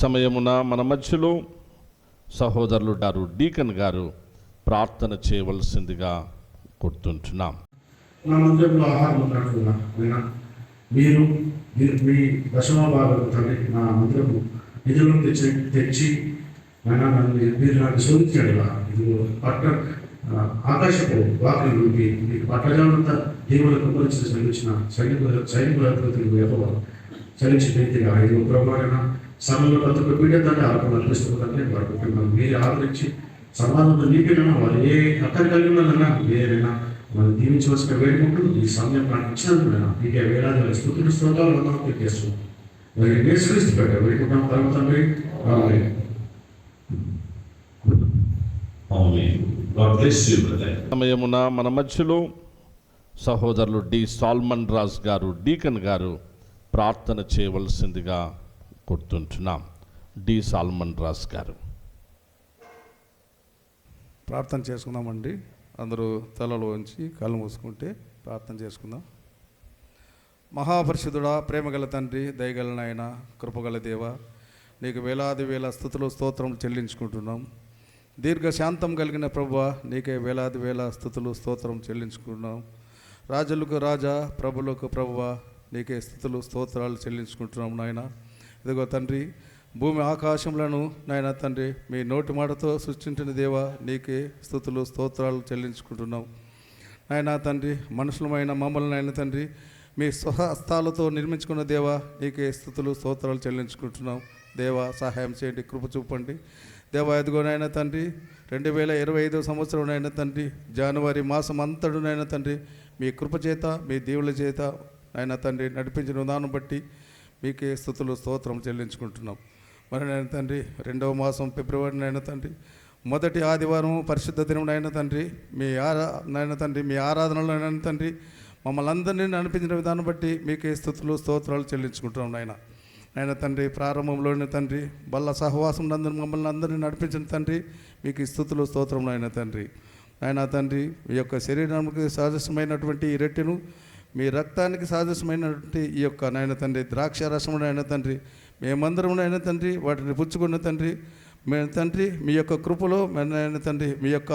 సమయమున మన మధ్యలో సహోదరులు డీకన్ గారు ప్రార్థన చేయవలసిందిగా కోరుతుంటున్నాం. నా మందిరంలో ఆహారం ఉన్నట్లుగా మీరు మీ దశమ భాగాలు తండ్రి నా మందిరము నిధులను తెచ్చి మీరు నాకు శోధించాడుగా ఇది ఆకాశపు వాకులు నుండి మీకు పట్టజాలంతా దేవుల కుమరించిన సైనికులకు యెహోవా చలించి రీతిగా ఇది ప్రభావైన సమయంలో ప్రతి ఒక్క పీఠ తండ్రి ఆరోపణ అనిపిస్తుందంటే వారు మీరు ఆదరించి సమాధానంతో నీకైనా వారు ఏ అక్కడి కలిగి ఉన్నదన్నా వేరైనా మనం దీవించవలసిన వేడుకుంటూ ఈ సమయం నాకు ఇచ్చినందుకు మీకే వేలాది స్తుతులు స్తోత్రాలు వందనాలు చేస్తున్నాం. మరి నేర్చుకుని పెట్ట వేడుకుంటాం తర్వాత సమయమున మన మధ్యలో సహోదరులు సాల్మన్ రాజ్ గారు డీకన్ గారు ప్రార్థన చేయవలసిందిగా కోరుతుంటున్నాం. సాల్మన్ రాజ్ గారు ప్రార్థన చేసుకుందామండి. అందరూ తలలో ఉంచి కళ్ళు మూసుకుంటే ప్రార్థన చేసుకుందాం. మహాపరిశుద్ధుడా, ప్రేమగల తండ్రి, దయగల నాయన, కృపగల దేవ, నీకు వేలాది వేల స్తుతులు స్తోత్రములు చెల్లించుకుంటున్నాం. దీర్ఘశాంతం కలిగిన ప్రభువా, నీకే వేలాది వేల స్తుతులు స్తోత్రం చెల్లించుకుంటున్నాం. రాజులకు రాజా, ప్రభులకు ప్రభువా, నీకే స్తుతులు స్తోత్రాలు చెల్లించుకుంటున్నాం నాయన. ఇదిగో తండ్రి, భూమి ఆకాశములను నాయన తండ్రి మీ నోటి మాటతో సృష్టించిన దేవా, నీకే స్తుతులు స్తోత్రాలు చెల్లించుకుంటున్నాం నాయన తండ్రి. మనుషులమైన మమ్మల్ని నాయన తండ్రి మీ స్వహస్తాలతో నిర్మించుకున్న దేవా, నీకే స్తుతులు స్తోత్రాలు చెల్లించుకుంటున్నాం. దేవా, సహాయం చేయండి, కృప చూపండి దేవా. ఎదుగోనైనా తండ్రి 2025 సంవత్సరం అయిన తండ్రి జనవరి మాసం అంతడునైనా తండ్రి మీ కృప చేత మీ దేవుళ్ళ చేత ఆయన తండ్రి నడిపించిన విధానం బట్టి మీకే స్తుతులు స్తోత్రం చెల్లించుకుంటున్నాం. మరి నాయన తండ్రి 2వ మాసం ఫిబ్రవరి నాయన తండ్రి మొదటి ఆదివారం పరిశుద్ధ దినం అయిన తండ్రి నాయన తండ్రి మీ ఆరాధనలో అయిన తండ్రి మమ్మల్ని అందరినీ నడిపించిన విధానం బట్టి మీకే స్తుతులు స్తోత్రాలు చెల్లించుకుంటున్నాం నాయన. నాయన తండ్రి ప్రారంభంలోని తండ్రి బల్ల సహవాసం నందరూ మమ్మల్ని అందరినీ నడిపించిన తండ్రి మీకు స్తుతులు స్తోత్రం నాయన తండ్రి. నాయన తండ్రి మీ యొక్క శరీరానికి సాదృశ్యమైనటువంటి ఈ రొట్టెను, మీ రక్తానికి సాదృశ్యమైనటువంటి ఈ యొక్క నాయన తండ్రి ద్రాక్ష రసము నాయన తండ్రి మేమందరం నాయన తండ్రి వాటిని పుచ్చుకున్న తండ్రి మేము తండ్రి మీ యొక్క కృపలో నాయన తండ్రి మీ యొక్క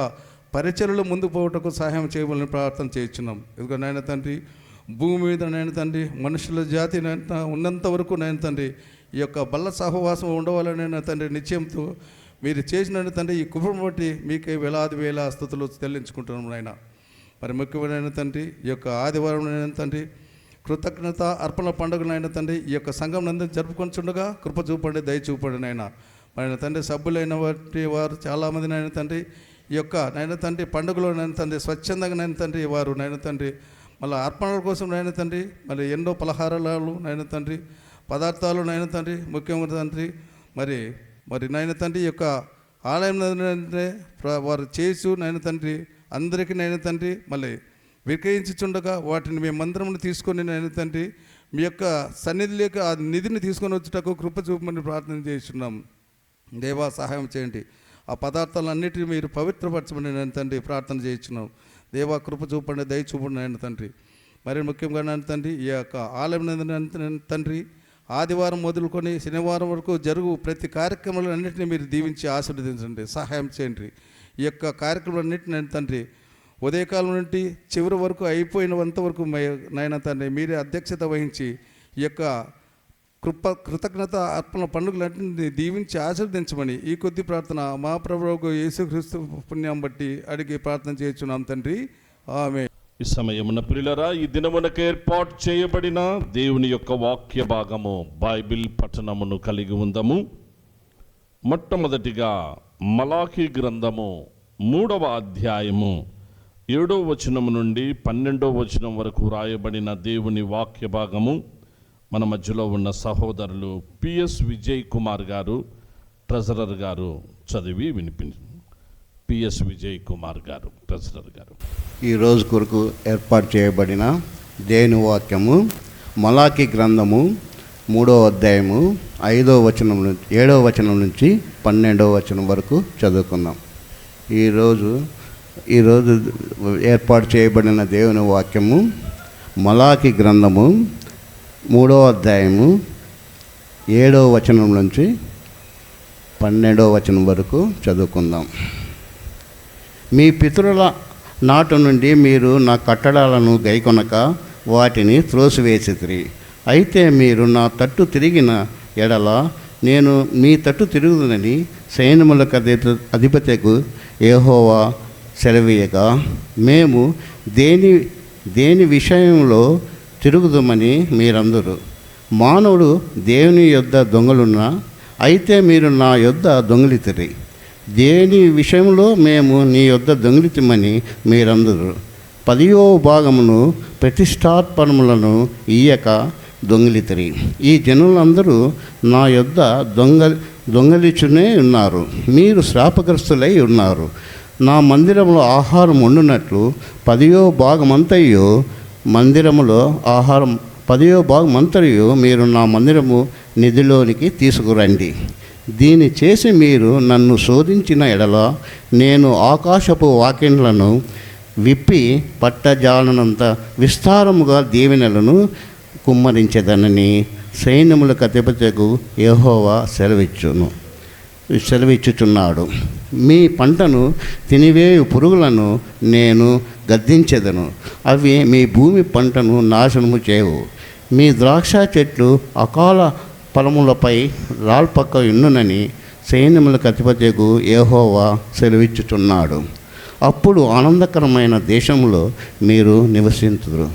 పరిచర్యలు ముందుకు పోవటకు సహాయం చేయమని ప్రార్థన చేయించున్నాం. ఇదిగో నాయన తండ్రి భూమి మీద నాయన తండ్రి మనుషుల జాతి ఉన్నంత వరకు నాయన తండ్రి ఈ యొక్క బల్ల సహవాసం ఉండవాలనే తండ్రి నిశ్చయంతో మీరు చేసిన తండ్రి ఈ కృపను బట్టి మీకే వేలాది వేల స్తుతులు చెల్లించుకుంటున్నాం నాయన. మరి ముఖ్యమైన తండ్రి ఈ యొక్క ఆదివారం నాయన తండ్రి కృతజ్ఞత అర్పణ పండుగలైన తండ్రి ఈ యొక్క సంఘం నందు జరుపుకొనిచుండగా కృప చూపండి, దయ చూపండి నాయన. మరి తండ్రి సభ్యులైన వారు చాలామంది నాయన తండ్రి ఈ యొక్క నాయన తండ్రి పండుగలో నాయన తండ్రి స్వచ్ఛందంగా నాయన తండ్రి వారు నాయన తండ్రి మళ్ళీ అర్పణల కోసం నాయన తండ్రి మళ్ళీ ఎన్నో పలహారాలు నాయన తండ్రి పదార్థాలు నాయన తండ్రి ముఖ్యంగా తండ్రి మరి నాయన తండ్రి యొక్క ఆలయం వారు చేసు నాయన తండ్రి అందరికీ నాయన తండ్రి మళ్ళీ విక్రయించుండగా వాటిని మేము మందిరమును తీసుకొని నాయన తండ్రి మీ యొక్క సన్నిధిలోకి ఆ నిధిని తీసుకొని వచ్చేటకు కృప చూపమని ప్రార్థన చేస్తున్నాం. దేవా, సహాయం చేయండి. ఆ పదార్థాలన్నిటినీ మీరు పవిత్రపరచమని నాయన తండ్రి ప్రార్థన చేయించున్నాం. దేవా, కృప చూపండి, దయ చూపండి నాయన తండ్రి. మరి ముఖ్యంగా నాయన తండ్రి ఈ యొక్క ఆలయం తండ్రి ఆదివారం మొదలుకొని శనివారం వరకు జరుగు ప్రతి కార్యక్రమాలన్నింటినీ మీరు దీవించి ఆశీర్వదించండి, సహాయం చేయండి. ఈ యొక్క కార్యక్రమాలన్నింటినీ తండ్రి ఉదయకాలం నుండి చివరి వరకు అయిపోయినంత వరకు నాయన తండ్రి మీరే అధ్యక్షత వహించి ఈ యొక్క కృతజ్ఞత అర్పణ పండుగలన్నింటినీ దీవించి ఆశీర్వదించమని ఈ కొద్ది ప్రార్థన మా ప్రభువు యేసుక్రీస్తు పుణ్యం బట్టి అడిగి ప్రార్థన చేస్తున్నాం తండ్రి, ఆమేన్. ఈ సమయమున ప్రియులారా, ఈ దినమునకు ఏర్పాటు చేయబడిన దేవుని యొక్క వాక్య భాగము బైబిల్ పఠనమును కలిగి ఉందము. మొట్టమొదటిగా మలాకీ గ్రంథము 3వ అధ్యాయము 7వ వచనము నుండి 12వ వచనం వరకు రాయబడిన దేవుని వాక్య భాగము మన మధ్యలో ఉన్న సహోదరులు పిఎస్ విజయ్ కుమార్ గారు ట్రెజరర్ గారు చదివి వినిపించారు. పిఎస్ విజయ్ కుమార్ గారు ట్రెజరర్ గారు. ఈరోజు కొరకు ఏర్పాటు చేయబడిన దేవుని వాక్యము మలాకీ గ్రంథము 3వ అధ్యాయము 5వ వచనం నుంచి 7వ వచనం నుంచి 12వ వచనం వరకు చదువుకుందాం. ఈరోజు ఏర్పాటు చేయబడిన దేవుని వాక్యము మలాకీ గ్రంథము 3వ అధ్యాయము 7వ వచనం నుంచి 12వ వచనం వరకు చదువుకుందాం. మీ పితరుల నాటు నుండి మీరు నా కట్టడాలను గైకొనక వాటిని త్రోసివేసితిరి. అయితే మీరు నా తట్టు తిరిగిన ఎడల నేను మీ తట్టు తిరుగుదనని సైన్యములకు అధిపతికు యెహోవా సెలవీయగా, మేము దేని విషయంలో తిరుగుదామని మీరందరూ, మానవుడు దేవుని యొద్ద దొంగలున్నా అయితే మీరు నా యొద్ద దొంగిలితిరి. దేని విషయంలో మేము నీ యొద్ద దొంగిలితమని మీరందరూ 10వ భాగమును ప్రతిష్టార్పణములను ఇయ్యక దొంగిలితిరి. ఈ జనులందరూ నా యొద్ద దొంగలిచునే ఉన్నారు. మీరు శాపగ్రస్తులై ఉన్నారు. నా మందిరంలో ఆహారం వండునట్లు 10వ భాగమంతయు మీరు నా మందిరము నిధిలోనికి తీసుకురండి. దీన్ని చేసి మీరు నన్ను శోధించిన ఎడల నేను ఆకాశపు వాకిండ్లను విప్పి పట్టజాలనంత విస్తారముగా దీవెనలను కుమ్మరించేదనని సైన్యములకు అధిపతికు యెహోవా సెలవిచ్చుచున్నాడు. మీ పంటను తినివేయు పురుగులను నేను గద్దించెదను. అవి మీ భూమి పంటను నాశనము చేయవు. మీ ద్రాక్ష చెట్లు అకాల ఫలములపై రాల్పక్క ఉండునని సైన్యములకు అధిపతికు యెహోవా సెలవిచ్చుచున్నాడు. అప్పుడు ఆనందకరమైన దేశంలో మీరు నివసింతురు.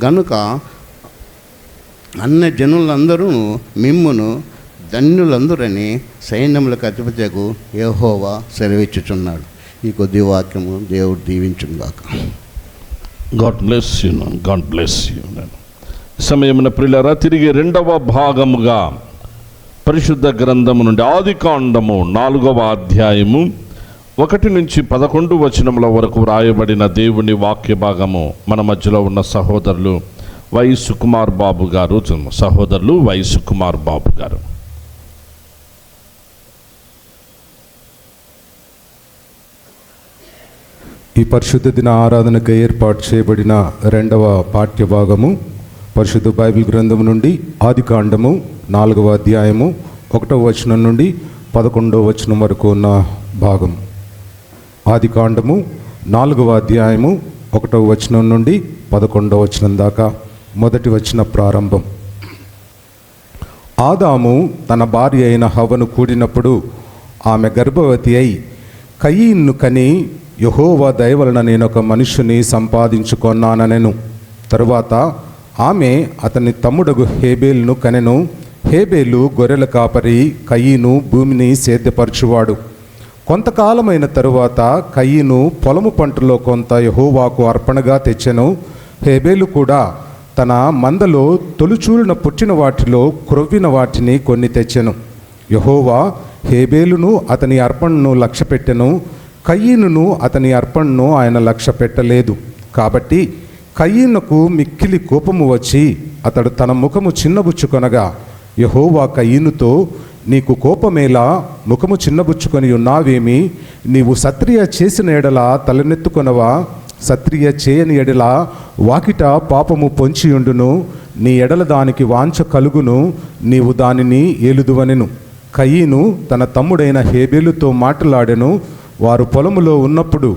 గనుక అన్ని జనులందరూ మిమ్మును ధన్యులందరని సైన్యములకు అధిపతికు యెహోవా సెలవిచ్చుచున్నాడు. ఈ కొద్ది వాక్యము దేవుడు దీవించుగాక. God bless you. God bless you. సమయమున ప్రియులారా, తిరిగి 2వ భాగముగా పరిశుద్ధ గ్రంథము నుండి ఆదికాండము 4వ అధ్యాయము 1 నుంచి 11 వచనముల వరకు వ్రాయబడిన దేవుని వాక్య భాగము మన మధ్యలో ఉన్న సహోదరులు వై సుకుమార్ బాబు గారు. ఈ పరిశుద్ధ దిన ఆరాధనకు ఏర్పాటు చేయబడిన 2వ పాఠ్య భాగము పరిశుద్ధ బైబిల్ గ్రంథం నుండి ఆదికాండము 4వ అధ్యాయము 1వ వచనం నుండి 11వ వచనం వరకు ఉన్న భాగం. ఆదికాండము 4వ అధ్యాయము 1వ వచనం నుండి 11వ వచనం దాకా మొదటి వచన ప్రారంభం. ఆదాము తన భార్య అయిన హవ్వను కూడినప్పుడు ఆమె గర్భవతి అయి కయీన్ను కని, యెహోవా దయ వలన నేను ఒక మనుష్యుని సంపాదించుకొన్నానెను. తరువాత ఆమె అతని తమ్ముడగు హేబేలును కనెను. హేబేలు గొర్రెల కాపరి, కయీను భూమిని సేద్యపరచువాడు. కొంతకాలమైన తరువాత కయీను పొలము పంటలో కొంత యెహోవాకు అర్పణగా తెచ్చెను. హేబేలు కూడా తన మందలో తొలిచూలున పుట్టిన వాటిలో క్రొవ్విన వాటిని కొన్ని తెచ్చెను. యెహోవా హేబేలును అతని అర్పణను లక్ష్యపెట్టెను, కయీనును అతని అర్పణను ఆయన లక్ష్య పెట్టలేదు. కాబట్టి కయీనుకు మిక్కిలి కోపము వచ్చి అతడు తన ముఖము చిన్నబుచ్చుకొనగా, యెహోవా కయీనుతో, నీకు కోపమేలా, ముఖము చిన్నబుచ్చుకొని ఉన్నావేమి? నీవు సత్రియ చేసిన ఎడల తలనెత్తుకొనవా? సత్రియ చేయని ఎడల వాకిట పాపము పొంచియుండును. నీ ఎడల దానికి వాంఛ కలుగును, నీవు దానిని ఏలుదువనెను. కయీను తన తమ్ముడైన హేబేలుతో మాట్లాడెను. వారు పొలములో ఉన్నప్పుడు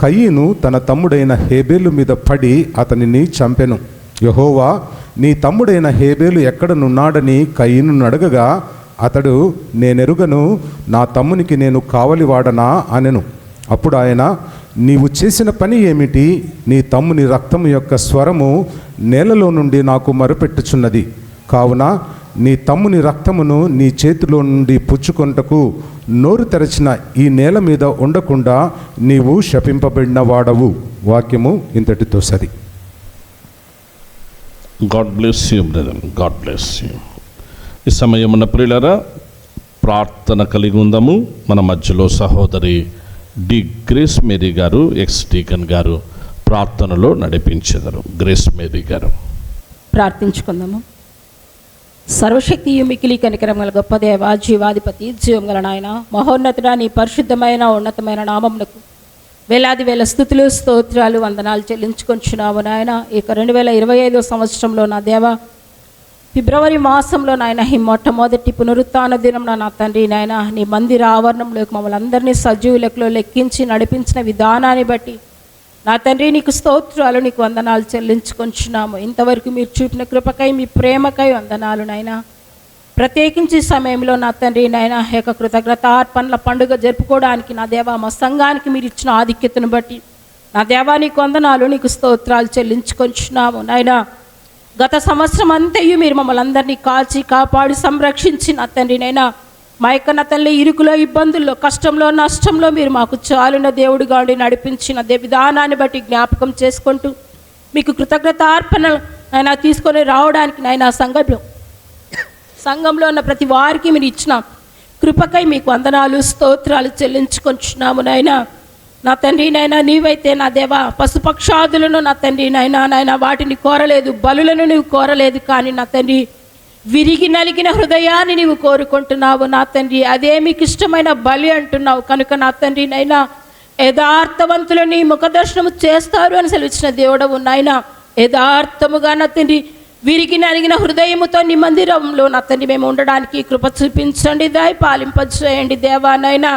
కయీను తన తమ్ముడైన హేబేలు మీద పడి అతనిని చంపెను. యెహోవా, నీ తమ్ముడైన హేబేలు ఎక్కడనున్నాడని కయీనును అడగగా, అతడు, నేనెరుగను, నా తమ్మునికి నేను కావలివాడనా అనెను. అప్పుడు ఆయన, నీవు చేసిన పని ఏమిటి? నీ తమ్ముని రక్తము యొక్క స్వరము నేలలో నుండి నాకు మరుపెట్టుచున్నది. కావున నీ తమ్ముని రక్తమును నీ చేతిలో నుండి పుచ్చుకొనుటకు నోరు తెరచిన ఈ నేల మీద ఉండకుండా నీవు శపింపబడిన వాడవు. వాక్యము ఇంతటితో సరి. God bless you brother. God bless you. ఈ సమయమున ప్రియులారా, ప్రార్థన కలిగి ఉందాము. మన మధ్యలో సహోదరి డి గ్రేస్ మేరీ గారు, ఎక్స్ డీకన్ గారు ప్రార్థనలో నడిపించెదరు. గ్రేస్ మేరీ గారు. ప్రార్థించుకుందాము. సర్వశక్తి మికిలి కనికరం గల గొప్ప దేవ, జీవాధిపతి, జీవం గల నాయన, మహోన్నతుడా, నీ పరిశుద్ధమైన ఉన్నతమైన నామమునకు వేలాది వేల స్తుతులు, స్తోత్రాలు, వందనాలు చెల్లించుకొంచున్నాము నాయన. ఇక 2025 సంవత్సరంలో నా దేవ, ఫిబ్రవరి మాసంలో నాయన ఈ మొట్టమొదటి పునరుత్థాన దినం నా తండ్రి నాయన నీ మందిర ఆవరణంలోకి మమ్మల్ని అందరినీ సజీవులకులో లెక్కించి నడిపించిన విధానాన్ని బట్టి నా తండ్రి నీకు స్తోత్రాలు, నీకు వందనాలు చెల్లించుకొంచున్నాము. ఇంతవరకు మీరు చూపిన కృపకై, మీ ప్రేమకై వందనాలు నాయన. ప్రత్యేకించి సమయంలో నా తండ్రి నాయన యొక్క కృతజ్ఞతార్పణల పండుగ జరుపుకోవడానికి నా దేవా మా సంఘానికి మీరు ఇచ్చిన ఆధిక్యతను బట్టి నా దేవా నీకు వందనాలు, నీకు స్తోత్రాలు చెల్లించుకొంచున్నాము నాయన. గత సంవత్సరం అంతయు మీరు మమ్మల్ని అందరినీ కాచి కాపాడి సంరక్షించి నా తండ్రి నైనా మా యొక్క నా తల్లి ఇరుకులో, ఇబ్బందుల్లో, కష్టంలో, నష్టంలో మీరు మాకు చాలున్న దేవుడిగా ఉండి నడిపించిన విధానాన్ని బట్టి జ్ఞాపకం చేసుకుంటూ మీకు కృతజ్ఞతార్పణలు నాయన తీసుకొని రావడానికి నాయన సంఘంలో ఉన్న ప్రతి వారికి మీరు ఇచ్చిన కృపకై మీకు వందనాలు, స్తోత్రాలు చెల్లించుకొంచున్నాము నాయన. నా తండ్రి నాయన నీవైతే నా దేవా పశుపక్షాదులను నా తండ్రి నాయన వాటిని కోరలేదు, బలులను నువ్వు కోరలేదు, కానీ నా తండ్రి విరిగి నలిగిన హృదయాన్ని నీవు కోరుకుంటున్నావు నా తండ్రి. అదే మీకు ఇష్టమైన బలి అంటున్నావు కనుక నా తండ్రి నైనా యథార్థవంతులు నీ ముఖదర్శనము చేస్తారు అని సెలవిచ్చిన దేవుడవు నాయన. యథార్థముగా నా తండ్రి విరిగి నలిగిన హృదయముతో నీ మందిరంలో నా తండ్రి మేము ఉండడానికి కృప చూపించండి, దయ పాలింపచేయండి దేవా నాయన.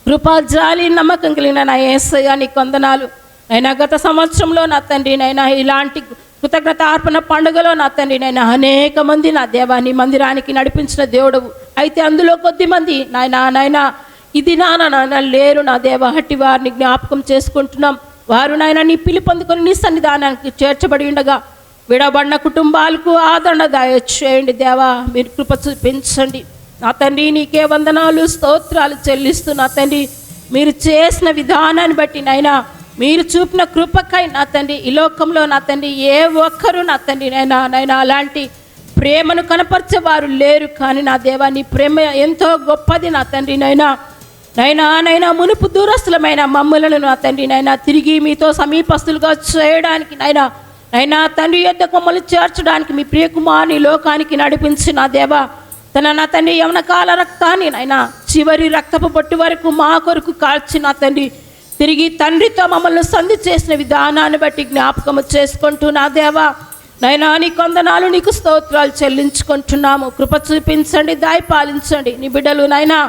కృపా జాలి నమ్మకం కలిగిన నా యేసయ్య నీకు వందనాలు అయినా. గత సంవత్సరంలో నా తండ్రి నైనా ఇలాంటి కృతజ్ఞత అర్పణ పండుగలో నా తండ్రి నైనా అనేక మంది నా దేవా నీ మందిరానికి నడిపించిన దేవుడవు. అయితే అందులో కొద్ది మంది నాయనా ఇది నాన్న లేరు నా దేవా. హట్టి వారిని జ్ఞాపకం చేసుకుంటున్నాం. వారు నాయన నీ పిలుపొందుకొని నీ సన్నిధానానికి చేర్చబడి ఉండగా విడబడిన కుటుంబాలకు ఆదరణ దయచేయండి దేవా. మీరు కృప చూపించండి నా తండ్రి. నీకే వందనాలు, స్తోత్రాలు చెల్లిస్తూ నా తండ్రి మీరు చేసిన విధానాన్ని బట్టి నైనా మీరు చూపిన కృపకై నా తండ్రి ఈ లోకంలో నా తండ్రి ఏ ఒక్కరు నా తండ్రి నైనా అలాంటి ప్రేమను కనపరిచేవారు లేరు. కానీ నా దేవా నీ ప్రేమ ఎంతో గొప్పది నా తండ్రి నైనా మునుపు దూరస్తులమైన మమ్ములను నా తండ్రి నైనా తిరిగి మీతో సమీపస్తులుగా చేయడానికి నైనా తండ్రి యొద్దకు మమ్మల్ని చేర్చడానికి మీ ప్రియకుమారుని లోకానికి నడిపించి నా దేవా నా తండ్రి యవన కాల రక్తాన్ని నైనా చివరి రక్తపు బొట్టు వరకు మా కొరకు కాల్చి నా తండ్రి తిరిగి తండ్రితో మమ్మల్ని సంధి చేసిన విధానాన్ని బట్టి జ్ఞాపకము చేసుకుంటూ నా దేవా నైనా నీ కొందనాలు నీకు స్తోత్రాలు చెల్లించుకుంటున్నాము. కృప చూపించండి, దయ పాలించండి. నీ బిడ్డలు నైనా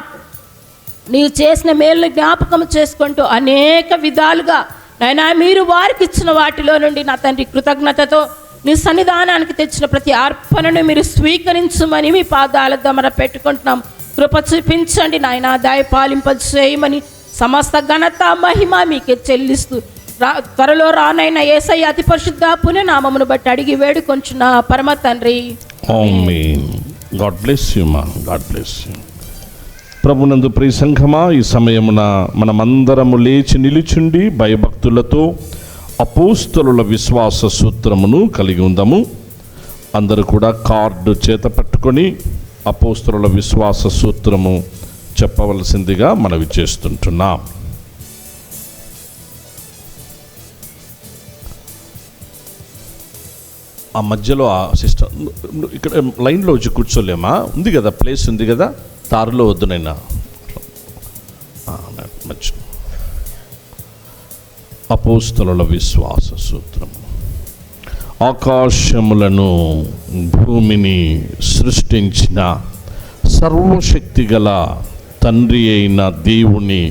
నీవు చేసిన మేలును జ్ఞాపకం చేసుకుంటూ అనేక విధాలుగా నైనా మీరు వారికి ఇచ్చిన వాటిలో నుండి నా తండ్రి కృతజ్ఞతతో నీ సన్నిధానానికి తెచ్చిన ప్రతి అర్పణను మీరు స్వీకరించమని మీ పాదాల దమర పెట్టుకుంటున్నాం. కృప చూపించండి నాయన, దయ పాలింపజేయమని సమస్త ఘనత మహిమ మీకే చెల్లిస్తూ త్వరలో రానైనా యేసయ్య అతి పరిశుద్ధ పుణ్యనామమును బట్టి అడిగి వేడుకొంచున్న పరమ తండ్రి. ఆమేన్. గాడ్ బ్లెస్ యు మా. God bless you. ప్రభునందు ప్రియ సంఘమా, ఈ సమయమున మనమందరము లేచి నిలుచుండి భయభక్తులతో అపోస్తలుల విశ్వాస సూత్రమును కలిగి ఉందాము. అందరూ కూడా కార్డు చేత పట్టుకొని అపోస్తలుల విశ్వాస సూత్రము చెప్పవలసిందిగా మనవి చేస్తుంటున్నాం. ఆ మధ్యలో ఆ సిస్టర్ ఇక్కడ లైన్లో వచ్చి కూర్చోలేమా? ఉంది కదా, ప్లేస్ ఉంది కదా, తారులో వద్దునైనా మంచి అపోస్తలుల విశ్వాస సూత్రం. ఆకాశములను భూమిని సృష్టించిన సర్వశక్తి గల తండ్రి అయిన దేవుని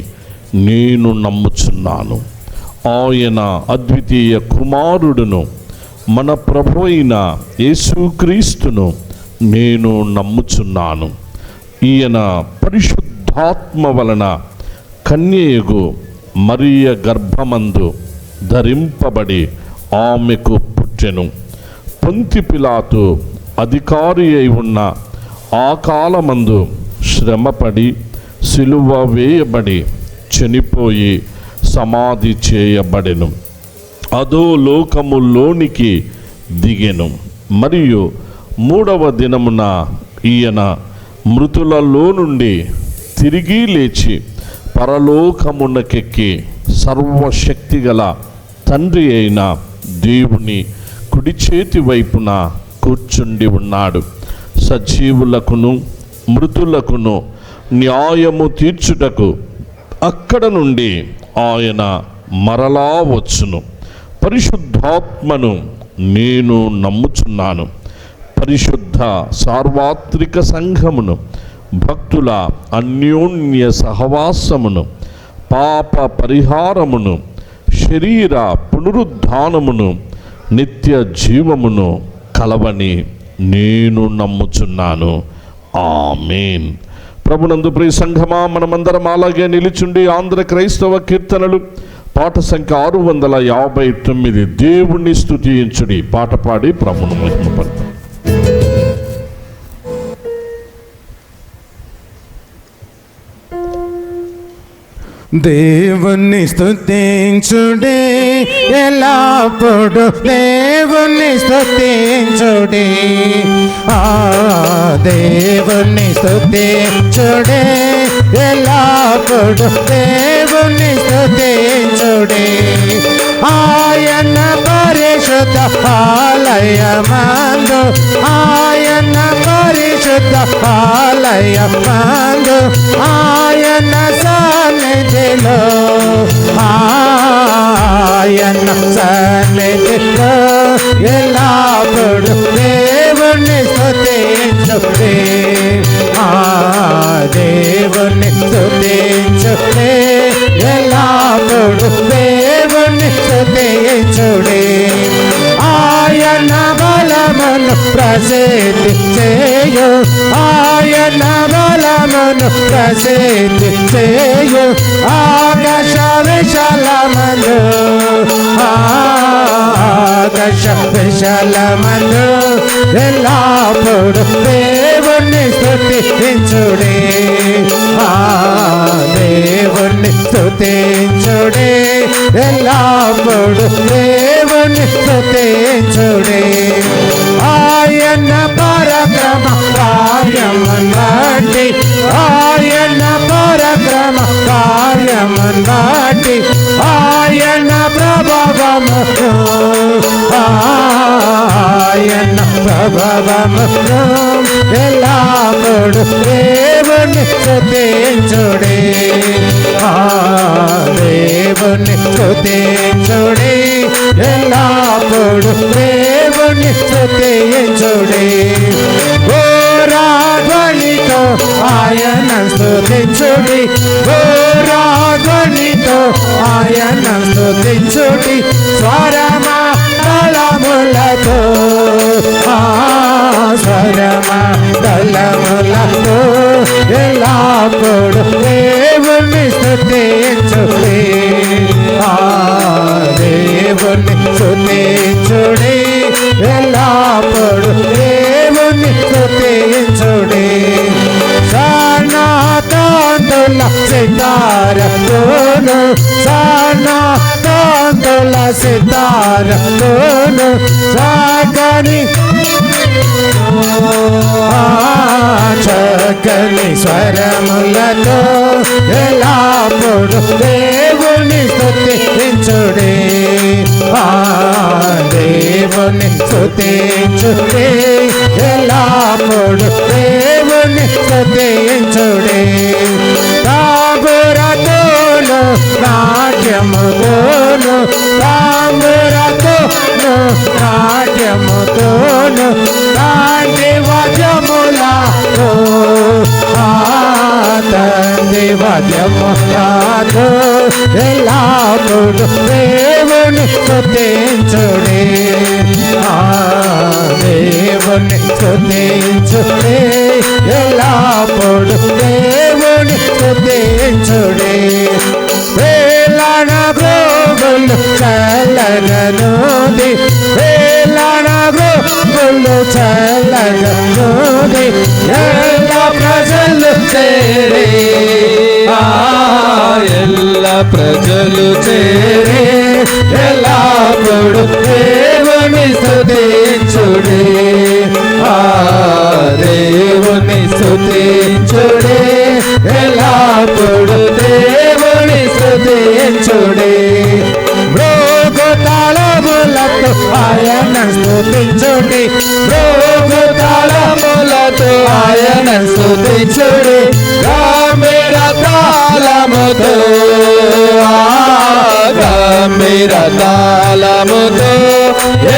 నేను నమ్ముచున్నాను. ఆయన అద్వితీయ కుమారుడును మన ప్రభు అయిన యేసుక్రీస్తును నేను నమ్ముచున్నాను. ఈయన పరిశుద్ధాత్మ వలన కన్యయగు మరియ గర్భమందు ధరింపబడి ఆమెకు పుట్టెను. పొంతి పిలాతు అధికారి అయి ఉన్న ఆ కాలమందు శ్రమపడి సిలువ వేయబడి చనిపోయి సమాధి చేయబడెను. అదో లోకములోనికి దిగెను. మరియు మూడవ దినమున ఈయన మృతులలో నుండి తిరిగి లేచి పరలోకమునకెక్కి సర్వశక్తి గల తండ్రి అయిన దేవుని కుడి చేతి వైపున కూర్చుండి ఉన్నాడు. సజీవులకును మృతులకును న్యాయము తీర్చుటకు అక్కడ నుండి ఆయన మరలా వచ్చును. పరిశుద్ధాత్మను నేను నమ్ముచున్నాను. పరిశుద్ధ సార్వత్రిక సంఘమును, భక్తుల అన్యోన్య సహవాసమును, పాప పరిహారమును, శరీర పునరుద్ధానమును, నిత్య జీవమును కలవని నేను నమ్ముచున్నాను. ఆమేన్. ప్రభునందు ప్రియ సంఘమా, మనమందరం అలాగే నిలిచుండి ఆంధ్ర క్రైస్తవ కీర్తనలు పాట సంఖ్య 659 దేవుణ్ణి స్తుతించుడి పాట పాడి ప్రభువును మహిమపరచుదాం. దేవుణ్ణి స్తుతించుడే ఎల్లప్పుడు, దేవుణ్ణి స్తుతించుడే, ఆ దేవుణ్ణి స్తుతించుడే ఎల్లప్పుడు, దేవుణ్ణి స్తుతించుడే. ఆయన పరిశుద్ధ ఆలయమందు, ఆయన పరిశుద్ధ ఆలయమందు, ఆయన సన్నిధిలో, ఆయన సన్నిధిలో ఎల్లప్పుడు దేవుణ్ణి స్తుతించుడే, ఆ దేవుణ్ణి స్తుతించుడే ఎల్లప్పుడు దేవుణ్ణి స్తుతించుడే. ఆయన బలమును ప్రసిద్ధి చేయు, ఆయన బలమును ప్రసిద్ధి చేయు, ఆకాశ విశాలమందు, ఆకాశ విశాలమందు ఎల్లప్పుడు దేవుణ్ణి స్తుతించుడే, ఆ దేవుణ్ణి స్తుతించుడే ఎల్లప్పుడు దేవుణ్ణి స్తుతించుడే. ఆయన పరక్రమ కార్యమును బట్టి, ఆయన పరక్రమ కార్యమును బట్టి, ఆయన ప్రభావమును, ఆయన ప్రభావమును ఎల్లప్పుడు దేవుణ్ణి స్తుతించుడే, ఆ దేవుణ్ణి స్తుతించుడే ఎల్లప్పుడు దేవుణ్ణి స్తుతించుడే. ఘోరాధ్వనితో ఆయన స్తుతించుడి, ఘోరాధ్వనితో ఆయన స్తుతించుడి, స్వరమా దళములతో, స్వరమా దళములతో ఎల్లప్పుడు దేవుణ్ణి స్తుతించుడి, ఆ దేవుణ్ణి స్తుతించుడి ఎల్లప్పుడు దేవుణ్ణి స్తుతించుడి. సనాతంతుల సితారతోను, సనాతంతుల సితారతోను, సాగని చక్కని స్వరములతో ఎల్లప్పుడు దేవుణ్ణి స్తుతించుడే, ఆ దేవుణ్ణి స్తుతించుడే ఎల్లప్పుడు దేవుణ్ణి స్తుతించుడే. తాంబూరతోను నాట్యముతోను, తాంబూరతోను నాట్యముతోను, తండ్రి వాద్యములతో, తండ్రి వాద్యములతో ఎల్లప్పుడు దేవుణ్ణి స్తుతించుడే, ఆ దేవుణ్ణి స్తుతించుడే ఎల్లప్పుడు దేవుణ్ణి స్తుతించుడే. వేలాన గోగులు చల్లగనుది, వేలాన గోగులు చల్లగనుది, ఎల్ల ప్రజలు చేరే, ఎల్ల ప్రజలు చేరే ఎల్లప్పుడు దేవుని స్తుతించుడే, ఆ దేవుని స్తుతించుడే ఎల్లప్పుడు దేవుని స్తుతించుడే. మృగతాళములతో ఆయన స్తుతించుడి, మృగతాళములతో ఆయన స్తుతించుడి, గంభీర తాళముతో, గంభీర తాళముతో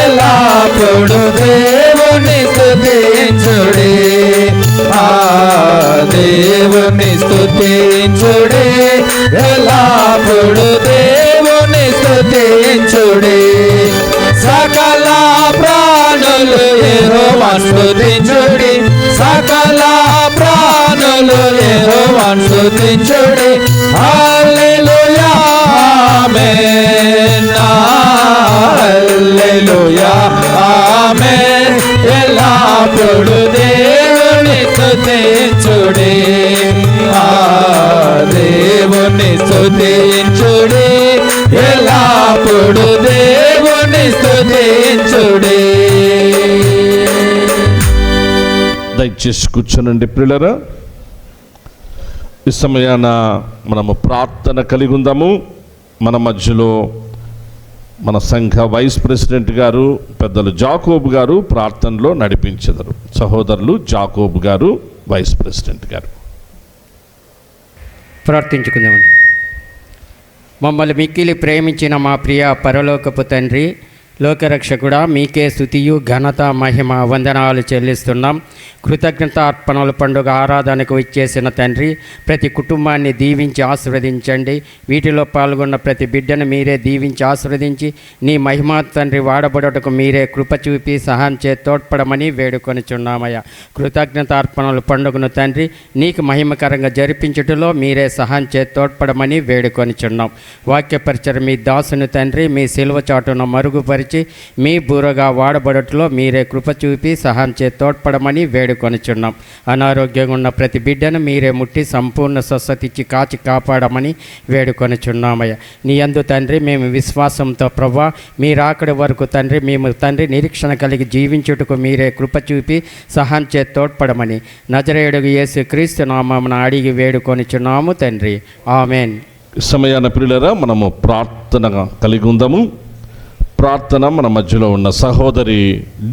ఎల్లప్పుడు దేవుని దేవుని స్తుతించుడి, ఆ దేవుని స్తుతించుడి, ఎల్లప్పుడు దేవుని స్తుతించుడి. సకల ప్రాణులు యెహోవాను స్తుతించుడి, సకల ప్రాణులు యెహోవాను స్తుతించుడి. హల్లెలూయా ఆమేన్, హల్లెలూయా ఆమేన్. ఎల్లప్పుడు దేవుని స్తుతించుడి, ఆ దేవుని స్తుతించుడి, ఎల్లప్పుడు దేవుని స్తుతించుడి. దయచేసి కూర్చోనండి ప్రియులరా. ఈ సమయాన మనము ప్రార్థన కలిగి ఉందాము. మన మధ్యలో మన సంఘ వైస్ ప్రెసిడెంట్ గారు పెద్దలు జాకోబ్ గారు ప్రార్థనలో నడిపించెదరు. సహోదరులు జాకోబ్ గారు, వైస్ ప్రెసిడెంట్ గారు. ప్రార్థించుకుందామండి. మమ్మల్ని మిక్కిలి ప్రేమించిన మా ప్రియ పరలోకపు తండ్రి, లోకరక్షకుడా, మీకే స్తుతియు ఘనత మహిమ వందనాలు చెల్లిస్తున్నాం. కృతజ్ఞతార్పణల పండుగ ఆరాధనకు ఇచ్చేసిన తండ్రి, ప్రతి కుటుంబాన్ని దీవించి ఆశీర్వదించండి. వీటిలో పాల్గొన్న ప్రతి బిడ్డను మీరే దీవించి ఆశీర్వదించి నీ మహిమా తండ్రి వాడబడటకు మీరే కృప చూపి సహాయం చే తోడ్పడమని వేడుకొనిచున్నామయ్యా. కృతజ్ఞతార్పణల పండుగను తండ్రి నీకు మహిమకరంగా జరిపించుటలో మీరే సహాయం చే తోడ్పడమని వేడుకొనిచున్నాం. వాక్యపరిచయం మీ దాసుని తండ్రి మీ సిలువ చాటున మరుగుపరిచి మీ బూరగా వాడబడటలో మీరే కృప చూపి సహాయం చే తోడ్పడమని వేడుకొనిచున్నాం. అనారోగ్యంగా ఉన్న ప్రతి బిడ్డను మీరే ముట్టి సంపూర్ణ స్వస్థత ఇచ్చి కాచి కాపాడమని వేడుకొనిచున్నామయ్య. నీ యందు తండ్రి మేము విశ్వాసంతో ప్రభువా మీరు అక్కడి వరకు తండ్రి మేము తండ్రి నిరీక్షణ కలిగి జీవించుటకు మీరే కృప చూపి సహాయం చే తోడ్పడమని నజరేయుడు యేసు క్రీస్తు నామమున అడిగి వేడుకొనిచున్నాము తండ్రి, ఆమెన్. సమయాన ప్రియులరా మనము ప్రార్థన కలిగి ఉందాము. ప్రార్థన మన మధ్యలో ఉన్న సహోదరి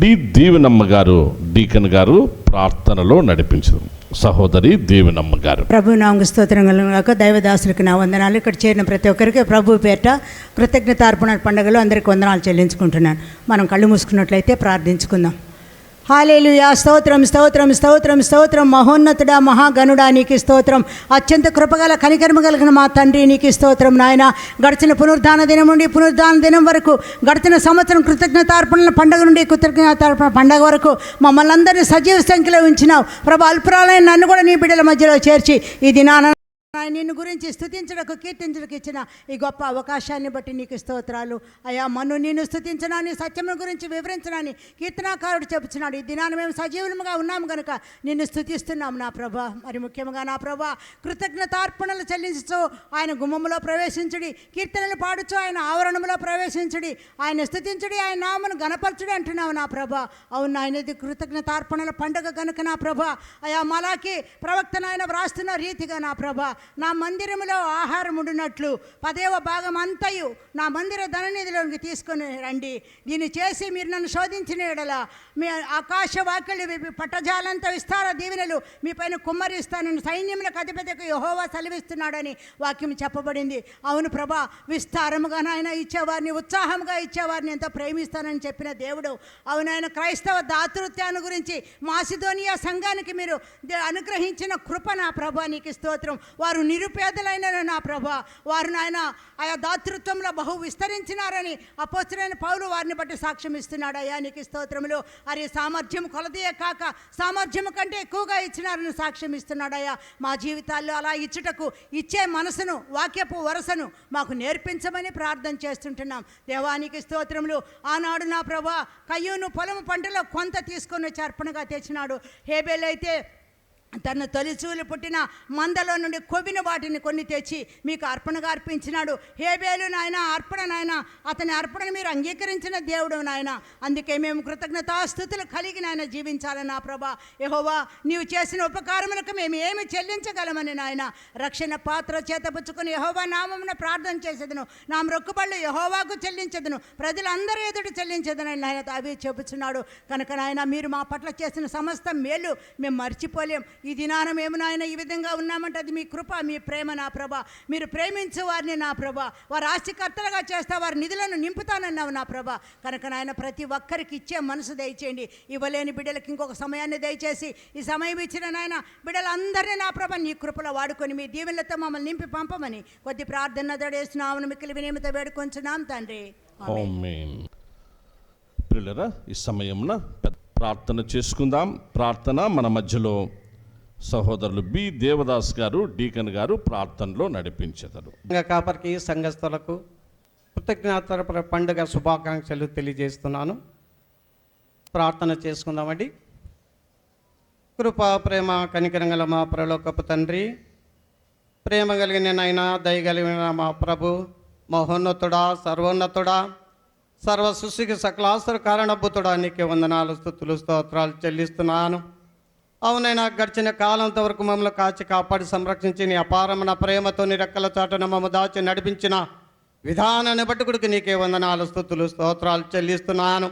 డి దీవెనమ్మ గారు, డీకన్ గారు ప్రార్థనలో నడిపించరు. సహోదరి దీవెనమ్మ గారు. ప్రభు నామకు స్తోత్రం కలుగుగాక. దైవదాసులకు నా వందనాలు. ఇక్కడ చేరిన ప్రతి ఒక్కరికి ప్రభు పేరిట కృతజ్ఞతార్పణ పండుగలో అందరికీ వందనాలు చెల్లించుకుంటున్నాను. మనం కళ్ళు మూసుకున్నట్లయితే ప్రార్థించుకుందాం. హల్లెలూయా. స్తోత్రం స్తోత్రం స్తోత్రం స్తోత్రం. మహోన్నతుడా మహాగణుడా నీకు స్తోత్రం. అత్యంత కృపగల కనికరమ కలిగిన మా తండ్రి నీకు స్తోత్రం నాయన. గడిచిన పునరుద్ధాన దినం నుండి పునరుద్ధాన దినం వరకు, గడిచిన సంవత్సరం కృతజ్ఞతార్పణల పండుగ నుండి కృతజ్ఞతార్పణ పండుగ వరకు మమ్మల్ని అందరినీ సజీవ సంఖ్యలో ఉంచినావు ప్రభు. అల్పురాలైన నన్ను కూడా నీ బిడ్డల మధ్యలో చేర్చి ఈ దినాన నిన్ను గురించి స్తుతించడానికి కీర్తించడానికి ఇచ్చిన ఈ గొప్ప అవకాశాన్ని బట్టి నీకు స్తోత్రాలు అయ్యా. మన్ను నిన్ను స్తుతించడాన్ని, సత్యము గురించి వివరించడాన్ని కీర్తనాకారుడు చెబుతున్నాడు. ఈ దినాన్ని మేము సజీవులుగా ఉన్నాము కనుక నిన్ను స్తుతిస్తున్నాము నా ప్రభా. మరి ముఖ్యంగా నా ప్రభా కృతజ్ఞతార్పణలు చెల్లించు ఆయన గుమ్మములో ప్రవేశించుడి, కీర్తనలు పాడుచు ఆయన ఆవరణములో ప్రవేశించుడి, ఆయన స్తుతించుడి, ఆయన నామను గణపరచుడి అంటున్నావు నా ప్రభా. అవును ఆయనది కృతజ్ఞతార్పణల పండుగ కనుక నా ప్రభా. అయా మలాకి ప్రవక్త నాయన వ్రాస్తున్న రీతిగా నా ప్రభా నా మందిరములో ఆహారం ఉండినట్లు 10వ భాగం అంతయు నా మందిర ధననిధిలోకి తీసుకొని రండి. దీన్ని చేసి మీరు నన్ను శోధించిన ఎడల మీ ఆకాశ వాక్యలు పట్టజాలంత విస్తార దీవెనలు మీ పైన కుమ్మరిస్తానని సైన్యములకు అధిపతికి యెహోవా సెలవిస్తున్నాడని వాక్యం చెప్పబడింది. అవును ప్రభా, విస్తారముగా నాయన ఇచ్చేవారిని, ఉత్సాహంగా ఇచ్చేవారిని ఎంతో ప్రేమిస్తానని చెప్పిన దేవుడు. అవునాయన క్రైస్తవ దాతృత్వాన్ని గురించి మాసిదోనియా సంఘానికి మీరు అనుగ్రహించిన కృప నా ప్రభా నీకు స్తోత్రం. వారు నిరుపేదలైన నా ప్రభా, వారు నాయన ఆయా దాతృత్వంలో బహు విస్తరించినారని అపోస్తలుడైన పౌలు వారిని బట్టి సాక్ష్యం ఇస్తున్నాడు. అయ్యా నీకు స్తోత్రములు. అరే సామర్థ్యం కొలదియే కాక సామర్థ్యం కంటే ఎక్కువగా ఇచ్చినారని సాక్ష్యం ఇస్తున్నాడు. అయ్యా మా జీవితాల్లో అలా ఇచ్చుటకు ఇచ్చే మనసును, వాక్యపు వరసను మాకు నేర్పించమని ప్రార్థన చేస్తుంటున్నాం. దేవానికి స్తోత్రములు. ఆనాడు నా ప్రభా కయ్యూను పొలము పంటలో కొంత తీసుకొని వచ్చి అర్పణగా తెచ్చినాడు. హేబేల్ అయితే తన తొలిచూలు పుట్టిన మందలో నుండి కొవ్విన వాటిని కొన్ని తెచ్చి మీకు అర్పణగా అర్పించినాడు. హేబేలు నాయన అర్పణ నాయన, అతని అర్పణను మీరు అంగీకరించిన దేవుడు నాయన. అందుకే మేము కృతజ్ఞతాస్తుతులు కలిగి నాయన జీవించాలని నా ప్రభా. యెహోవా నీవు చేసిన ఉపకారములకు మేము ఏమి చెల్లించగలమని నాయన రక్షణ పాత్ర చేతపుచ్చుకొని యెహోవా నామమున ప్రార్థన చేసేదను, నా మొక్కుబళ్ళు యెహోవాకు చెల్లించదును, ప్రజలందరూ ఎదుటి చెల్లించదనని నాయన అవి చెబుతున్నాడు. కనుక నాయన మీరు మా పట్ల చేసిన సమస్త మేలు మేము మర్చిపోలేం. ఈ దినాన మేము నాయన ఈ విధంగా ఉన్నామంటే అది మీ కృప, మీ ప్రేమ నా ప్రభ. మీరు ప్రేమించే వారిని నా ప్రభ, వారు ఆస్తికర్తలుగా చేస్తా, వారి నిధులను నింపుతానన్నావు నా ప్రభ. కనుక నాయన ప్రతి ఒక్కరికి ఇచ్చే మనసు దయచేయండి. ఇవ్వలేని బిడ్డలకి ఇంకొక సమయాన్ని దయచేసి ఈ సమయం ఇచ్చిన నాయన బిడ్డలందరినీ నా ప్రభ నీ కృపలో వాడుకొని మీ దీవెనలతో మమ్మల్ని నింపి పంపమని కొద్ది ప్రార్థన దడేస్తున్నామని మిక్కిలి వినయముతో వేడుకొంచున్నాం తండ్రి. ఆమేన్. ప్రియులారా, ఈ సమయంలో ప్రార్థన చేసుకుందాం. ప్రార్థన మన మధ్యలో సహోదరులు బి దేవదాస్ గారు, డీకన్ గారు ప్రార్థనలో నడిపించెదరు. కాపరికి సంఘస్థులకు కృతజ్ఞతార్పణ పండుగ శుభాకాంక్షలు తెలియజేస్తున్నాను. ప్రార్థన చేసుకుందామండి. కృపా ప్రేమ కనికరం గల మా పరలోకపు తండ్రి, ప్రేమ కలిగిన నాయన, దయ కలిగిన మా ప్రభు, మహోన్నతుడా, సర్వోన్నతుడా, సర్వ సృష్టికి సకలాసుర కారణభూతుడా, నీకే వందనాలు, స్తుతులు, స్తోత్రాలు చెల్లిస్తున్నాను. అవునైనా గడిచిన కాలంతో వరకు మమ్మల్ని కాచి కాపాడి సంరక్షించి నీ అపారమైన ప్రేమతో నీ రెక్కల చాటున మమ్మ దాచి నడిపించిన విధానాన్ని బట్టి కూడా నీకే వందనాలు, స్తుతులు, స్తోత్రాలు చెల్లిస్తున్నాను.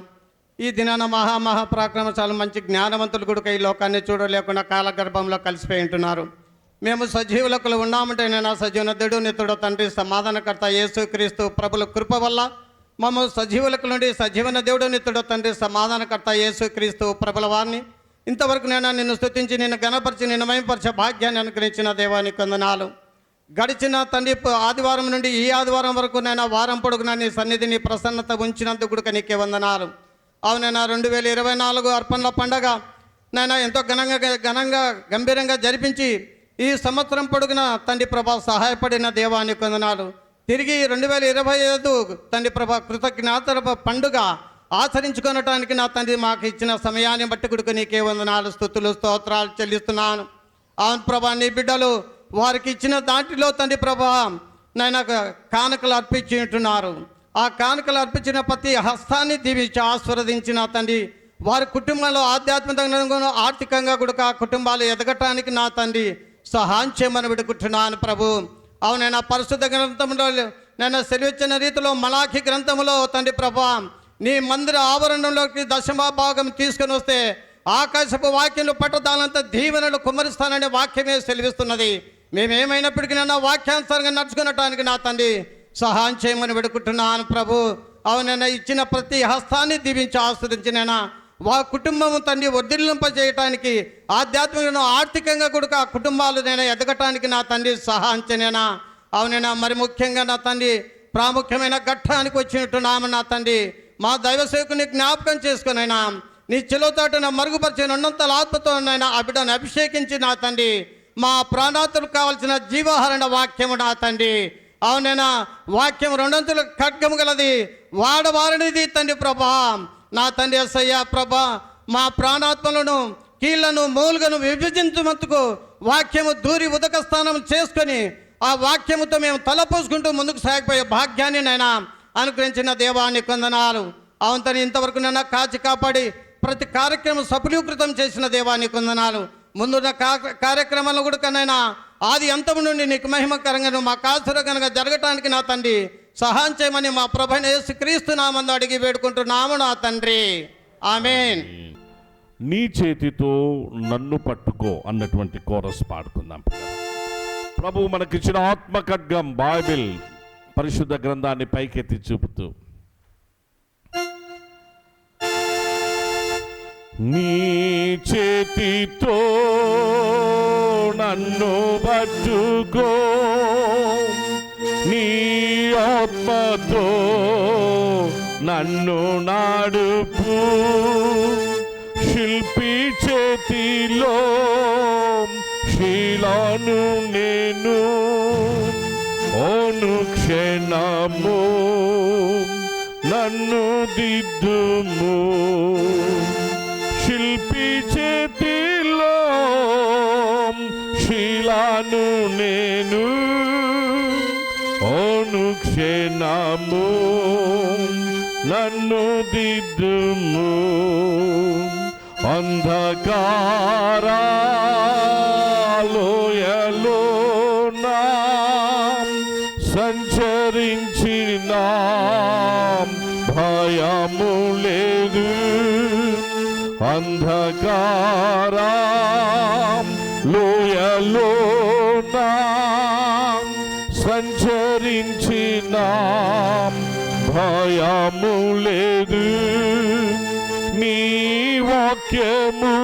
ఈ దినాన మహాపరాక్రమశాలు మంచి జ్ఞానవంతులు కూడా ఈ లోకాన్ని చూడలేకుండా కాలగర్భంలో కలిసిపోయి ఉంటున్నారు. మేము సజీవులకు ఉన్నామంటే నేను సజీవనదుడు నితుడు తండ్రి సమాధానకర్త యేసుక్రీస్తు ప్రభుల కృప వల్ల మమ్మల్ని సజీవులకు నుండి సజీవన దేవుడు నితుడు తండ్రి సమాధానకర్త యేసుక్రీస్తు ప్రభుల వారిని ఇంతవరకు నేను నిన్ను స్తుతించి నిన్ను గణపరిచి నిన్ను మహిమపరిచే భాగ్యాన్ని అనుగ్రహించిన దేవానికి వందనాలు. గడిచిన తండ్రి ఆదివారం నుండి ఈ ఆదివారం వరకు నేను వారం పొడుగున నీ సన్నిధిని ప్రసన్నత ఉంచినందుకు కూడా నీకే వందనాలు. అవునైనా 2024 అర్పణల పండగ నేను ఎంతో ఘనంగా గంభీరంగా జరిపించి ఈ సంవత్సరం పొడుగున తండ్రి ప్రభా సహాయపడిన దేవానికి వందనాలు. తిరిగి 2025 తండ్రి ప్రభా కృతజ్ఞత పండుగ ఆచరించుకొనటానికి నా తండ్రి మాకు ఇచ్చిన సమయాన్ని బట్టి కూడా నీకే వందనాలు, స్తుతులు, స్తోత్రాలు చెల్లిస్తున్నాను. అవును ప్రభా, నీ బిడ్డలు వారికి ఇచ్చిన దాంట్లో తండ్రి ప్రభా నాయన కానుకలు అర్పించి ఉంటున్నారు. ఆ కానుకలు అర్పించిన ప్రతి హస్తాన్ని దీవించి ఆశీర్వదించిన తండ్రి వారి కుటుంబంలో ఆధ్యాత్మికంగా ఆర్థికంగా కూడా కుటుంబాలు ఎదగటానికి నా తండ్రి సహాయం చేయమని విడుకుంటున్నాను ప్రభు. అవునైనా పరిశుద్ధ గ్రంథంలో నేను సెలవిచ్చిన రీతిలో మలాఖీ గ్రంథంలో తండ్రి ప్రభా నీ మందిర ఆవరణంలోకి దశమ భాగం తీసుకుని వస్తే ఆకాశపు వాక్యంలో పట్టదాలంతా దీవెనలు కుమ్మరిస్తాననే వాక్యమే సెలవిస్తున్నది. మేమేమైనప్పటికీ నన్ను వాక్యానుసారంగా నడుచుకునటానికి నా తండ్రి సహాయం చేయమని విడుకుంటున్నాను ప్రభు. అవునైనా ఇచ్చిన ప్రతి హస్తాన్ని దీవించి ఆస్వాదించినైనా వా కుటుంబం తండ్రి వర్ధిల్లింపజేయటానికి ఆధ్యాత్మికంగా ఆర్థికంగా కూడా ఆ కుటుంబాలు నేను ఎదగటానికి నా తండ్రి సహాయం చేయనైనా. అవునైనా మరి ముఖ్యంగా నా తండ్రి ప్రాముఖ్యమైన ఘట్టానికి వచ్చినట్టున్నాము నా తండ్రి. మా దైవ సేవకుని జ్ఞాపకం చేసుకునైనా నీ చెలోతాటున మరుగుపరిచిన ఉన్నంతల ఆత్మతో నైనా ఆ బిడ్డను అభిషేకించి నా తండ్రి మా ప్రాణాతులకు కావాల్సిన జీవాహారణ వాక్యము నా తండ్రి. అవునైనా వాక్యం 2 ఖడ్గము గలది, వాడవారనిది తండ్రి ప్రభా. నా తండ్రి యేసయ్య ప్రభా మా ప్రాణాత్మలను కీళ్లను మూలుగను విభజించుమందుకు వాక్యము దూరి ఉదక స్థానం చేసుకొని ఆ వాక్యముతో మేము తలపోసుకుంటూ ముందుకు సాగిపోయే భాగ్యాన్ని నైనా అనుగ్రహించిన దేవానికి వందనాలు. అవును ఇంతవరకు నైనా కాచి కాపాడి ప్రతి కార్యక్రమం సఫలీకృతం చేసిన దేవానికి వందనాలు. ముందున్న కార్యక్రమాలను కూడా నైనా ఆది అంతము నుండి నీకు మహిమకరంగా మా ఆశీర్వాదంగా జరగటానికి నా తండ్రి సహాయం చేయమని మా ప్రభువైన యేసుక్రీస్తు నామమున అడిగి వేడుకుంటున్నాము నా తండ్రి. ఆమేన్. నీ చేతితో నన్ను పట్టుకో అన్నటువంటి కోరస్ పాడుకుందాం. ప్రభు మనకిచ్చిన ఆత్మ ఖడ్గం బైబిల్ పరిశుద్ధ గ్రంథాన్ని పైకెత్తి చూపుతూ నీ చేతితో నన్ను పట్టుకో, నీ ఆత్మతో నన్ను నాడుపు, శిల్పి చేతిలో శీలాను నేను, అనుక్షణము నన్ను దిద్దుము, శిల్పి చేతిలో శీలాను నేను, అనుక్షణము నన్ను దిద్దుము, అంధకారాలోయలో నా సంచరించిన భయము లేదు, అంధకారం శ్రమలోనా సంచరించిన భయము లేదు, నీ వాక్యము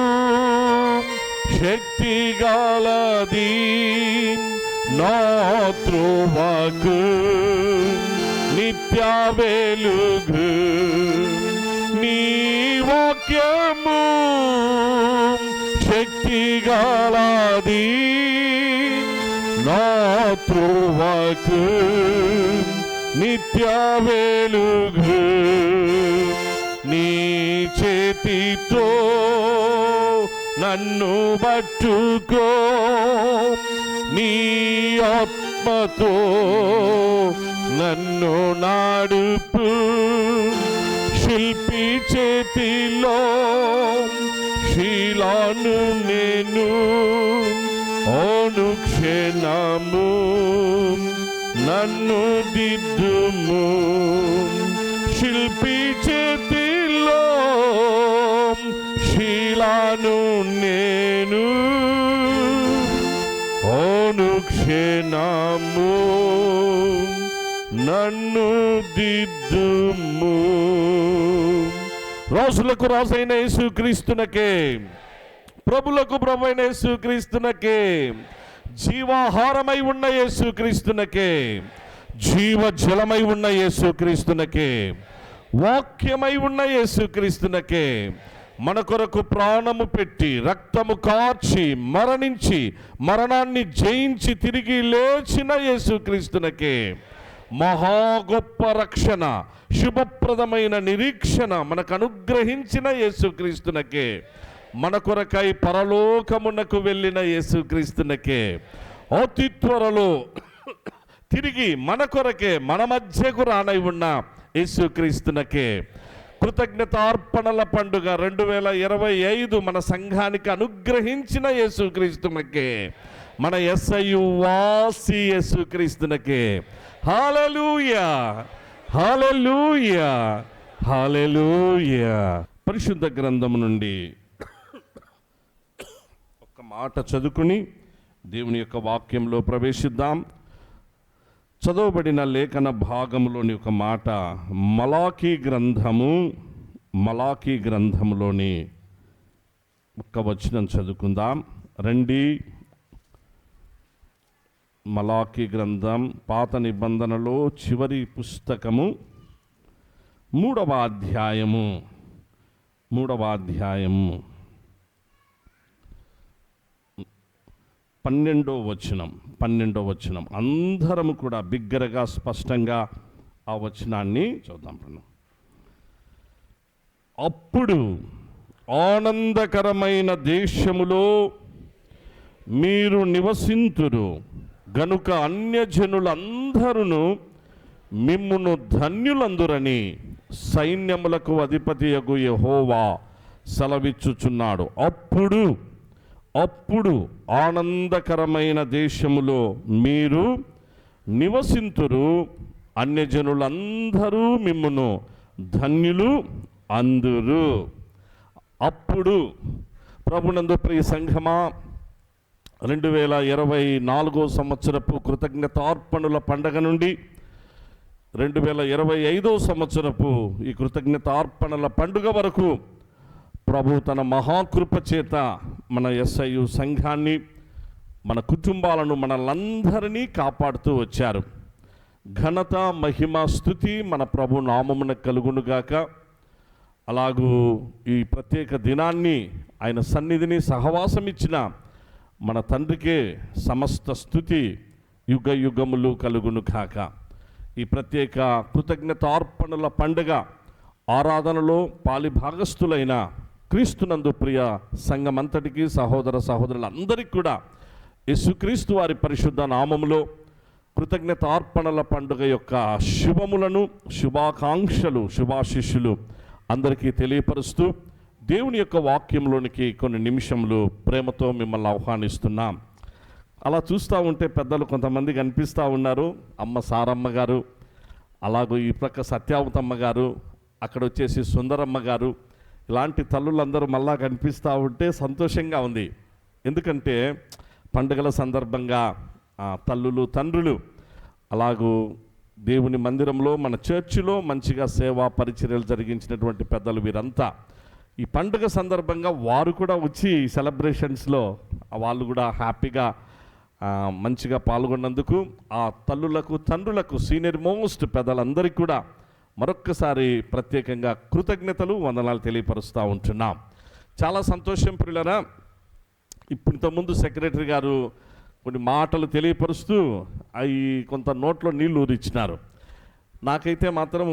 శక్తి గలది, నా త్రోవకు నిత్య వెలుగు. నీ వాక్యము శక్తి గలది, నా త్రోవకు నిత్య వెలుగు. నీ చేతితో నన్ను పట్టుకో, నీ ఆత్మతో నన్ను నాడుపు. శిల్పి చేతిలో శీలాను నేను, అనుక్షణము నన్ను దిద్దుము. శిల్పి చేతిలో శీలాను నేను, అనుక్షణము నన్ను దిద్దుము. రాజులకు రాజైన యేసుక్రీస్తునకే, ప్రభులకు ప్రభువైన యేసుక్రీస్తునకే, జీవాహారమై ఉన్న యేసుక్రీస్తునకే, జీవజలమై ఉన్న యేసుక్రీస్తునకే, వాక్యమై ఉన్న యేసుక్రీస్తునకే, మన కొరకు ప్రాణము పెట్టి రక్తము కార్చి మరణించి మరణాన్ని జయించి తిరిగి లేచిన యేసుక్రీస్తునకే, మహా గొప్ప రక్షణ శుభప్రదమైన నిరీక్షణ మనకు అనుగ్రహించిన యేసుక్రీస్తునకే, మన కొరకై పరలోకమునకు వెళ్ళిన యేసుక్రీస్తునకే, అతి త్వరలో తిరిగి మన కొరకే మన మధ్యకు రానై ఉన్న యేసుక్రీస్తునకే, కృతజ్ఞతార్పణల పండుగ 2025 మన సంఘానికి అనుగ్రహించిన యేసుక్రీస్తునకే, మన యేసయ్యు వాసి యేసుక్రీస్తునకే. హల్లెలూయా, హల్లెలూయా, హల్లెలూయా. పరిశుద్ధ గ్రంథము నుండి ఒక మాట చదువుకుని దేవుని యొక్క వాక్యంలో ప్రవేశిద్దాం. చదవబడిన లేఖన భాగంలోని ఒక మాట, మలాకీ గ్రంథములోని ఒక్క వచనం చదువుకుందాం రండి. మలాకీ గ్రంథం పాత నిబంధనలో చివరి పుస్తకము 3వ అధ్యాయము 12వ వచనం. అందరము కూడా బిగ్గరగా స్పష్టంగా ఆ వచనాన్ని చూద్దాం. అప్పుడు ఆనందకరమైన దేశములో మీరు నివసింతురు గనుక అన్యజనులందరూ మిమ్మును ధన్యులందురని సైన్యములకు అధిపతియగు యెహోవా సెలవిచ్చుచున్నాడు. అప్పుడు ఆనందకరమైన దేశములో మీరు నివసింతురు, అన్యజనులందరూ మిమ్మును ధన్యులు అందురు. అప్పుడు ప్రభునందు ప్రియ సంఘమా, 2024 సంవత్సరపు కృతజ్ఞతార్పణల పండగ నుండి 2025 సంవత్సరపు ఈ కృతజ్ఞతార్పణల పండుగ వరకు ప్రభు తన మహాకృప చేత మన యేసయ్యు సంఘాన్ని, మన కుటుంబాలను, మనలందరినీ కాపాడుతూ వచ్చారు. ఘనత మహిమ స్తుతి మన ప్రభు నామమున కలుగునుగాక. అలాగూ ఈ ప్రత్యేక దినాన్ని ఆయన సన్నిధిని సహవాసం ఇచ్చిన మన తండ్రికే సమస్త స్తుతి యుగ యుగములు కలుగును కాక. ఈ ప్రత్యేక కృతజ్ఞతార్పణల పండుగ ఆరాధనలో పాలిభాగస్థులైన క్రీస్తునందు ప్రియ సంఘమంతటికి, సహోదర సహోదరులందరికీ కూడా యేసుక్రీస్తు వారి పరిశుద్ధ నామములో కృతజ్ఞతార్పణల పండుగ యొక్క శుభములను, శుభాకాంక్షలు, శుభాశిష్యులు అందరికీ తెలియపరుస్తూ దేవుని యొక్క వాక్యంలోనికి కొన్ని నిమిషములు ప్రేమతో మిమ్మల్ని ఆహ్వానిస్తున్నాం. అలా చూస్తూ ఉంటే పెద్దలు కొంతమంది కనిపిస్తూ ఉన్నారు. అమ్మ సారమ్మ గారు, అలాగూ ఈ ప్రక్క సత్యావతమ్మ గారు, అక్కడ వచ్చేసి సుందరమ్మ గారు, ఇలాంటి తల్లులందరూ మళ్ళా కనిపిస్తూ ఉంటే సంతోషంగా ఉంది. ఎందుకంటే పండుగల సందర్భంగా తల్లులు తండ్రులు అలాగూ దేవుని మందిరంలో మన చర్చిలో మంచిగా సేవా పరిచర్యలు జరిగించినటువంటి పెద్దలు వీరంతా ఈ పండుగ సందర్భంగా వారు కూడా వచ్చి సెలబ్రేషన్స్లో వాళ్ళు కూడా హ్యాపీగా మంచిగా పాల్గొన్నందుకు ఆ తల్లులకు తండ్రులకు సీనియర్ మోస్ట్ పెద్దలందరికీ కూడా మరొక్కసారి ప్రత్యేకంగా కృతజ్ఞతలు వందనాలు తెలియపరుస్తూ ఉంటున్నాం. చాలా సంతోషం ప్రియులారా. ఇప్పుడు ఇంతకుముందు సెక్రటరీ గారు కొన్ని మాటలు తెలియపరుస్తూ అవి కొంత నోట్లో నీళ్ళు ఊరిచ్చినారు. నాకైతే మాత్రం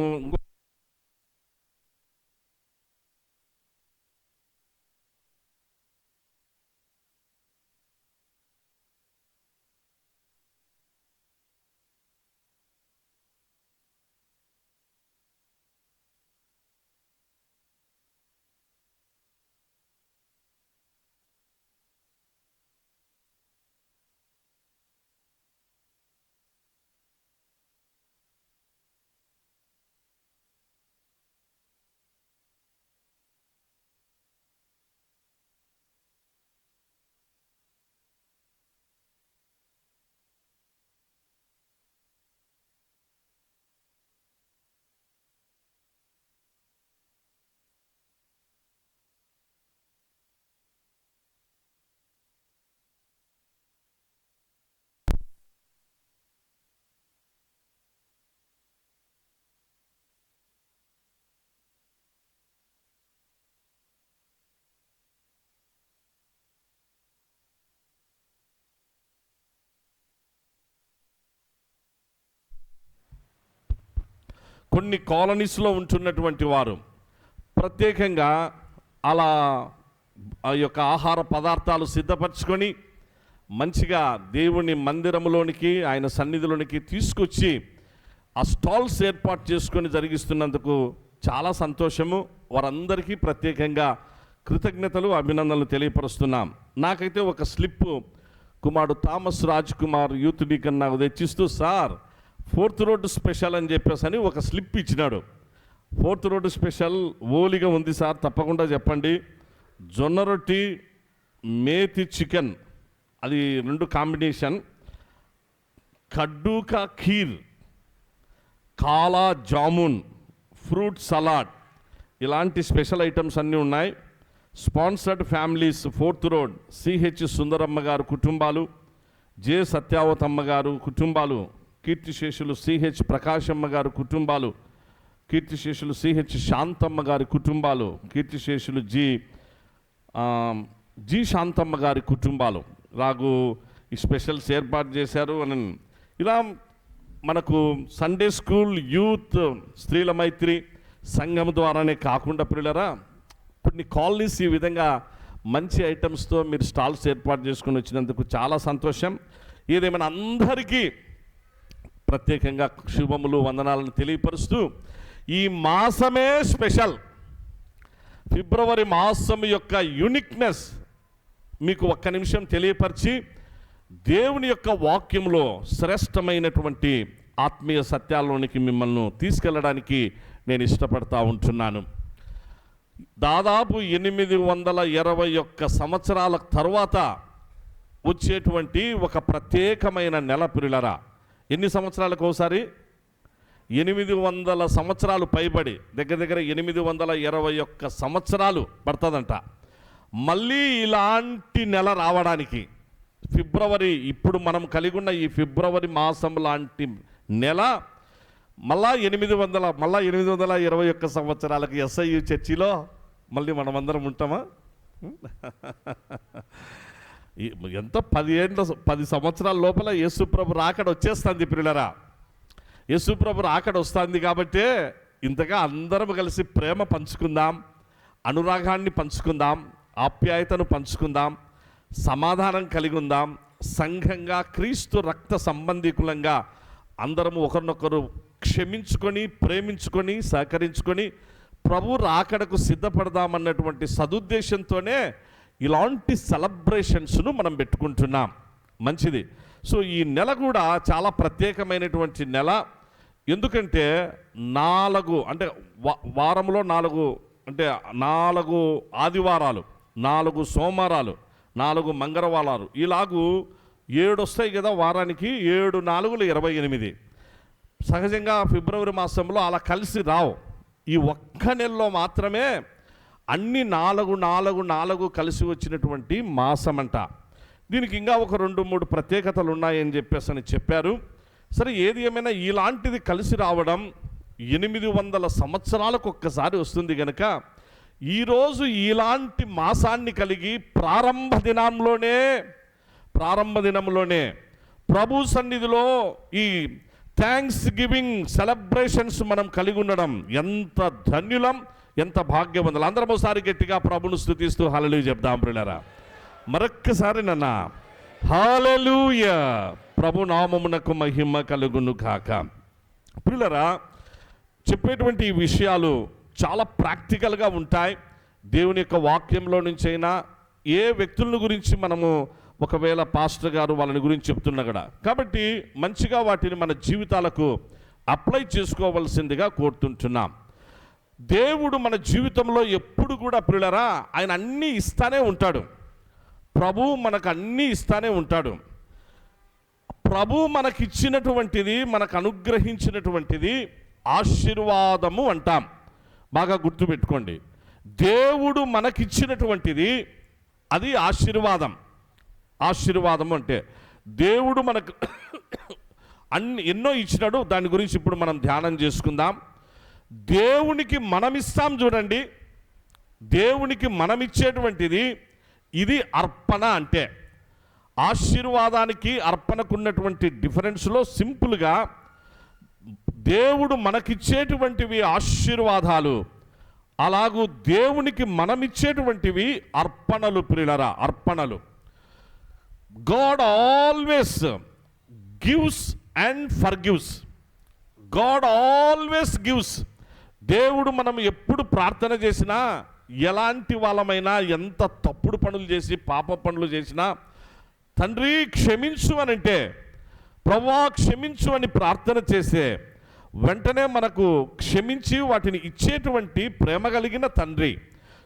కొన్ని కాలనీస్లో ఉంటున్నటువంటి వారు ప్రత్యేకంగా అలా ఆ యొక్క ఆహార పదార్థాలు సిద్ధపరచుకొని మంచిగా దేవుని మందిరంలోనికి ఆయన సన్నిధిలోనికి తీసుకొచ్చి ఆ స్టాల్స్ ఏర్పాటు చేసుకొని జరిగిస్తున్నందుకు చాలా సంతోషము. వారందరికీ ప్రత్యేకంగా కృతజ్ఞతలు అభినందనలు తెలియపరుస్తున్నాం. నాకైతే ఒక స్లిప్ కుమారుడు Thomas Raj Kumar youth deacon నాకు తెచ్చిస్తూ, సార్ 4th రోడ్డు స్పెషల్ అని చెప్పేసి ఒక స్లిప్ ఇచ్చినాడు. 4th రోడ్డు స్పెషల్ ఓలిగా ఉంది సార్, తప్పకుండా చెప్పండి. జొన్న రొట్టి, మేతి చికెన్, అది 2 కాంబినేషన్, కడ్డూకా ఖీర్, కాలా జామున్, ఫ్రూట్ సలాడ్, ఇలాంటి స్పెషల్ ఐటమ్స్ అన్నీ ఉన్నాయి. Sponsored families 4th road CH Sundaramma గారు కుటుంబాలు, జె సత్యావతమ్మ గారు కుటుంబాలు, కీర్తిశేషులు సిహెచ్ ప్రకాశమ్మ గారు కుటుంబాలు, కీర్తిశేషులు సిహెచ్ శాంతమ్మ గారి కుటుంబాలు, కీర్తిశేషులు జి శాంతమ్మ గారి కుటుంబాలు రాగు ఈ స్పెషల్స్ ఏర్పాటు చేశారు అని. ఇలా మనకు సండే స్కూల్, యూత్, స్త్రీల మైత్రి సంఘం ద్వారానే కాకుండా పిల్లరా కొన్ని కాలనీస్ ఈ విధంగా మంచి ఐటమ్స్తో మీరు స్టాల్స్ ఏర్పాటు చేసుకుని వచ్చినందుకు చాలా సంతోషం. ఏదేమైనా అందరికీ ప్రత్యేకంగా శుభములు వందనాలను తెలియపరుస్తూ, ఈ మాసమే స్పెషల్. ఫిబ్రవరి మాసం యొక్క యూనిక్నెస్ మీకు ఒక్క నిమిషం తెలియపరిచి దేవుని యొక్క వాక్యంలో శ్రేష్టమైనటువంటి ఆత్మీయ సత్యాల్లోనికి మిమ్మల్ని తీసుకెళ్ళడానికి నేను ఇష్టపడతా ఉంటున్నాను. దాదాపు 821 సంవత్సరాల తర్వాత వచ్చేటువంటి ఒక ప్రత్యేకమైన నెల పిల్లరా. ఎన్ని సంవత్సరాలకు ఒకసారి? 800 సంవత్సరాలు పైబడి దగ్గర దగ్గర 821 సంవత్సరాలు పడుతుందంట మళ్ళీ ఇలాంటి నెల రావడానికి. ఫిబ్రవరి, ఇప్పుడు మనం కలిగి ఉన్న ఈ ఫిబ్రవరి మాసం లాంటి నెల మళ్ళా 821 సంవత్సరాలకు SIU చర్చిలో మళ్ళీ మనమందరం ఉంటామా? ఎంత 10 సంవత్సరాల లోపల యేసుప్రభు రాకడ వచ్చేస్తుంది పిల్లరా. యేసుప్రభు రాకడ వస్తుంది కాబట్టి ఇంతగా అందరం కలిసి ప్రేమ పంచుకుందాం, అనురాగాన్ని పంచుకుందాం, ఆప్యాయతను పంచుకుందాం, సమాధానం కలిగి ఉందాం. సంఘంగా క్రీస్తు రక్త సంబంధికులంగా అందరము ఒకరినొకరు క్షమించుకొని, ప్రేమించుకొని, సహకరించుకొని ప్రభు రాకడకు సిద్ధపడదామన్నటువంటి సదుద్దేశంతోనే ఇలాంటి సెలబ్రేషన్స్ను మనం పెట్టుకుంటున్నాం. మంచిది. సో ఈ నెల కూడా చాలా ప్రత్యేకమైనటువంటి నెల. ఎందుకంటే 4 అంటే వారంలో 4 అంటే 4 ఆదివారాలు, 4 సోమవారాలు, 4 మంగళవారాలు, ఇలాగూ 7 వస్తాయి కదా వారానికి. 7 4 28. సహజంగా ఫిబ్రవరి మాసంలో అలా కలిసి రావు. ఈ ఒక్క నెలలో మాత్రమే అన్ని 4 కలిసి వచ్చినటువంటి మాసమంట. దీనికి ఇంకా ఒక 2-3 ప్రత్యేకతలు ఉన్నాయని చెప్పేసి చెప్పారు. సరే, ఏది ఏమైనా ఇలాంటిది కలిసి రావడం 800 సంవత్సరాలకు ఒక్కసారి వస్తుంది కనుక ఈరోజు ఇలాంటి మాసాన్ని కలిగి ప్రారంభ దినంలోనే ప్రభు సన్నిధిలో ఈ థ్యాంక్స్ గివింగ్ సెలబ్రేషన్స్ మనం కలిగి ఉండడం ఎంత ధన్యులం, ఎంత భాగ్యవంతులు. అందరం ఒకసారి గట్టిగా ప్రభును స్తుతిస్తూ హల్లెలూయా చెప్దాం ప్రియులారా. మరొక్కసారి నన్న హల్లెలూయా. ప్రభు నామమునకు మహిమ కలుగును గాక. ప్రియులారా, చెప్పేటువంటి ఈ విషయాలు చాలా ప్రాక్టికల్గా ఉంటాయి. దేవుని యొక్క వాక్యంలో నుంచైనా ఏ వ్యక్తుల గురించి మనము ఒకవేళ పాస్టర్ గారు వాళ్ళని గురించి చెప్తున్నా కూడా, కాబట్టి మంచిగా వాటిని మన జీవితాలకు అప్లై చేసుకోవలసిందిగా కోరుతుంటున్నాం. దేవుడు మన జీవితంలో ఎప్పుడు కూడా ప్రియులారా ఆయన అన్నీ ఇస్తానే ఉంటాడు. ప్రభు మనకు అన్నీ ఇస్తానే ఉంటాడు. ప్రభు మనకిచ్చినటువంటిది, మనకు అనుగ్రహించినటువంటిది ఆశీర్వాదము అంటాం. బాగా గుర్తుపెట్టుకోండి, దేవుడు మనకిచ్చినటువంటిది అది ఆశీర్వాదము అంటే దేవుడు మనకు ఎన్నో ఇచ్చినాడు. దాని గురించి ఇప్పుడు మనం ధ్యానం చేసుకుందాం. దేవునికి మనమిస్తాం చూడండి, దేవునికి మనమిచ్చేటువంటిది ఇది అర్పణ. అంటే ఆశీర్వాదానికి అర్పణకున్నటువంటి డిఫరెన్స్లో సింపుల్గా దేవుడు మనకిచ్చేటువంటివి ఆశీర్వాదాలు, అలాగూ దేవునికి మనమిచ్చేటువంటివి అర్పణలు. ప్రియులారా, అర్పణలు. God always gives and forgives. God always gives. దేవుడు మనం ఎప్పుడు ప్రార్థన చేసినా, ఎలాంటి వాళ్ళమైనా, ఎంత తప్పుడు పనులు చేసి పాప పనులు చేసినా, తండ్రి క్షమించు అని అంటే, ప్రభువా క్షమించు అని ప్రార్థన చేసే వెంటనే మనకు క్షమించి వాటిని ఇచ్చేటువంటి ప్రేమ కలిగిన తండ్రి.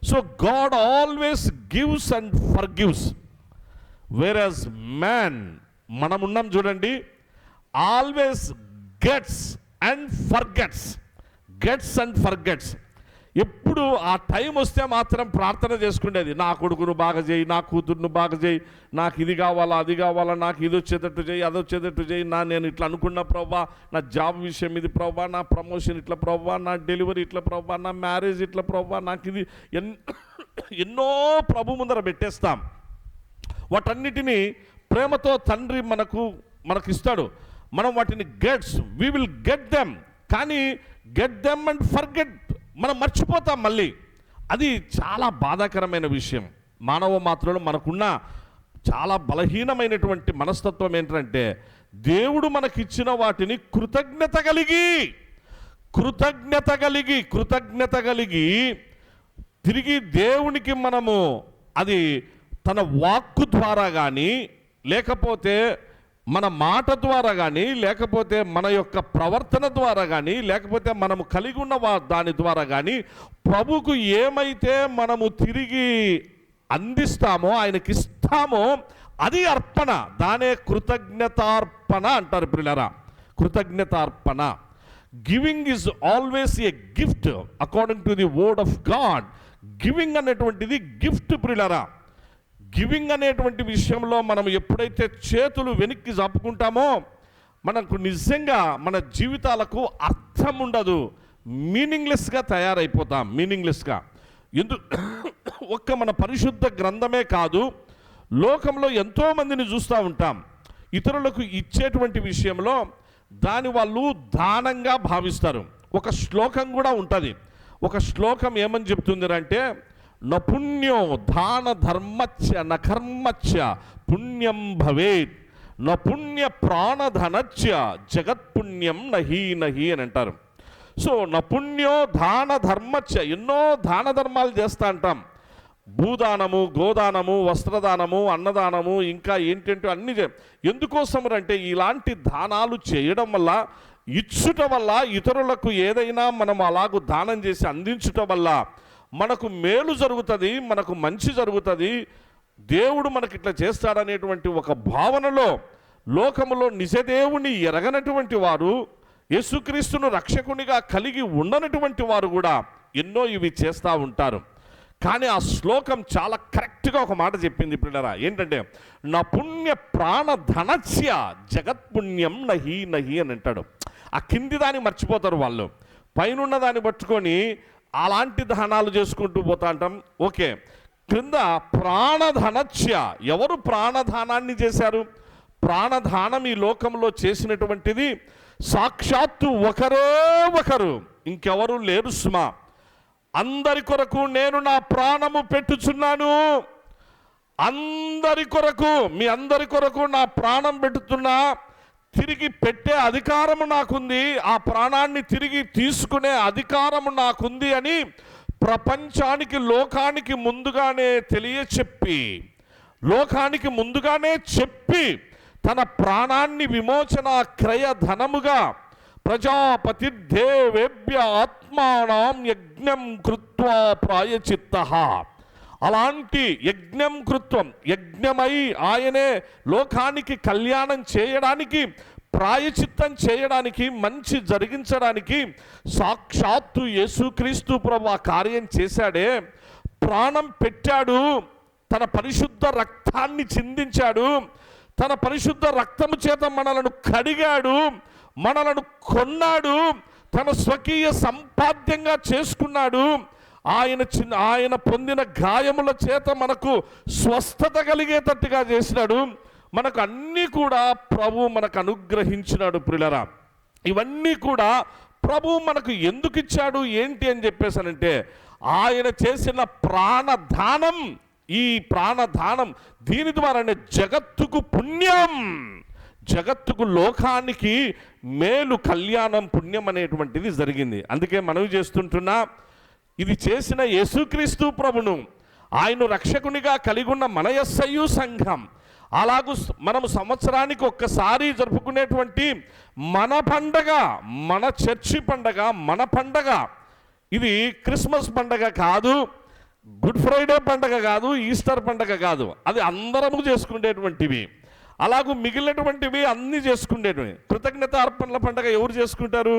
So God always gives and forgives. Whereas man, మనమున్నాం చూడండి, ఆల్వేస్ గెట్స్ అండ్ ఫర్గెట్స్. ఎప్పుడు ఆ టైం వస్తే మాత్రం ప్రార్థన చేసుకునేది, నా కొడుకును బాగా చేయి, నా కూతురును బాగా చేయి, నాకు ఇది కావాలా అది కావాలా, నాకు ఇది వచ్చేటట్టు చేయి, అది వచ్చేటట్టు చేయి, నేను ఇట్లా అనుకున్న ప్రభా, నా జాబ్ విషయం ఇది ప్రభా, నా ప్రమోషన్ ఇట్లా ప్రభా, నా డెలివరీ ఇట్లా ప్రభా, నా మ్యారేజ్ ఇట్లా ప్రభా, నాకు ఇది ఎన్నో ప్రభు ముందర పెట్టేస్తాం. వాటన్నిటినీ ప్రేమతో తండ్రి మనకిస్తాడు. మనం వాటిని వి విల్ గెట్ దెమ్. కానీ గెట్ దెమ్ అండ్ ఫర్గెట్ మనం మర్చిపోతాం మళ్ళీ. అది చాలా బాధాకరమైన విషయం. మానవ మాత్రంలో మనకున్న చాలా బలహీనమైనటువంటి మనస్తత్వం ఏంటంటే, దేవుడు మనకిచ్చిన వాటిని కృతజ్ఞత కలిగి తిరిగి దేవునికి మనము అది తన వాక్కు ద్వారా కానీ, లేకపోతే మన మాట ద్వారా కానీ, లేకపోతే మన యొక్క ప్రవర్తన ద్వారా కానీ, లేకపోతే మనము కలిగి ఉన్న దాని ద్వారా కానీ ప్రభుకు ఏమైతే మనము తిరిగి అందిస్తామో, ఆయనకిస్తామో అది అర్పణ. దానే కృతజ్ఞతార్పణ అంటారు ప్రియులారా. కృతజ్ఞతార్పణ. Giving is always a gift according to the word of God. Giving అనేటువంటిది గిఫ్ట్ ప్రియులారా. గివింగ్ అనేటువంటి విషయంలో మనం ఎప్పుడైతే చేతులు వెనక్కి జాపుకుంటామో, మనకు నిజంగా మన జీవితాలకు అర్థం ఉండదు. మీనింగ్లెస్గా తయారైపోతాం. ఒక్క మన పరిశుద్ధ గ్రంథమే కాదు, లోకంలో ఎంతోమందిని చూస్తూ ఉంటాం. ఇతరులకు ఇచ్చేటువంటి విషయంలో దాని వాళ్ళు దానంగా భావిస్తారు. ఒక శ్లోకం కూడా ఉంటుంది. ఒక శ్లోకం ఏమని చెప్తుందంటే, నపుణ్యో దాన ధర్మచ్చ నకర్మచ్చ పుణ్యం భవేత్, నపుణ్య ప్రాణధనచ్చ జగత్పుణ్యం నహి అని అంటారు. సో నపుణ్యో దాన ధర్మచ్చ, ఎన్నో దాన ధర్మాలు చేస్తూ అంటాం. భూదానము, గోదానము, వస్త్రదానము, అన్నదానము, ఇంకా ఏంటంటే అన్ని ఎందుకోసం అంటే ఇలాంటి దానాలు చేయడం వల్ల, ఇచ్చుట వల్ల, ఇతరులకు ఏదైనా మనం అలాగూ దానం చేసి అందించుట వల్ల మనకు మేలు జరుగుతుంది, మనకు మంచి జరుగుతుంది. దేవుడు మనకి ఇట్లా చేస్తాడనేటువంటి ఒక భావనలో లోకములో నిజదేవుని ఎరగనటువంటి వారు, యేసుక్రీస్తును రక్షకునిగా కలిగి ఉండనటువంటి వారు కూడా ఎన్నో ఇవి చేస్తూ ఉంటారు. కానీ ఆ శ్లోకం చాలా కరెక్ట్గా ఒక మాట చెప్పింది పిల్లరా. ఏంటంటే, నా పుణ్య ప్రాణధనస్య జగత్పుణ్యం నహి నహి అని అంటాడు. ఆ కింది దాన్ని మర్చిపోతారు వాళ్ళు, పైనున్న దాన్ని పట్టుకొని అలాంటి దానాలు చేసుకుంటూ పోతా అంటాం. ఓకే, క్రింద ప్రాణధనస్య, ఎవరు ప్రాణదానాన్ని చేశారు? ప్రాణదానం ఈ లోకంలో చేసినటువంటిది సాక్షాత్తు ఒకరే ఒకరు, ఇంకెవరు లేరు సుమా. అందరి కొరకు నేను నా ప్రాణము పెట్టుచున్నాను, అందరి కొరకు, మీ అందరి కొరకు నా ప్రాణం పెట్టుతున్నా, తిరిగి పెట్టే అధికారము నాకుంది, ఆ ప్రాణాన్ని తిరిగి తీసుకునే అధికారము నాకుంది అని ప్రపంచానికి, లోకానికి ముందుగానే తెలియచెప్పి, లోకానికి ముందుగానే చెప్పి తన ప్రాణాన్ని విమోచన క్రయ ధనముగా ప్రజాపతి దేవేభ్య ఆత్మానం యజ్ఞం కృత్వా ప్రాయచిత్తః, అలాంటి యజ్ఞం కృత్వం, యజ్ఞమై ఆయనే లోకానికి కళ్యాణం చేయడానికి, ప్రాయచిత్తం చేయడానికి, మంచి జరిగించడానికి సాక్షాత్తు యేసుక్రీస్తు ప్రభు ఆ కార్యం చేశాడే. ప్రాణం పెట్టాడు, తన పరిశుద్ధ రక్తాన్ని చిందించాడు, తన పరిశుద్ధ రక్తము చేత మనలను కడిగాడు, మనలను కొన్నాడు, తన స్వకీయ సంపాద్యంగా చేసుకున్నాడు. ఆయన పొందిన గాయముల చేత మనకు స్వస్థత కలిగేటట్టుగా చేసినాడు. మనకు అన్నీ కూడా ప్రభు మనకు అనుగ్రహించినాడు. ప్రియులరా, ఇవన్నీ కూడా ప్రభు మనకు ఎందుకు ఇచ్చాడు ఏంటి అని చెప్పేసానంటే, ఆయన చేసిన ప్రాణదానం, ఈ ప్రాణదానం దీని ద్వారానే జగత్తుకు పుణ్యం, జగత్తుకు లోకానికి మేలు, కళ్యాణం, పుణ్యం అనేటువంటిది జరిగింది. అందుకే మనవి చేస్తుంటున్నా, ఇది చేసిన యేసుక్రీస్తు ప్రభును, ఆయన రక్షకునిగా కలిగి ఉన్న మన ఎస్ఐయు సంఘం, అలాగూ మనము సంవత్సరానికి ఒక్కసారి జరుపుకునేటువంటి మన పండగ, మన చర్చి పండగ, మన పండగ. ఇది క్రిస్మస్ పండగ కాదు, గుడ్ ఫ్రైడే పండగ కాదు, ఈస్టర్ పండగ కాదు, అది అందరము చేసుకునేటువంటివి. అలాగూ మిగిలినటువంటివి అన్నీ చేసుకునేటివి. కృతజ్ఞత అర్పణల పండగ ఎవరు చేసుకుంటారు?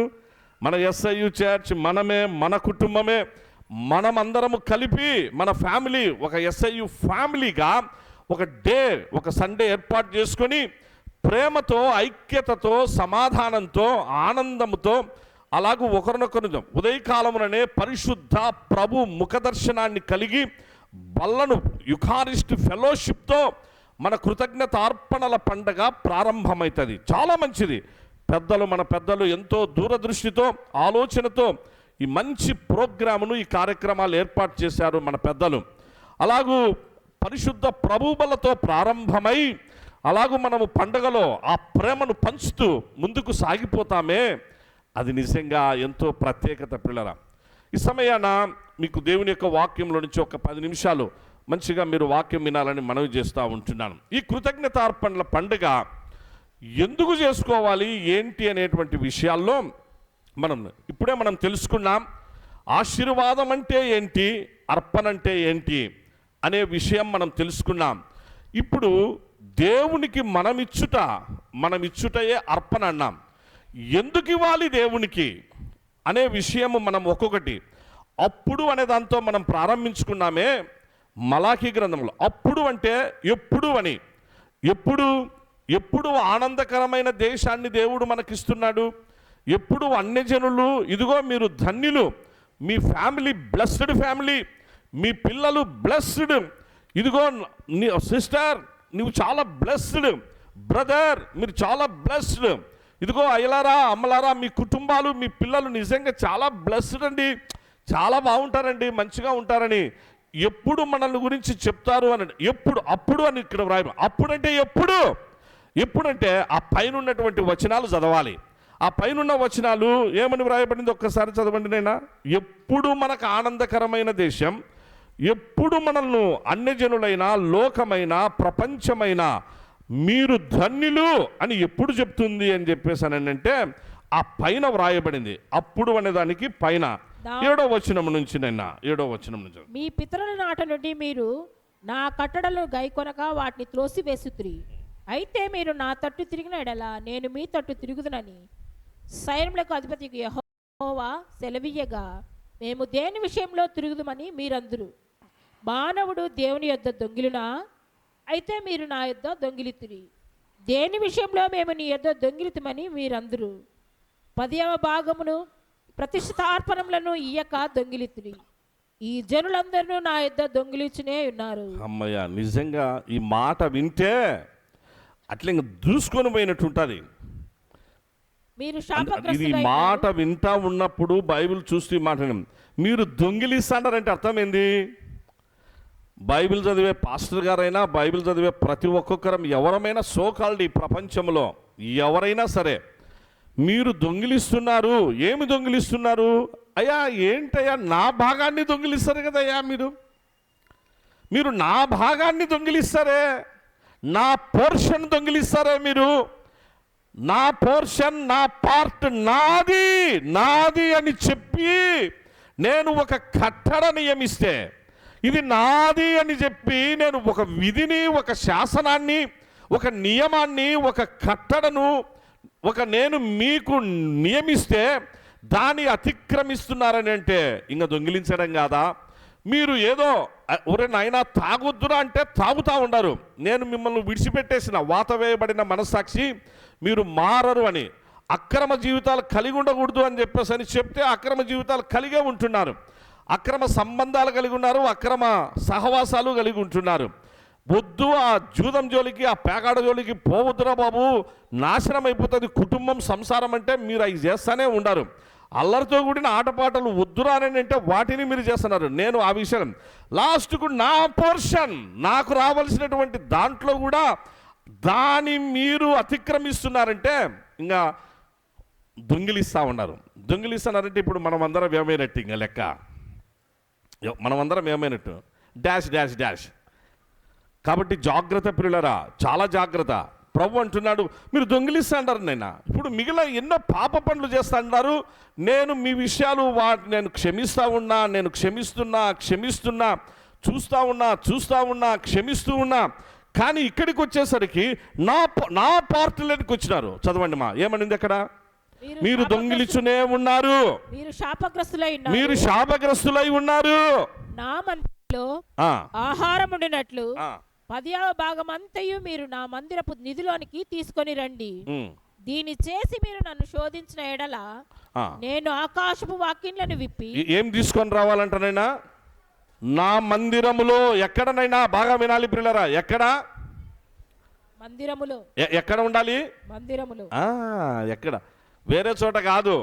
మన ఎస్ఐయు చర్చ్, మనమే, మన కుటుంబమే, మనమందరము కలిపి మన ఫ్యామిలీ, ఒక ఎస్ఐయు ఫ్యామిలీగా ఒక డే, ఒక సండే ఏర్పాటు చేసుకొని ప్రేమతో, ఐక్యతతో, సమాధానంతో, ఆనందంతో, అలాగూ ఒకరినొకరు ఉదయకాలముననే పరిశుద్ధ ప్రభు ముఖదర్శనాన్ని కలిగి బల్లను యుకారిస్ట్ ఫెలోషిప్తో మన కృతజ్ఞత అర్పణల పండగ ప్రారంభమవుతుంది. చాలా మంచిది. పెద్దలు, మన పెద్దలు ఎంతో దూరదృష్టితో, ఆలోచనతో ఈ మంచి ప్రోగ్రామును, ఈ కార్యక్రమాలు ఏర్పాటు చేశారు మన పెద్దలు. అలాగూ పరిశుద్ధ ప్రభుబలతో ప్రారంభమై అలాగూ మనము పండగలో ఆ ప్రేమను పంచుతూ ముందుకు సాగిపోతామే, అది నిజంగా ఎంతో ప్రత్యేకత. పిల్లరా, ఈ సమయాన మీకు దేవుని యొక్క వాక్యంలో నుంచి ఒక 10 నిమిషాలు మంచిగా మీరు వాక్యం వినాలని మనవి చేస్తూ ఉంటున్నాను. ఈ కృతజ్ఞతార్పణల పండుగ ఎందుకు చేసుకోవాలి ఏంటి అనేటువంటి విషయాల్లో ఇప్పుడే మనం తెలుసుకున్నాం. ఆశీర్వాదం అంటే ఏంటి, అర్పణ అంటే ఏంటి అనే విషయం మనం తెలుసుకున్నాం. ఇప్పుడు దేవునికి మనమిచ్చుటయే అర్పణ అన్నాం. ఎందుకు ఇవ్వాలి దేవునికి అనే విషయము మనం ఒక్కొక్కటి అప్పుడు అనే దాంతో మనం ప్రారంభించుకున్నామే. మలాఖీ గ్రంథంలో అప్పుడు అంటే ఎప్పుడు అని, ఎప్పుడు ఆనందకరమైన దేశాన్ని దేవుడు మనకిస్తున్నాడు, ఎప్పుడు అన్యజనులు ఇదిగో మీరు ధన్యులు, మీ ఫ్యామిలీ బ్లెస్డ్ ఫ్యామిలీ, మీ పిల్లలు బ్లెస్డ్, ఇదిగో సిస్టర్ నువ్వు చాలా బ్లెస్డ్, బ్రదర్ మీరు చాలా బ్లెస్డ్, ఇదిగో అయ్యలారా, అమ్మలారా, మీ కుటుంబాలు, మీ పిల్లలు నిజంగా చాలా బ్లెస్డ్ అండి, చాలా బాగుంటారండి, మంచిగా ఉంటారని ఎప్పుడు మనల్ని గురించి చెప్తారు అని. అప్పుడు అని ఇక్కడ వ్రాయ. అప్పుడంటే ఎప్పుడంటే ఆ పైన ఉన్నటువంటి వచనాలు చదవాలి. ఆ పైనున్న వచనాలు ఏమని వ్రాయబడింది ఒక్కసారి చదవండి నైనా. ఎప్పుడు మనకు ఆనందకరమైన దేశం, ఎప్పుడు మనల్ని అన్యజనులైన, లోకమైన, ప్రపంచమైన మీరు ధన్యులు అని ఎప్పుడు చెప్తుంది అని చెప్పేసానంటే ఆ పైన వ్రాయబడింది. అప్పుడు అనేదానికి పైన 7వ వచనం నుంచి నైనా, 7వ వచనం నుంచి. మీ పితరుల నాట నుండి మీరు నా కట్టడలను గైకొనక వాటిని త్రోసివేసుతురి. అయితే మీరు నా తట్టు తిరిగిన ఎడల నేను మీ తట్టు తిరుగుదునని సైన్యములకు అధిపతి యెహోవా సెలవీయగా, మేము దేని విషయంలో తిరుగుదుమని మీరందరూ. మానవుడు దేవుని యొద్ద దొంగిలునా? అయితే మీరు నా యొద్ద దొంగిలితురి. దేని విషయంలో మేము నీ యొద్ద దొంగిలితమని మీరందరూ. 10వ భాగమును ప్రతిష్ఠితార్పణములను ఇయ్యక దొంగిలితురి. ఈ జనులందరూ నా యొద్ద దొంగిలిచునే ఉన్నారు. అమ్మయ్య, నిజంగా ఈ మాట వింటే అట్లా ఇంకా దూసుకొని పోయినట్టు ఉంటుంది. మీరు ఇది శాపగ్రస్తులైన మాట వింటా ఉన్నప్పుడు బైబిల్ చూస్తూ ఈ మాట మీరు దొంగిలిస్తాడారంటే అర్థం ఏంది? బైబిల్ చదివే పాస్టర్ గారైనా, బైబిల్ చదివే ప్రతి ఒక్కొక్కరం ఎవరమైనా సోకాల్డ్ ఈ ప్రపంచంలో ఎవరైనా సరే మీరు దొంగిలిస్తున్నారు. ఏమి దొంగిలిస్తున్నారు? అయ్యా ఏంటయ్యా, నా భాగాన్ని దొంగిలిస్తారు కదయ్యా, మీరు నా భాగాన్ని దొంగిలిస్తారే, నా పోర్షన్ దొంగిలిస్తారే మీరు. నా పోర్షన్, నా పార్ట్ నాది అని చెప్పి నేను ఒక కట్టడ నియమిస్తే, ఇది నాది అని చెప్పి నేను ఒక విధిని, ఒక శాసనాన్ని, ఒక నియమాన్ని, ఒక కట్టడను నేను మీకు నియమిస్తే దాన్ని అతిక్రమిస్తున్నారని అంటే ఇంకా దొంగిలించడం కాదా? మీరు ఏదో ఒరే నాయనా తాగొద్దురా అంటే తాగుతూ ఉండరు. నేను మిమ్మల్ని విడిచిపెట్టేసిన వాత వేయబడిన మనస్సాక్షి మీరు మారరు అని, అక్రమ జీవితాలు కలిగి ఉండకూడదు అని చెప్పేసి అని చెప్తే అక్రమ జీవితాలు కలిగే ఉంటున్నారు, అక్రమ సంబంధాలు కలిగి ఉన్నారు, అక్రమ సహవాసాలు కలిగి ఉంటున్నారు. వద్దు ఆ జూదం జోలికి, ఆ పేకాడ జోలికి పోవద్దురా బాబు, నాశనం అయిపోతుంది కుటుంబం, సంసారం అంటే మీరు అవి చేస్తూనే ఉండరు. అల్లరితో కూడిన ఆటపాటలు వద్దురా అని అంటే వాటిని మీరు చేస్తున్నారు. నేను ఆ విషయం లాస్ట్కు నా పోర్షన్, నాకు రావాల్సినటువంటి దాంట్లో కూడా దాన్ని మీరు అతిక్రమిస్తున్నారంటే ఇంకా దొంగిలిస్తూ ఉన్నారు. దొంగిలిస్తున్నారంటే ఇప్పుడు మనం అందరం ఏమైనట్టు, ఇంకా లెక్క మనం అందరం ఏమైనట్టు, డాష్ డాష్ డాష్. కాబట్టి జాగ్రత్త ప్రియులరా, చాలా జాగ్రత్త. ప్రభు అంటున్నాడు మీరు దొంగిలిస్తా అంటారు నైనా. ఇప్పుడు మిగిలిన ఎన్నో పాప పనులు చేస్తా అంటారు. నేను మీ విషయాలు నేను క్షమిస్తూ ఉన్నా, నేను క్షమిస్తున్నా, చూస్తూ ఉన్నా, క్షమిస్తూ ఉన్నా. కానీ ఇక్కడికి వచ్చేసరికి నా పార్టీలోకి వచ్చినారు. చదవండి మా, ఏమనింది అక్కడ? మీరు దొంగిలిచునే ఉన్నారు, మీరు శాపగ్రస్తులై ఉన్నారు. నా మందిరంలో ఆహారం ఉండినట్లు 10వ భాగం అంతయు మీరు నా మందిరపు నిధిలోనికి తీసుకొని రండి. దీని చేసి మీరు నన్ను శోధించిన ఎడల నేను ఆకాశపు వాక్యములను విప్పి. ఏం తీసుకొని రావాలంటనైనా? నా మందిరములో. ఎక్కడనైనా బాగా వినాలి ప్రియులారా, ఎక్కడ? మందిరములో. ఎక్కడ ఉండాలి? మందిరములో. ఎక్కడ? వేరే చోట కాదు,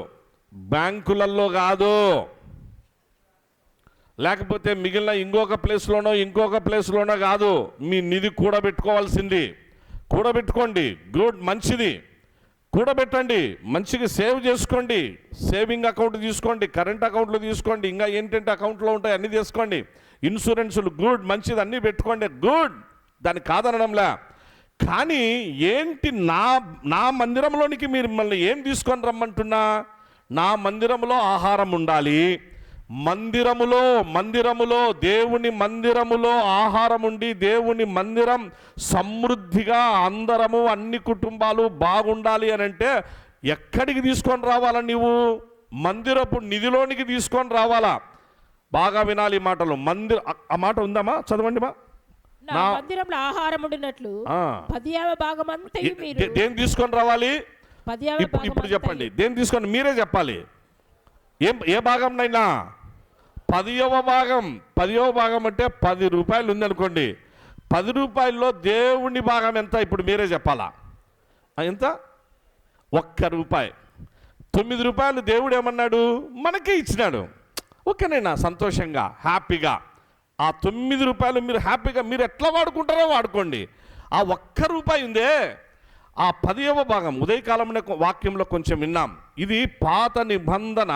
బ్యాంకులలో కాదు, లేకపోతే మిగిలిన ఇంకొక ప్లేస్లోనో కాదు. మీ నిధి కూడబెట్టుకోవాల్సింది. కూడబెట్టుకోండి, గుడ్, మంచిది. కూడబెట్టండి, మంచిగా సేవ్ చేసుకోండి. సేవింగ్ అకౌంట్ తీసుకోండి, కరెంట్ అకౌంట్లు తీసుకోండి, ఇంకా ఏంటంటే అకౌంట్లో ఉంటాయి అన్నీ తీసుకోండి. ఇన్సూరెన్సులు గుడ్, మంచిది, అన్నీ పెట్టుకోండి, గుడ్, దాన్ని కాదనడంలే. కానీ ఏంటి, నా మందిరంలోనికి మీరు మిమ్మల్ని ఏం తీసుకొని రమ్మంటున్నా? నా మందిరంలో ఆహారం ఉండాలి. మందిరములో దేవుని మందిరములో ఆహారం ఉండి, దేవుని మందిరం సమృద్ధిగా అందరము, అన్ని కుటుంబాలు బాగుండాలి అని అంటే ఎక్కడికి తీసుకొని రావాలా? నీవు మందిరపు నిధిలోనికి తీసుకొని రావాలా. బాగా వినాలి ఈ మాటలు. ఆ మాట ఉందమ్మా, చదవండి మా. నా మందిరంలో ఆహారం ఉండినట్లు 10వ భాగం అంతయు మీరు. దేని తీసుకొని రావాలి? 10వ భాగం. ఇప్పుడు చెప్పండి, దేని తీసుకొని? మీరే చెప్పాలి. ఏ భాగంనైనా 10వ భాగం. 10వ భాగం అంటే 10 రూపాయలు ఉందనుకోండి, 10 రూపాయల్లో దేవుని భాగం ఎంత? ఇప్పుడు మీరే చెప్పాలా. ఎంత? 1 రూపాయి. 9 రూపాయలు దేవుడు ఏమన్నాడు? మనకే ఇచ్చినాడు. ఓకేనైనా, సంతోషంగా, హ్యాపీగా ఆ 9 రూపాయలు మీరు హ్యాపీగా మీరు ఎట్లా వాడుకుంటారో వాడుకోండి. ఆ 1 రూపాయి ఉందే, ఆ 10వ భాగం ఉదయకాలంలో వాక్యంలో కొంచెం విన్నాం. ఇది పాత నిబంధన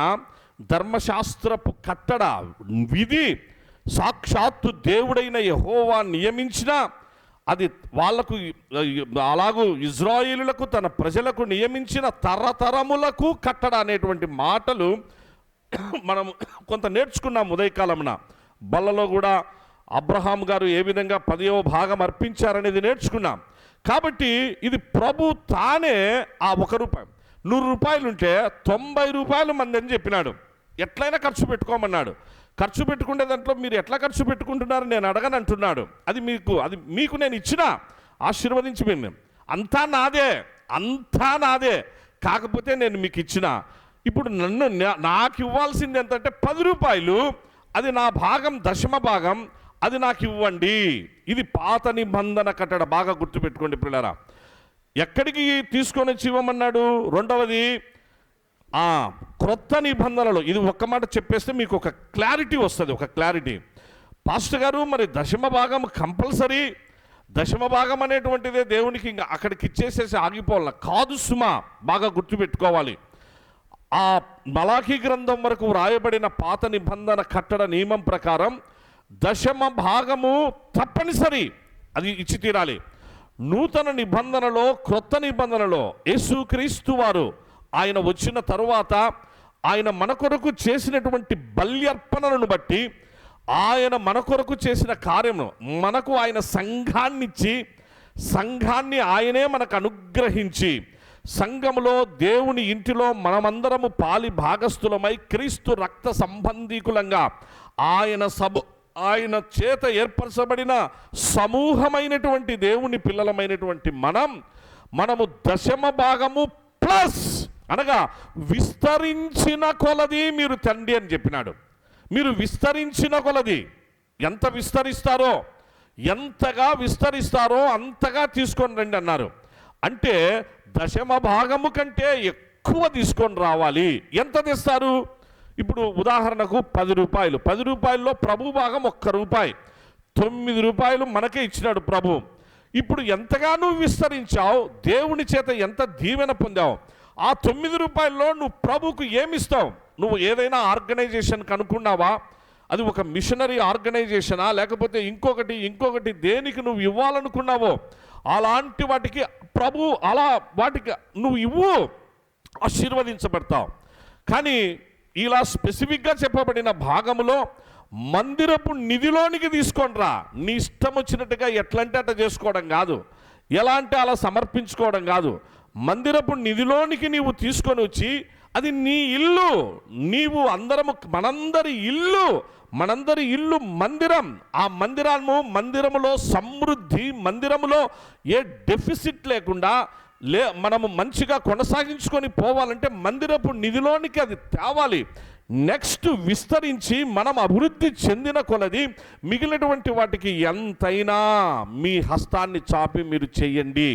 ధర్మశాస్త్రపు కట్టడ విధి. సాక్షాత్తు దేవుడైన యెహోవా నియమించిన అది వాళ్లకు, అలాగూ ఇజ్రాయేలులకు, తన ప్రజలకు నియమించిన తరతరములకు కట్టడ అనేటువంటి మాటలు మనం కొంత నేర్చుకున్నాం ఉదయకాలమున. బల్లలో కూడా అబ్రహాం గారు ఏ విధంగా 10వ భాగం అర్పించారనేది నేర్చుకున్నాం. కాబట్టి ఇది ప్రభు తానే ఆ 1 రూపాయి, 100 రూపాయలు ఉంటే 90 రూపాయలు మంది అని చెప్పినాడు. ఎట్లయినా ఖర్చు పెట్టుకోమన్నాడు. ఖర్చు పెట్టుకునే దాంట్లో మీరు ఎట్లా ఖర్చు పెట్టుకుంటున్నారు నేను అడగను అంటున్నాడు. అది మీకు నేను ఇచ్చిన ఆశీర్వదించి మేము అంతా నాదే, కాకపోతే నేను మీకు ఇచ్చిన. ఇప్పుడు నాకు ఇవ్వాల్సింది ఎంతంటే 10 రూపాయలు, అది నా భాగం, దశమ భాగం, అది నాకు ఇవ్వండి. ఇది పాత నిబంధన కట్టడ, బాగా గుర్తుపెట్టుకోండి పిల్లరా. ఎక్కడికి తీసుకొని వచ్చి ఇవ్వమన్నాడు? రెండవది క్రొత్త నిబంధనలో. ఇది ఒక్క మాట చెప్పేస్తే మీకు ఒక క్లారిటీ వస్తుంది, ఒక క్లారిటీ. పాస్టర్ గారు మరి దశమ భాగం కంపల్సరీ, దశమ భాగం అనేటువంటిదే దేవునికి ఇంకా అక్కడికి ఇచ్చేసేసి ఆగిపోవాల కాదు సుమా, బాగా గుర్తుపెట్టుకోవాలి. ఆ మలాఖీ గ్రంథం వరకు వ్రాయబడిన పాత నిబంధన కట్టడ నియమం ప్రకారం దశమ భాగము తప్పనిసరి, అది ఇచ్చి తీరాలి. నూతన నిబంధనలో, క్రొత్త నిబంధనలో యేసుక్రీస్తు వారు ఆయన వచ్చిన తరువాత ఆయన మన కొరకు చేసినటువంటి బల్యర్పణలను బట్టి, ఆయన మన కొరకు చేసిన కార్యము, మనకు ఆయన సంఘాన్నిచ్చి, సంఘాన్ని ఆయనే మనకు అనుగ్రహించి, సంఘములో దేవుని ఇంటిలో మనమందరము పాలి భాగస్థులమై క్రీస్తు రక్త సంబంధీకులంగా ఆయన చేత ఏర్పరచబడిన సమూహమైనటువంటి దేవుని పిల్లలమైనటువంటి మనము దశమ భాగము ప్లస్, అనగా విస్తరించిన కొలది మీరు తండ్రి అని చెప్పినాడు. మీరు విస్తరించిన కొలది, ఎంతగా విస్తరిస్తారో అంతగా తీసుకొని రండి అన్నారు. అంటే దశమ భాగము కంటే ఎక్కువ తీసుకొని రావాలి. ఎంత తెస్తారు? ఇప్పుడు ఉదాహరణకు 10 రూపాయలు, 10 రూపాయల్లో ప్రభు భాగం 1 రూపాయి, 9 రూపాయలు మనకే ఇచ్చినాడు ప్రభు. ఇప్పుడు ఎంతగా నువ్వు విస్తరించావు, దేవుని చేత ఎంత దీవెన పొందావు, ఆ 9 రూపాయల్లో నువ్వు ప్రభుకు ఏమిస్తావు? నువ్వు ఏదైనా ఆర్గనైజేషన్ కనుక్కున్నావా? అది ఒక మిషనరీ ఆర్గనైజేషనా, లేకపోతే ఇంకొకటి దేనికి నువ్వు ఇవ్వాలనుకున్నావో అలాంటి వాటికి ప్రభు వాటికి నువ్వు ఇవ్వు, ఆశీర్వదించబడతావు. కానీ ఇలా స్పెసిఫిక్గా చెప్పబడిన భాగములో మందిరపు నిధిలోనికి తీసుకొని రా. నీ ఇష్టం వచ్చినట్టుగా ఎట్లంటే అట్లా చేసుకోవడం కాదు, ఎలా అంటే అలా సమర్పించుకోవడం కాదు. మందిరపు నిధిలోనికి నీవు తీసుకొని వచ్చి, అది నీ ఇల్లు, నీవు మనందరి ఇల్లు మందిరం. ఆ మందిరములో సమృద్ధి, మందిరములో ఏ డెఫిసిట్ లేకుండా మనము మంచిగా కొనసాగించుకొని పోవాలంటే మందిరపు నిధిలోనికి అది తేవాలి. నెక్స్ట్ విస్తరించి మనం అభివృద్ధి చెందిన కొలది మిగిలినటువంటి వాటికి ఎంతైనా మీ హస్తాన్ని చాపి మీరు చేయండి.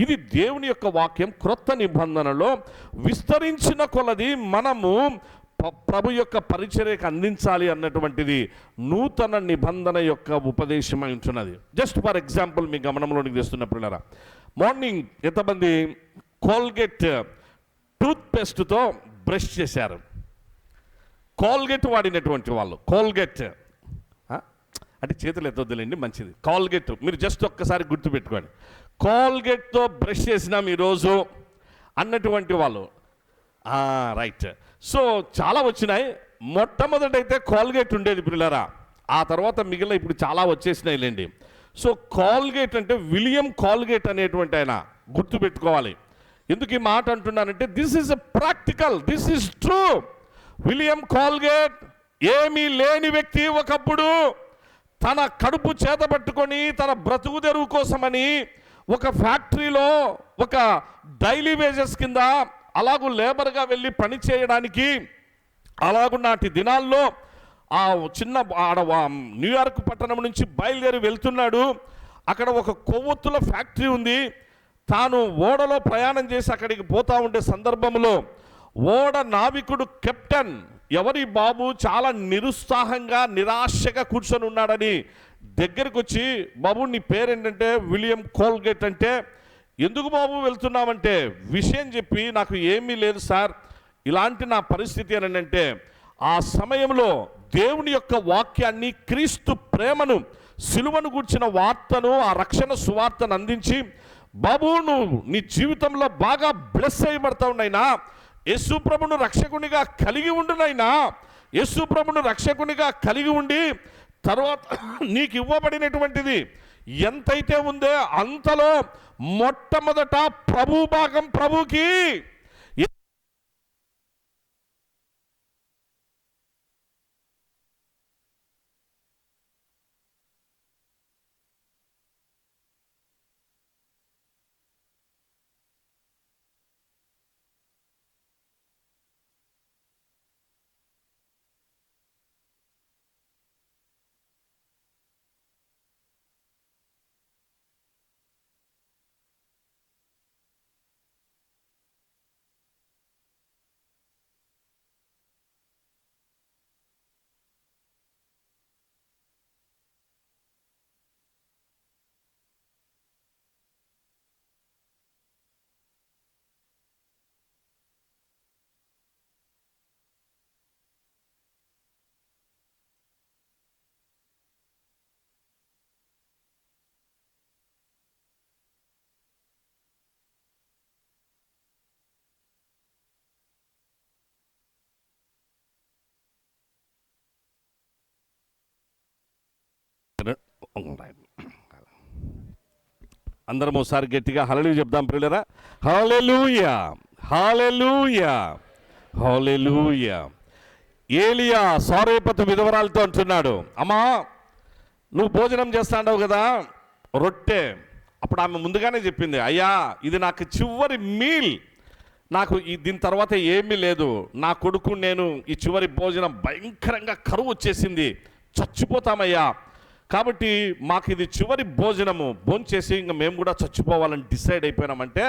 ఇది దేవుని యొక్క వాక్యం. క్రొత్త నిబంధనలో విస్తరించిన కొలది మనము ప్రభు యొక్క పరిచర్యకు అందించాలి అన్నటువంటిది నూతన నిబంధన యొక్క ఉపదేశమై ఉంటున్నది. జస్ట్ ఫర్ ఎగ్జాంపుల్ మీ గమనంలోనికి తెస్తున్న పిల్లరా, మార్నింగ్ ఎంతమంది కోల్గేట్ టూత్పేస్ట్తో బ్రష్ చేశారు? కోల్గేట్ వాడినటువంటి వాళ్ళు, కోల్గేట్ అంటే చేతులు ఎత్తొద్దులేండి, మంచిది. కోల్గేట్ మీరు జస్ట్ ఒక్కసారి గుర్తుపెట్టుకోండి. కోల్గేట్తో బ్రష్ చేసినాం ఈరోజు అన్నటువంటి వాళ్ళు, రైట్. సో చాలా వచ్చినాయి. మొట్టమొదటైతే కోల్గేట్ ఉండేది పిల్లరా, ఆ తర్వాత మిగిలిన ఇప్పుడు చాలా వచ్చేసినాయి లేండి. సో కోల్గేట్ అంటే విలియం కోల్గేట్ అనేటువంటి ఆయన, గుర్తుపెట్టుకోవాలి. ఎందుకు ఈ మాట అంటున్నానంటే this is a practical, this is true. William Colgate ఏమీ లేని వ్యక్తి ఒకప్పుడు తన కడుపు చేతబట్టుకొని తన బ్రతుకు తెరువు కోసమని ఒక ఫ్యాక్టరీలో ఒక డైలీ వేజెస్ కింద అలాగూ లేబర్గా వెళ్ళి పని చేయడానికి, అలాగూ నాటి దినాల్లో ఆ చిన్న న్యూయార్క్ పట్టణం నుంచి బయలుదేరి వెళ్తున్నాడు. అక్కడ ఒక కొవ్వొత్తుల ఫ్యాక్టరీ ఉంది. తాను ఓడలో ప్రయాణం చేసి అక్కడికి పోతా ఉండే సందర్భంలో ఓడ నావికుడు కెప్టెన్, ఎవరి బాబు చాలా నిరుత్సాహంగా నిరాశగా కూర్చొని ఉన్నాడని దగ్గరికి వచ్చి, బాబు నీ పేరేంటంటే విలియం కోల్గేట్ అంటే, ఎందుకు బాబు వెళ్తున్నామంటే విషయం చెప్పి, నాకు ఏమీ లేదు సార్ ఇలాంటి నా పరిస్థితి అని అంటే, ఆ సమయంలో దేవుని యొక్క వాక్యాన్ని, క్రీస్తు ప్రేమను, సిలువను గూర్చిన వార్తను, ఆ రక్షణ సువార్తను అందించి, బాబు నువ్వు నీ జీవితంలో బాగా బ్లెస్ అయ్యబడతావు నైనా, యేసు ప్రభును రక్షకునిగా కలిగి ఉండునైనా, యేసు ప్రభును రక్షకునిగా కలిగి ఉండి తర్వాత నీకు ఇవ్వబడినటువంటిది ఎంతైతే ఉందో అంతలో మొట్టమొదట ప్రభు భాగం ప్రభుకి. అందరం ఒకసారి గట్టిగా హల్లెలూయా చెప్దాం ప్రియులారా. హల్లెలూయా, హల్లెలూయా, హల్లెలూయా. ఏలియా సారేపతు విధవరాలతో అంటున్నాడు, అమ్మా నువ్వు భోజనం చేస్తాండవు కదా రొట్టె. అప్పుడు ఆమె ముందుగానే చెప్పింది, అయ్యా ఇది నాకు చివరి మీల్, నాకు దీని తర్వాత ఏమీ లేదు, నా కొడుకు నేను ఈ చివరి భోజనం భయంకరంగా కరువు వచ్చేసింది, చచ్చిపోతామయ్యా, కాబట్టి మాకు ఇది చివరి భోజనము, భోంచేసి ఇంకా మేము కూడా చచ్చిపోవాలని డిసైడ్ అయిపోయినామంటే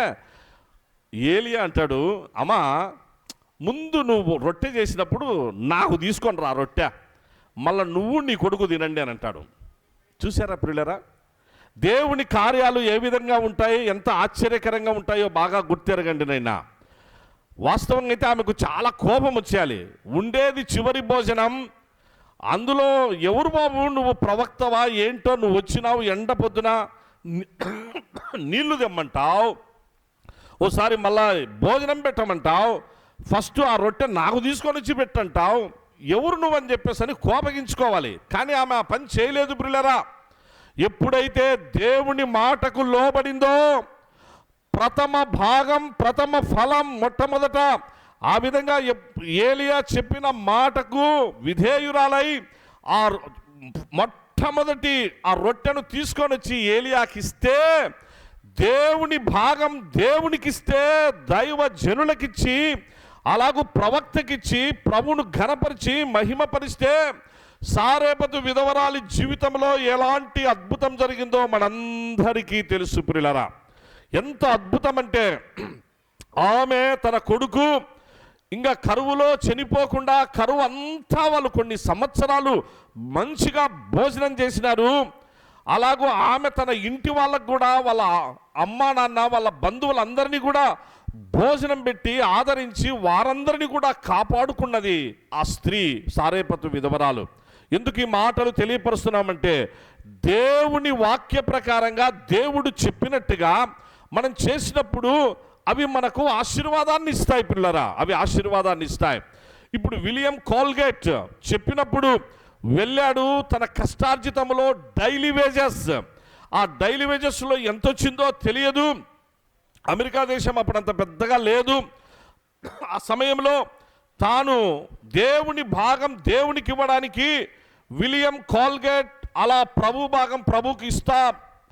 ఏలియా అంటాడు, అమ్మా ముందు నువ్వు రొట్టె చేసినప్పుడు నాకు తీసుకొని రా రొట్టె, మళ్ళీ నువ్వు నీ కొడుకు తినండి అని అంటాడు. చూసారా ప్రియులరా, దేవుని కార్యాలు ఏ విధంగా ఉంటాయి, ఎంత ఆశ్చర్యకరంగా ఉంటాయో బాగా గుర్తెరగండి నైనా. వాస్తవంగా అయితే ఆమెకు చాలా కోపం వచ్చేయాలి, ఉండేది చివరి భోజనం, అందులో ఎవరు బాబు నువ్వు ప్రవక్తవా ఏంటో, నువ్వు వచ్చినావు ఎండ పొద్దున నీళ్లు తెమ్మంటావు, ఓసారి మళ్ళా భోజనం పెట్టమంటావు, ఫస్ట్ ఆ రొట్టె నాకు తీసుకొని వచ్చి పెట్టంటావు, ఎవరు నువ్వని చెప్పేసి అని కోపగించుకోవాలి. కానీ ఆమె ఆ పని చేయలేదు ప్రియులారా. ఎప్పుడైతే దేవుని మాటకు లోబడిందో ప్రథమ భాగం ప్రథమ ఫలం మొట్టమొదట ఆ విధంగా ఏలియా చెప్పిన మాటకు విధేయురాలై ఆ మొట్టమొదటి ఆ రొట్టెను తీసుకొని వచ్చి ఏలియాకి ఇస్తే, దేవుని భాగం దేవునికిస్తే, దైవ జనులకిచ్చి అలాగూ ప్రవక్తకిచ్చి ప్రభువును ఘనపరిచి మహిమపరిస్తే సారేపతు విధవరాలి జీవితంలో ఎలాంటి అద్భుతం జరిగిందో మనందరికీ తెలుసు ప్రియులారా. ఎంత అద్భుతం అంటే ఆమె తన కొడుకు ఇంకా కరువులో చనిపోకుండా, కరువు అంతా వాళ్ళు కొన్ని సంవత్సరాలు మంచిగా భోజనం చేసినారు. అలాగూ ఆమె తన ఇంటి వాళ్ళకు కూడా, వాళ్ళ అమ్మా నాన్న వాళ్ళ బంధువులందరినీ కూడా భోజనం పెట్టి ఆదరించి వారందరినీ కూడా కాపాడుకున్నది ఆ స్త్రీ సారేపతు విధవరాలు. ఎందుకు ఈ మాటలు తెలియపరుస్తున్నామంటే, దేవుని వాక్య ప్రకారంగా దేవుడు చెప్పినట్టుగా మనం చేసినప్పుడు అవి మనకు ఆశీర్వాదాన్ని ఇస్తాయి పిల్లరా, అవి ఆశీర్వాదాన్ని ఇస్తాయి. ఇప్పుడు విలియం కోల్గేట్ చెప్పినప్పుడు వెళ్ళాడు, తన కష్టార్జితంలో డైలీ వేజెస్, ఆ డైలీ వేజెస్లో ఎంత వచ్చిందో తెలియదు, అమెరికా దేశం అప్పుడంత పెద్దగా లేదు, ఆ సమయంలో తాను దేవుని భాగం దేవునికి ఇవ్వడానికి విలియం కోల్గేట్ అలా ప్రభు భాగం ప్రభుకి ఇస్తా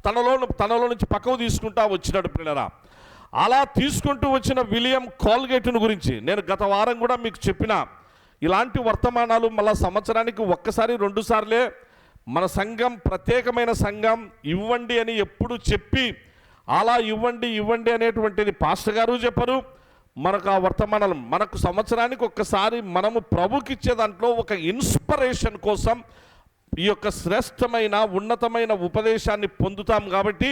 తనలో నుంచి పక్కకు తీసుకుంటా వచ్చినాడు పిల్లరా. అలా తీసుకుంటూ వచ్చిన విలియం కోల్గేట్ను గురించి నేను గత వారం కూడా మీకు చెప్పిన, ఇలాంటి వర్తమానాలు మళ్ళా సంవత్సరానికి ఒక్కసారి 2 సార్లే మన సంఘం, ప్రత్యేకమైన సంఘం ఇవ్వండి అని ఎప్పుడు చెప్పి, అలా ఇవ్వండి ఇవ్వండి అనేటువంటిది పాస్టర్ గారు చెప్పరు. మనకు ఆ వర్తమానాలు మనకు సంవత్సరానికి ఒక్కసారి మనము ప్రభుకి ఇచ్చే దాంట్లో ఒక ఇన్స్పిరేషన్ కోసం ఈ యొక్క శ్రేష్టమైన ఉన్నతమైన ఉపదేశాన్ని పొందుతాం. కాబట్టి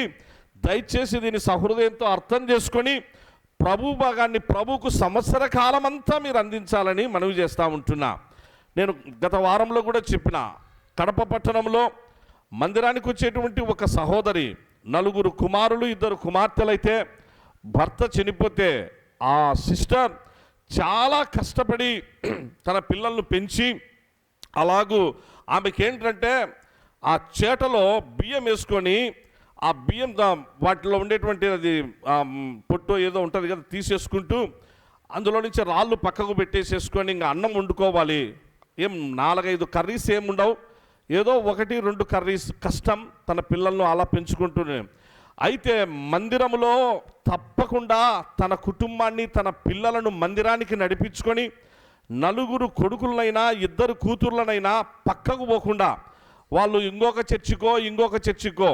దయచేసి దీన్ని సహృదయంతో అర్థం చేసుకొని ప్రభు భాగాన్ని ప్రభుకు సంవత్సర కాలం అంతా మీరు అందించాలని మనవి చేస్తూ ఉంటున్నా. నేను గత వారంలో కూడా చెప్పిన, కడప పట్టణంలో మందిరానికి వచ్చేటువంటి ఒక సహోదరి 4 కుమారులు 2 కుమార్తెలైతే భర్త చనిపోతే ఆ సిస్టర్ చాలా కష్టపడి తన పిల్లలను పెంచి అలాగూ ఆమెకి ఏంటంటే ఆ చేటలో బియ్యం వేసుకొని ఆ బియ్యం వాటిలో ఉండేటువంటి అది పొట్టు ఏదో ఉంటుంది కదా తీసేసుకుంటూ అందులో నుంచి రాళ్ళు పక్కకు పెట్టేసేసుకొని ఇంకా అన్నం వండుకోవాలి. ఏం 4-5 కర్రీస్ ఏముండవు, ఏదో 1-2 కర్రీస్ కష్టం తన పిల్లలను అలా పెంచుకుంటూనే. అయితే మందిరంలో తప్పకుండా తన కుటుంబాన్ని తన పిల్లలను మందిరానికి నడిపించుకొని 4 కొడుకులనైనా 2 కూతుర్లనైనా పక్కకు పోకుండా వాళ్ళు ఇంకొక చర్చికో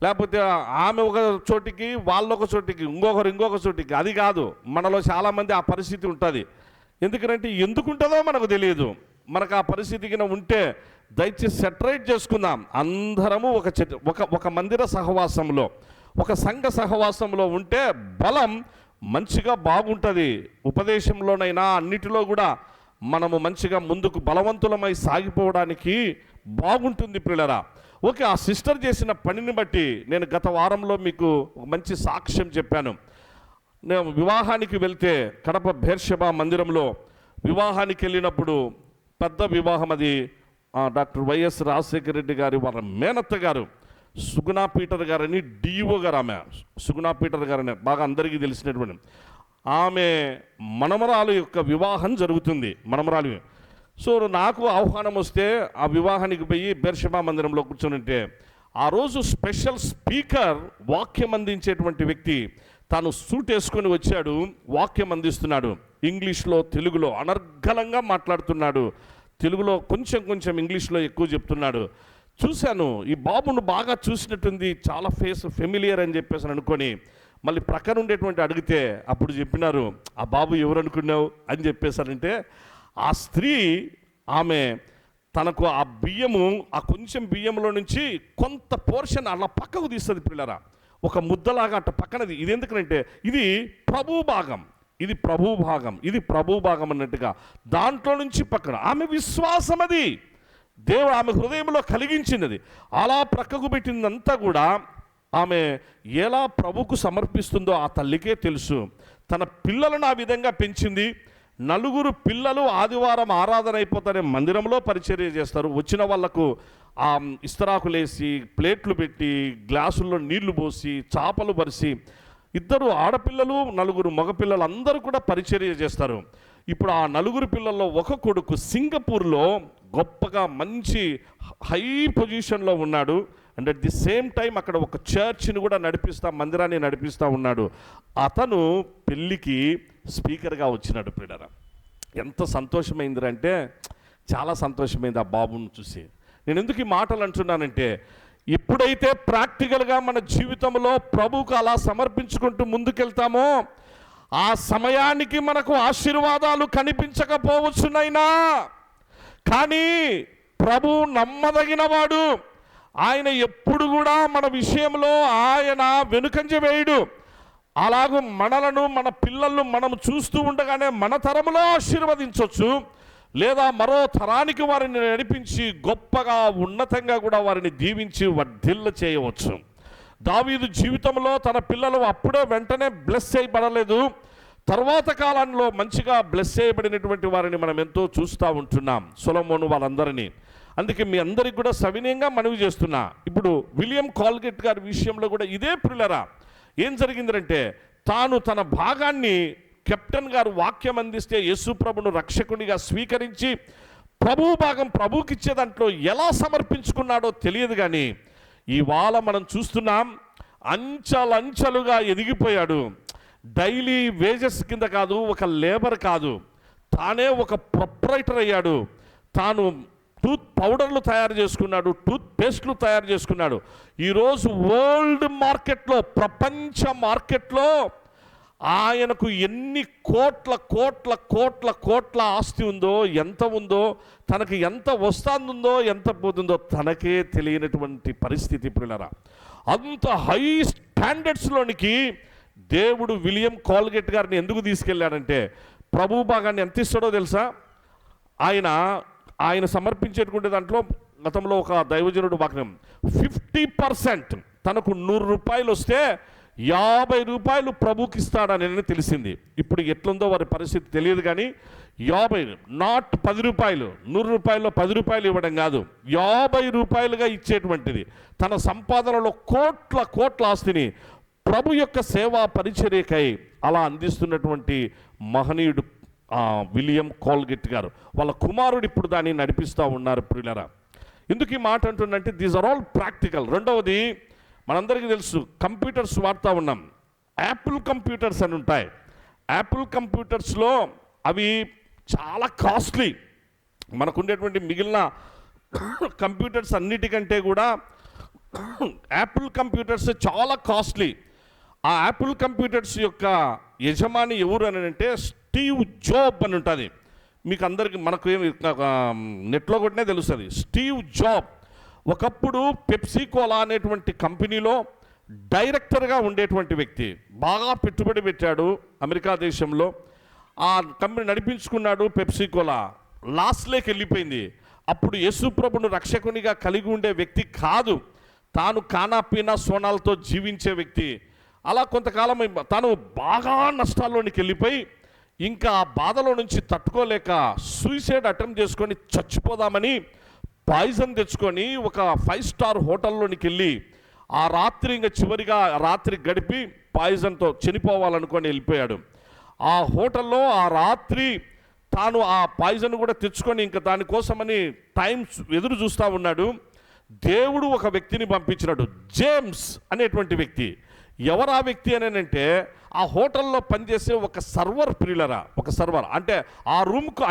లేకపోతే ఆమె ఒక చోటికి వాళ్ళొక చోటికి ఇంకొక చోటికి, అది కాదు. మనలో చాలామంది ఆ పరిస్థితి ఉంటుంది. ఎందుకంటే ఎందుకు ఉంటుందో మనకు తెలియదు. మనకు ఆ పరిస్థితికి ఉంటే దయచేసి సెటరేట్ చేసుకుందాం. అందరము ఒక మందిర సహవాసంలో, ఒక సంఘ సహవాసంలో ఉంటే బలం మంచిగా బాగుంటుంది. ఉపదేశంలోనైనా అన్నిటిలో కూడా మనము మంచిగా ముందుకు బలవంతులమై సాగిపోవడానికి బాగుంటుంది ప్రియులారా. ఓకే, ఆ సిస్టర్ చేసిన పనిని బట్టి నేను గత వారంలో మీకు ఒక మంచి సాక్ష్యం చెప్పాను. నేను వివాహానికి వెళ్తే కడప బేర్షెబా మందిరంలో వివాహానికి వెళ్ళినప్పుడు పెద్ద వివాహం, అది డాక్టర్ వైఎస్ రాజశేఖర రెడ్డి గారి వాళ్ళ మేనత్త గారు సుగుణా పీటర్ గారని డిఓ గారు, ఆమె సుగుణా పీటర్ గారని బాగా అందరికీ తెలిసినటువంటి ఆమె మనమరాలు యొక్క వివాహం జరుగుతుంది. మనమరాలు. సో నాకు ఆహ్వానం వస్తే ఆ వివాహానికి పోయి బేర్షెబా మందిరంలో కూర్చొని ఆ రోజు స్పెషల్ స్పీకర్ వాక్యం అందించేటువంటి వ్యక్తి తాను సూట్ వేసుకొని వచ్చాడు, వాక్యం అందిస్తున్నాడు. ఇంగ్లీష్లో తెలుగులో అనర్గళంగా మాట్లాడుతున్నాడు. తెలుగులో కొంచెం ఇంగ్లీష్లో ఎక్కువ చెప్తున్నాడు. చూశాను, ఈ బాబును బాగా చూసినట్టుంది, చాలా ఫేస్ ఫెమిలియర్ అని చెప్పేసి అనుకొని మళ్ళీ ప్రక్కన ఉండేటువంటి అడిగితే అప్పుడు చెప్పినారు, ఆ బాబు ఎవరు అనుకున్నావు అని చెప్పేసారంటే ఆ స్త్రీ ఆమె తనకు ఆ బియ్యము, ఆ కొంచెం బియ్యంలో నుంచి కొంత పోర్షన్ అలా పక్కకు తీస్తుంది పిల్లరా, ఒక ముద్దలాగా అట్ట పక్కనది. ఇది ఎందుకంటే ఇది ప్రభు భాగం, ఇది ప్రభు భాగం అన్నట్టుగా దాంట్లో నుంచి పక్కన ఆమె విశ్వాసం, అది దేవుడు ఆమె హృదయంలో కలిగించినది. అలా ప్రక్కకు పెట్టిందంతా కూడా ఆమె ఎలా ప్రభుకు సమర్పిస్తుందో ఆ తల్లికే తెలుసు. తన పిల్లలను ఆ విధంగా పెంచింది. 4 పిల్లలు ఆదివారం ఆరాధన అయిపోతానే మందిరంలో పరిచర్య చేస్తారు. వచ్చిన వాళ్లకు ఆ ఇస్తరాకులేసి ప్లేట్లు పెట్టి గ్లాసుల్లో నీళ్లు పోసి చాపలు పరిచి 2 ఆడపిల్లలు 4 మగపిల్లలు అందరూ కూడా పరిచర్య చేస్తారు. ఇప్పుడు ఆ 4 పిల్లల్లో ఒక కొడుకు సింగపూర్లో గొప్పగా మంచి హై పొజిషన్లో ఉన్నాడు. And at the same time అక్కడ ఒక చర్చ్ని కూడా మందిరాన్ని నడిపిస్తూ ఉన్నాడు. అతను పెళ్ళికి స్పీకర్గా వచ్చినాడు. ప్రియులారా, ఎంత సంతోషమైందంటే చాలా సంతోషమైంది ఆ బాబును చూసి. నేను ఎందుకు ఈ మాటలు అంటున్నానంటే, ఎప్పుడైతే ప్రాక్టికల్గా మన జీవితంలో ప్రభువుకు అలా సమర్పించుకుంటూ ముందుకెళ్తామో ఆ సమయానికి మనకు ఆశీర్వాదాలు కనిపించకపోవచ్చునైనా, కానీ ప్రభు నమ్మదగినవాడు. ఆయన ఎప్పుడు కూడా మన విషయంలో ఆయన వెనుకంజ వేయడు. అలాగూ మనలను, మన పిల్లలను మనం చూస్తూ ఉండగానే మన తరములో ఆశీర్వదించవచ్చు, లేదా మరో తరానికి వారిని నడిపించి గొప్పగా ఉన్నతంగా కూడా వారిని దీవించి వర్ధిల్ల చేయవచ్చు. దావీదు జీవితంలో తన పిల్లలు అప్పుడే వెంటనే బ్లెస్ చేయబడలేదు, తర్వాత కాలంలో మంచిగా బ్లెస్ చేయబడినటువంటి వారిని మనం ఎంతో చూస్తూ ఉంటున్నాం, సొలొమోను వాళ్ళందరినీ. అందుకే మీ అందరికి కూడా సవినయంగా మనవి చేస్తున్నా. ఇప్పుడు విలియం కాల్గేట్ గారి విషయంలో కూడా ఇదే ప్రియులారా, ఏం జరిగిందంటే తాను తన భాగాన్ని కెప్టెన్ గారు వాక్యం అందిస్తే యేసు ప్రభును రక్షకునిగా స్వీకరించి ప్రభు భాగం ప్రభుకిచ్చే దాంట్లో ఎలా సమర్పించుకున్నాడో తెలియదు. కానీ ఇవాళ మనం చూస్తున్నాం, అంచెలంచెలుగా ఎదిగిపోయాడు. డైలీ వేజెస్ కింద కాదు, ఒక లేబర్ కాదు, తానే ఒక ప్రొప్రైటర్ అయ్యాడు. తాను టూత్ పౌడర్లు తయారు చేసుకున్నాడు, టూత్ పేస్ట్లు తయారు చేసుకున్నాడు. ఈరోజు వరల్డ్ మార్కెట్లో, ప్రపంచ మార్కెట్లో ఆయనకు ఎన్ని కోట్ల కోట్ల కోట్ల కోట్ల ఆస్తి ఉందో, ఎంత ఉందో, తనకి ఎంత వస్తుందో ఎంత పోతుందో తనకే తెలియనటువంటి పరిస్థితి ప్రియులారా. అంత హై స్టాండర్డ్స్లోనికి దేవుడు విలియం కాల్గేట్ గారిని ఎందుకు తీసుకెళ్ళాడంటే, ప్రభు భాగాన్ని ఎంత ఇస్తాడో తెలుసా? ఆయన సమర్పించేటువంటి దాంట్లో గతంలో ఒక దైవజనుడు వాక్యం 50% తనకు 100 రూపాయలు వస్తే 50 రూపాయలు ప్రభుకి ఇస్తాడని తెలిసింది. ఇప్పుడు ఎట్లుందో వారి పరిస్థితి తెలియదు, కానీ 50, నాట్ 10 రూపాయలు, 100 రూపాయలు 10 రూపాయలు ఇవ్వడం కాదు, 50 రూపాయలుగా ఇచ్చేటువంటిది. తన సంపాదనలో కోట్ల ఆస్తిని ప్రభు యొక్క సేవా పరిచర్యకై అలా అందిస్తున్నటువంటి మహనీయుడు విలియం కోల్గెట్ గారు. వాళ్ళ కుమారుడు ఇప్పుడు దాన్ని నడిపిస్తూ ఉన్నారు. ప్రియులారా, ఎందుకు ఈ మాట అంటుందంటే దీస్ ఆర్ ఆల్ ప్రాక్టికల్. రెండవది, మనందరికీ తెలుసు, కంప్యూటర్స్ వాడుతూ ఉన్నాం. యాపిల్ కంప్యూటర్స్ అని ఉంటాయి. యాపిల్ కంప్యూటర్స్లో అవి చాలా కాస్ట్లీ. మనకుండేటువంటి మిగిలిన కంప్యూటర్స్ అన్నిటికంటే కూడా యాపిల్ కంప్యూటర్స్ చాలా కాస్ట్లీ. ఆ యాపిల్ కంప్యూటర్స్ యొక్క యజమాని ఎవరు అని అంటే స్టీవ్ జాబ్ అని ఉంటుంది. మీకు అందరికీ మనకు ఏమి నెట్లో కొట్టినే తెలుస్తుంది. స్టీవ్ జాబ్ ఒకప్పుడు పెప్సీ కోలా అనేటువంటి కంపెనీలో డైరెక్టర్గా ఉండేటువంటి వ్యక్తి. బాగా పెట్టుబడి పెట్టాడు అమెరికా దేశంలో. ఆ కంపెనీ నడిపించుకున్నాడు. పెప్సీ కోలా లాస్ట్లోకి వెళ్ళిపోయింది. అప్పుడు యేసు ప్రభును రక్షకునిగా కలిగి ఉండే వ్యక్తి కాదు, తాను కానా పీనా సోనాలతో జీవించే వ్యక్తి. అలా కొంతకాలం తాను బాగా నష్టాల్లోనికి వెళ్ళిపోయి ఇంకా ఆ బాధలో నుంచి తట్టుకోలేక సూసైడ్ అటెంప్ట్ చేసుకొని చచ్చిపోదామని పాయిజన్ తెచ్చుకొని ఒక 5 స్టార్ హోటల్లోనికి వెళ్ళి ఆ రాత్రి ఇంకా చివరిగా రాత్రి గడిపి పాయిజన్తో చనిపోవాలనుకొని వెళ్ళిపోయాడు. ఆ హోటల్లో ఆ రాత్రి తాను ఆ పాయిజన్ కూడా తెచ్చుకొని ఇంకా దానికోసమని టైమ్స్ ఎదురు చూస్తూ ఉన్నాడు. దేవుడు ఒక వ్యక్తిని పంపించినాడు, జేమ్స్ అనేటువంటి వ్యక్తి. ఎవరు ఆ వ్యక్తి అని అంటే ఆ హోటల్లో పనిచేసే ఒక సర్వర్. ప్రియులరా, ఒక సర్వర్ అంటే ఆ రూమ్కు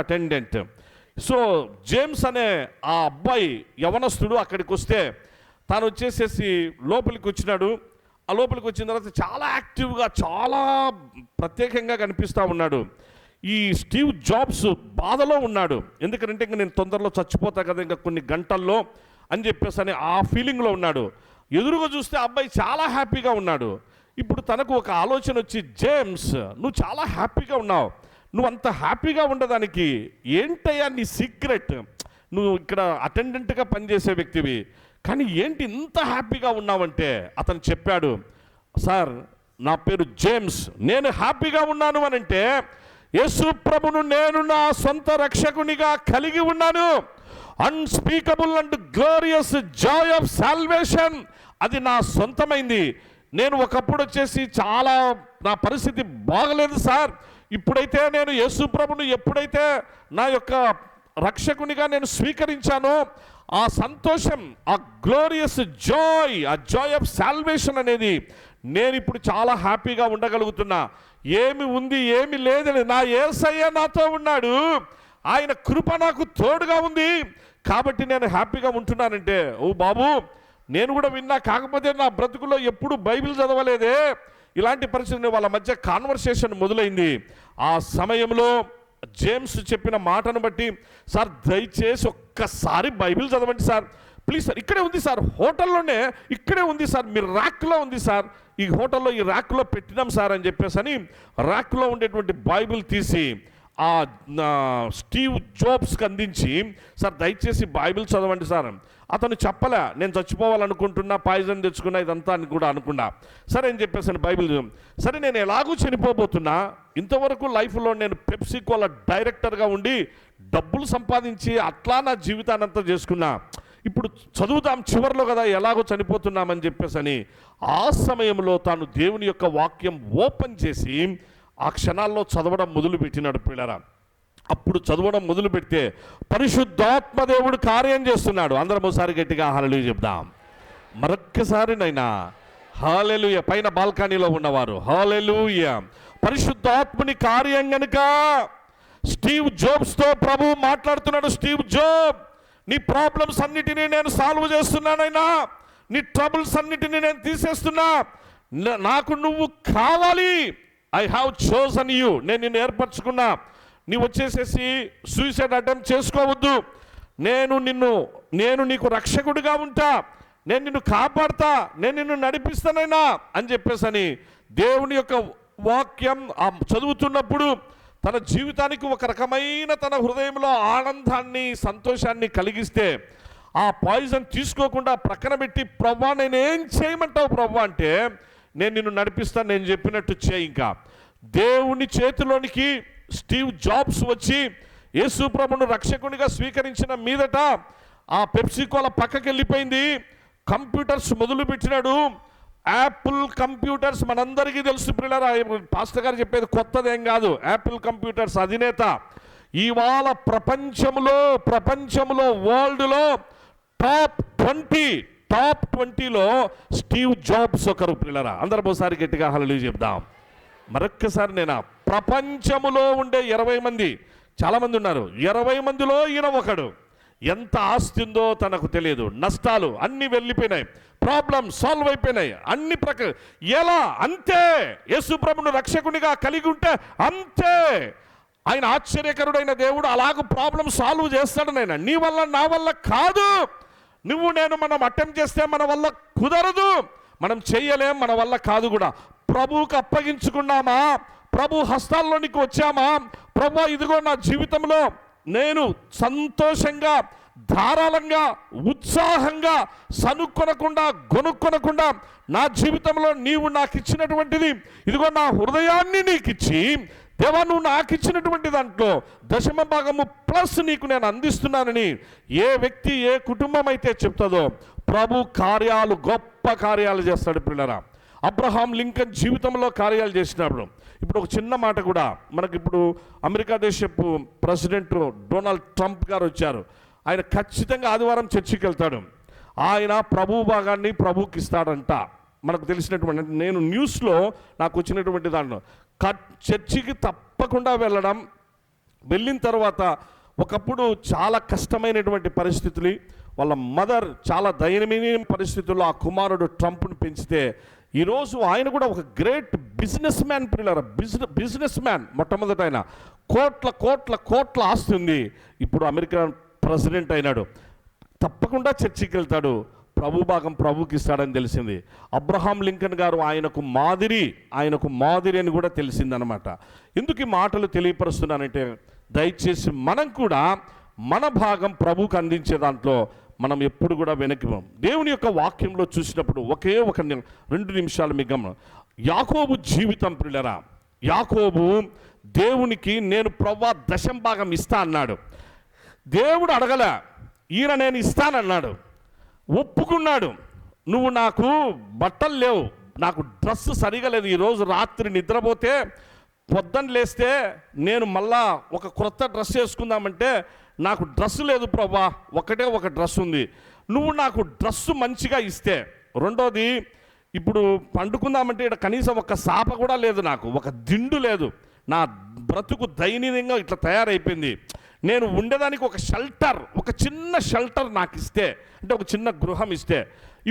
అటెండెంట్. సో జేమ్స్ అనే ఆ అబ్బాయి యవనస్తుడు అక్కడికి వస్తే తాను వచ్చేసేసి లోపలికి వచ్చినాడు. ఆ లోపలికి వచ్చిన తర్వాత చాలా యాక్టివ్గా చాలా ప్రత్యేకంగా కనిపిస్తూ ఉన్నాడు. ఈ స్టీవ్ జాబ్స్ బాధలో ఉన్నాడు. ఎందుకంటే ఇంక నేను తొందరలో చచ్చిపోతా కదా ఇంకా కొన్ని గంటల్లో అని చెప్పేసి అని ఆ ఫీలింగ్లో ఉన్నాడు. ఎదురుగా చూస్తే అబ్బాయి చాలా హ్యాపీగా ఉన్నాడు. ఇప్పుడు తనకు ఒక ఆలోచన వచ్చి, జేమ్స్ నువ్వు చాలా హ్యాపీగా ఉన్నావు, నువ్వు అంత హ్యాపీగా ఉండడానికి ఏంటయ్యా నీ సీక్రెట్? నువ్వు ఇక్కడ అటెండెంట్గా పనిచేసే వ్యక్తివి, కానీ ఏంటి ఇంత హ్యాపీగా ఉన్నావంటే అతను చెప్పాడు, సార్ నా పేరు జేమ్స్, నేను హ్యాపీగా ఉన్నాను అనంటే యేసు ప్రభును నేను నా సొంత రక్షకునిగా కలిగి ఉన్నాను. Unspeakable and glorious Joy of salvation, అది నా సొంతమైంది. నేను ఒకప్పుడు వచ్చేసి చాలా నా పరిస్థితి బాగలేదు సార్, ఇప్పుడైతే నేను యేసు ప్రభును ఎప్పుడైతే నా యొక్క రక్షకునిగా నేను స్వీకరించానో ఆ సంతోషం, ఆ గ్లోరియస్ జాయ్, ఆ జాయ్ ఆఫ్ సాల్వేషన్ అనేది నేను ఇప్పుడు చాలా హ్యాపీగా ఉండగలుగుతున్నా. ఏమి ఉంది ఏమి లేదని నా యేసయ్య నాతో ఉన్నాడు, ఆయన కృప నాకు తోడుగా ఉంది కాబట్టి నేను హ్యాపీగా ఉంటున్నానంటే, ఓ బాబు నేను కూడా విన్నా, కాకపోతే నా బ్రతుకులో ఎప్పుడు బైబిల్ చదవలేదే. ఇలాంటి పరిస్థితి వాళ్ళ మధ్య కాన్వర్సేషన్ మొదలైంది. ఆ సమయంలో జేమ్స్ చెప్పిన మాటను బట్టి, సార్ దయచేసి ఒక్కసారి బైబిల్ చదవండి సార్, ప్లీజ్ సార్, ఇక్కడే ఉంది సార్, హోటల్లోనే ఇక్కడే ఉంది సార్, మీరు ర్యాక్లో ఉంది సార్, ఈ హోటల్లో ఈ ర్యాక్లో పెట్టినాం సార్ అని చెప్పేసి అని ర్యాక్లో ఉండేటువంటి బైబిల్ తీసి ఆ స్టీవ్ జాబ్స్కి అందించి, సార్ దయచేసి బైబిల్ చదవండి సార్. అతను చెప్పలే, నేను చచ్చిపోవాలనుకుంటున్నా, పాయిజన్ తెచ్చుకున్నా, ఇదంతా అని కూడా అనుకున్నా. సరే అని చెప్పేసి బైబిల్, సరే నేను ఎలాగూ చనిపోబోతున్నా, ఇంతవరకు లైఫ్లో నేను పెప్సీ కోలా డైరెక్టర్గా ఉండి డబ్బులు సంపాదించి అట్లా నా జీవితాన్నంతా చేసుకున్నా, ఇప్పుడు చదువుతాం చివరిలో కదా, ఎలాగో చనిపోతున్నామని చెప్పేసి అని ఆ సమయంలో తాను దేవుని యొక్క వాక్యం ఓపెన్ చేసి ఆ క్షణాల్లో చదవడం మొదలుపెట్టినాడు. పిల్లరా, అప్పుడు చదవడం మొదలు పెడితే పరిశుద్ధాత్మ దేవుడు కార్యం చేస్తున్నాడు. అందరం ఒకసారి గట్టిగా హల్లెలూయా చెప్దాం. మరొక్కసారి నైనా హల్లెలూయా. పైన బాల్కనీలో ఉన్నవారు హల్లెలూయా. పరిశుద్ధాత్మని కార్యం గనుక స్టీవ్ జాబ్స్తో ప్రభు మాట్లాడుతున్నాడు. స్టీవ్ జాబ్, నీ ప్రాబ్లమ్స్ అన్నిటినీ నేను సాల్వ్ చేస్తున్నానైనా, నీ ట్రబుల్స్ అన్నిటినీ నేను తీసేస్తున్నా, నాకు నువ్వు కావాలి. ఐ హ్యావ్ చోజన్ యూ, నేను నిన్ను ఏర్పరచుకున్నా, నీవు వచ్చేసేసి సూసైడ్ అటెంప్ట్ చేసుకోవద్దు, నేను నీకు రక్షకుడిగా ఉంటా, నేను నిన్ను కాపాడుతా, నేను నిన్ను నడిపిస్తానైనా అని చెప్పేసి అని దేవుని యొక్క వాక్యం చదువుతున్నప్పుడు తన జీవితానికి ఒక రకమైన తన హృదయంలో ఆనందాన్ని సంతోషాన్ని కలిగిస్తే ఆ పాయిజన్ తీసుకోకుండా ప్రక్కన పెట్టి ప్రభా నేను ఏం చేయమంటావు ప్రభా అంటే, నేను నిన్ను నడిపిస్తాను, నేను చెప్పినట్టు చేయి. ఇంకా దేవుని చేతిలోనికి స్టీవ్ జాబ్స్ వచ్చి యేసు ప్రభువును రక్షకునిగా స్వీకరించిన మీదట ఆ పెప్సీ కోలా పక్కకి వెళ్ళిపోయింది. కంప్యూటర్స్ మొదలుపెట్టినాడు. యాపిల్ కంప్యూటర్స్ మనందరికీ తెలుసు పిల్లరా, పాస్టర్ గారు చెప్పేది కొత్తదేం కాదు. యాపిల్ కంప్యూటర్స్ అధినేత ఇవాళ ప్రపంచంలో వరల్డ్లో టాప్ 20లో స్టీవ్ జాబ్స్ ఒకరు పిల్లరా. అందరం ఒకసారి గట్టిగా హల్లెలూయా చెప్దాం. మరొక్కసారి నేను ప్రపంచములో ఉండే 20 మంది, చాలామంది ఉన్నారు, 20 మందిలో ఈయన ఒకడు. ఎంత ఆస్తి ఉందో తనకు తెలియదు, నష్టాలు అన్నీ వెళ్ళిపోయినాయి, ప్రాబ్లమ్ సాల్వ్ అయిపోయినాయి, అన్ని ఎలా అంతే. యేసు ప్రభువును రక్షకునిగా కలిగి ఉంటే అంతే. ఆయన ఆశ్చర్యకరుడైన దేవుడు, అలాగ ప్రాబ్లం సాల్వ్ చేస్తాడు. నాయన నీ వల్ల నా వల్ల కాదు, నువ్వు నేను మనం అటెంప్ట్ చేస్తే మన వల్ల కుదరదు, మనం చెయ్యలేం, మన వల్ల కాదు కూడా. ప్రభువుకు అప్పగించుకున్నామా, ప్రభు హస్తాల్లోనికి వచ్చామా, ప్రభు ఇదిగో నా జీవితంలో నేను సంతోషంగా, ధారాళంగా, ఉత్సాహంగా, సనుక్కొనకుండా, గొనుక్కొనకుండా నా జీవితంలో నీవు నాకు ఇచ్చినటువంటిది ఇదిగో నా హృదయాన్ని నీకు ఇచ్చి, దేవా నువ్వు నాకు ఇచ్చినటువంటి దాంట్లో 10% ప్లస్ నీకు నేను అందిస్తున్నానని ఏ వ్యక్తి, ఏ కుటుంబం అయితే చెప్తుందో, ప్రభు కార్యాలు, గొప్ప కార్యాలు చేస్తాడు పిల్లరా. అబ్రహాం లింకన్ జీవితంలో కార్యాలు చేసినప్పుడు, ఇప్పుడు ఒక చిన్న మాట కూడా మనకి, ఇప్పుడు అమెరికా దేశపు ప్రెసిడెంట్ డొనాల్డ్ ట్రంప్ గారు వచ్చారు. ఆయన ఖచ్చితంగా ఆదివారం చర్చికి వెళ్తాడు. ఆయన ప్రభు భాగాన్ని ప్రభుకి ఇస్తాడంట. మనకు తెలిసినటువంటి, నేను న్యూస్లో నాకు వచ్చినటువంటి దాంట్లో చర్చికి తప్పకుండా వెళ్ళడం, వెళ్ళిన తర్వాత ఒకప్పుడు చాలా కష్టమైనటువంటి పరిస్థితులు, వాళ్ళ మదర్ చాలా దయనీయ పరిస్థితుల్లో ఆ కుమారుడు ట్రంప్ను పెంచితే ఈరోజు ఆయన కూడా ఒక గ్రేట్ బిజినెస్ మ్యాన్ పిల్లల, బిజినెస్ మ్యాన్. మొట్టమొదట ఆయన కోట్ల ఆస్తి ఉంది. ఇప్పుడు అమెరికా ప్రెసిడెంట్ అయినాడు. తప్పకుండా చర్చికి వెళ్తాడు, ప్రభు భాగం ప్రభుకి ఇస్తాడని తెలిసింది. అబ్రహాం లింకన్ గారు ఆయనకు మాదిరి అని కూడా తెలిసిందనమాట. ఎందుకు ఈ మాటలు తెలియపరుస్తున్నానంటే, దయచేసి మనం కూడా మన భాగం ప్రభుకు అందించే దాంట్లో మనం ఎప్పుడు కూడా వెనక్కి పోం. దేవుని యొక్క వాక్యంలో చూసినప్పుడు ఒకే ఒక 2 నిమిషాలు మీ గమనం. యాకోబు జీవితం పిల్లరా. యాకోబు దేవునికి నేను ప్రభువా 10% ఇస్తా అన్నాడు. దేవుడు అడగలే, ఈయన నేను ఇస్తానన్నాడు, ఒప్పుకున్నాడు. నువ్వు నాకు బట్టలు లేవు, నాకు డ్రెస్ సరిగా లేదు, ఈరోజు రాత్రి నిద్రపోతే పొద్దున్న లేస్తే నేను మళ్ళా ఒక క్రొత్త డ్రెస్ వేసుకుందామంటే నాకు డ్రెస్ లేదు ప్రభా, ఒకటే ఒక డ్రెస్ ఉంది, నువ్వు నాకు డ్రెస్సు మంచిగా ఇస్తే. రెండోది, ఇప్పుడు పండుకుందామంటే ఇక్కడ కనీసం ఒక సాప కూడా లేదు, నాకు ఒక దిండు లేదు, నా బ్రతుకు దయనీయంగా ఇట్లా తయారైపోయింది. నేను ఉండేదానికి ఒక షెల్టర్, ఒక చిన్న షెల్టర్ నాకు ఇస్తే, అంటే ఒక చిన్న గృహం ఇస్తే.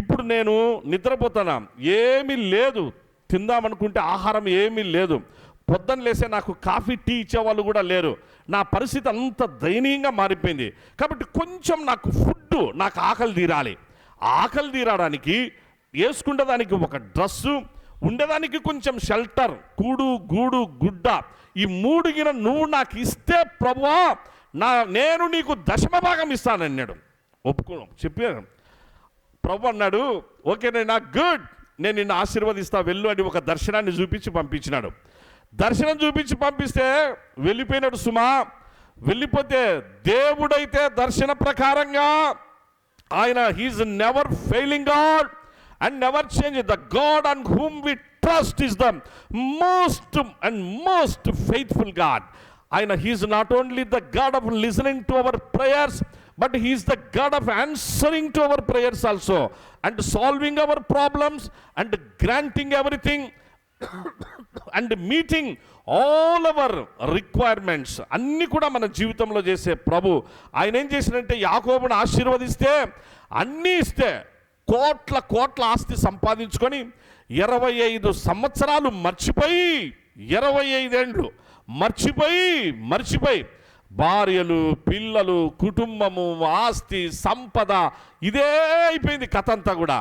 ఇప్పుడు నేను నిద్రపోతానా, ఏమీ లేదు, తిందామనుకుంటే ఆహారం ఏమీ లేదు, పొద్దున్న లేసే నాకు కాఫీ టీ ఇచ్చేవాళ్ళు కూడా లేరు, నా పరిస్థితి అంత దయనీయంగా మారిపోయింది. కాబట్టి కొంచెం నాకు ఫుడ్, నాకు ఆకలి తీరాలి. ఆకలి తీరడానికి వేసుకునేదానికి ఒక డ్రెస్సు, ఉండేదానికి కొంచెం షెల్టర్, కూడు గూడు గుడ్డ, ఈ 3 నువ్వు నాకు ఇస్తే ప్రభువా నేను నీకు 10% ఇస్తానన్నాడు. ఒప్పుకోను చెప్పాను. ప్రభు అన్నాడు, ఓకేనైనా గుడ్, నేను నిన్ను ఆశీర్వదిస్తా వెళ్ళు అని ఒక దర్శనాన్ని చూపించి పంపించినాడు. దర్శనం చూపించి పంపిస్తే వెళ్ళిపోయినాడు సుమా. వెళ్ళిపోతే దేవుడైతే దర్శన ప్రకారంగా ఆయన, he is never failing god and never change. The God on whom we trust is the most faithful God. He is not only the God of listening to our prayers, but he is the God of answering to our prayers also, and solving our problems and granting everything and meeting all our requirements. అన్నీ కూడా మన జీవితంలో చేసే ప్రభు. ఆయన ఏం చేసినంటే, యాకోబును ఆశీర్వదిస్తే అన్నీ ఇస్తే, కోట్ల ఆస్తి సంపాదించుకొని 25 సంవత్సరాలు మర్చిపోయి, 25 ఏండ్లు మర్చిపోయి భార్యలు, పిల్లలు, కుటుంబము, ఆస్తి, సంపద, ఇదే అయిపోయింది కథ అంతా కూడా.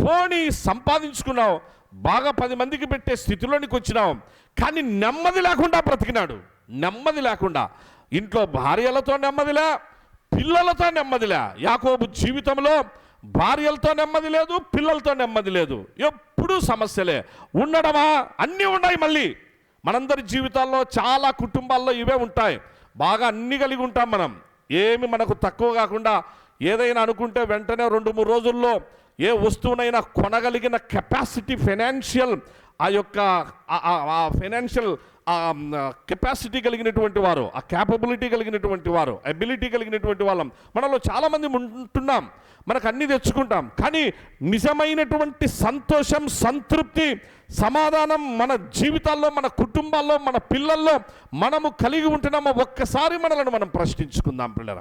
పోనీ సంపాదించుకున్నావు, బాగా 10 మందికి పెట్టే స్థితిలోనికి వచ్చినావు, కానీ నెమ్మది లేకుండా బ్రతికినాడు. నెమ్మది లేకుండా, ఇంట్లో భార్యలతో నెమ్మదిలే, పిల్లలతో నెమ్మదిలే. యాకోబు జీవితంలో భార్యలతో నెమ్మది లేదు, పిల్లలతో నెమ్మది లేదు, ఎప్పుడూ సమస్యలే. ఉండడమా? అన్నీ ఉన్నాయి. మళ్ళీ మనందరి జీవితాల్లో చాలా కుటుంబాల్లో ఇవే ఉంటాయి. బాగా అన్నీ కలిగి ఉంటాం మనం, ఏమి మనకు తక్కువ కాకుండా. ఏదైనా అనుకుంటే వెంటనే 2-3 రోజుల్లో ఏ వస్తువునైనా కొనగలిగిన కెపాసిటీ, ఫైనాన్షియల్ ఆ యొక్క ఫైనాన్షియల్ కెపాసిటీ కలిగినటువంటి వారు, ఆ క్యాపబిలిటీ కలిగినటువంటి వారు, అబిలిటీ కలిగినటువంటి వాళ్ళం మనలో చాలామంది ఉంటున్నాం. మనకు అన్నీ తెచ్చుకుంటాం, కానీ నిజమైనటువంటి సంతోషం, సంతృప్తి, సమాధానం మన జీవితాల్లో, మన కుటుంబాల్లో, మన పిల్లల్లో మనము కలిగి ఉంటున్నామో ఒక్కసారి మనలను మనం ప్రశ్నించుకుందాం పిల్లల.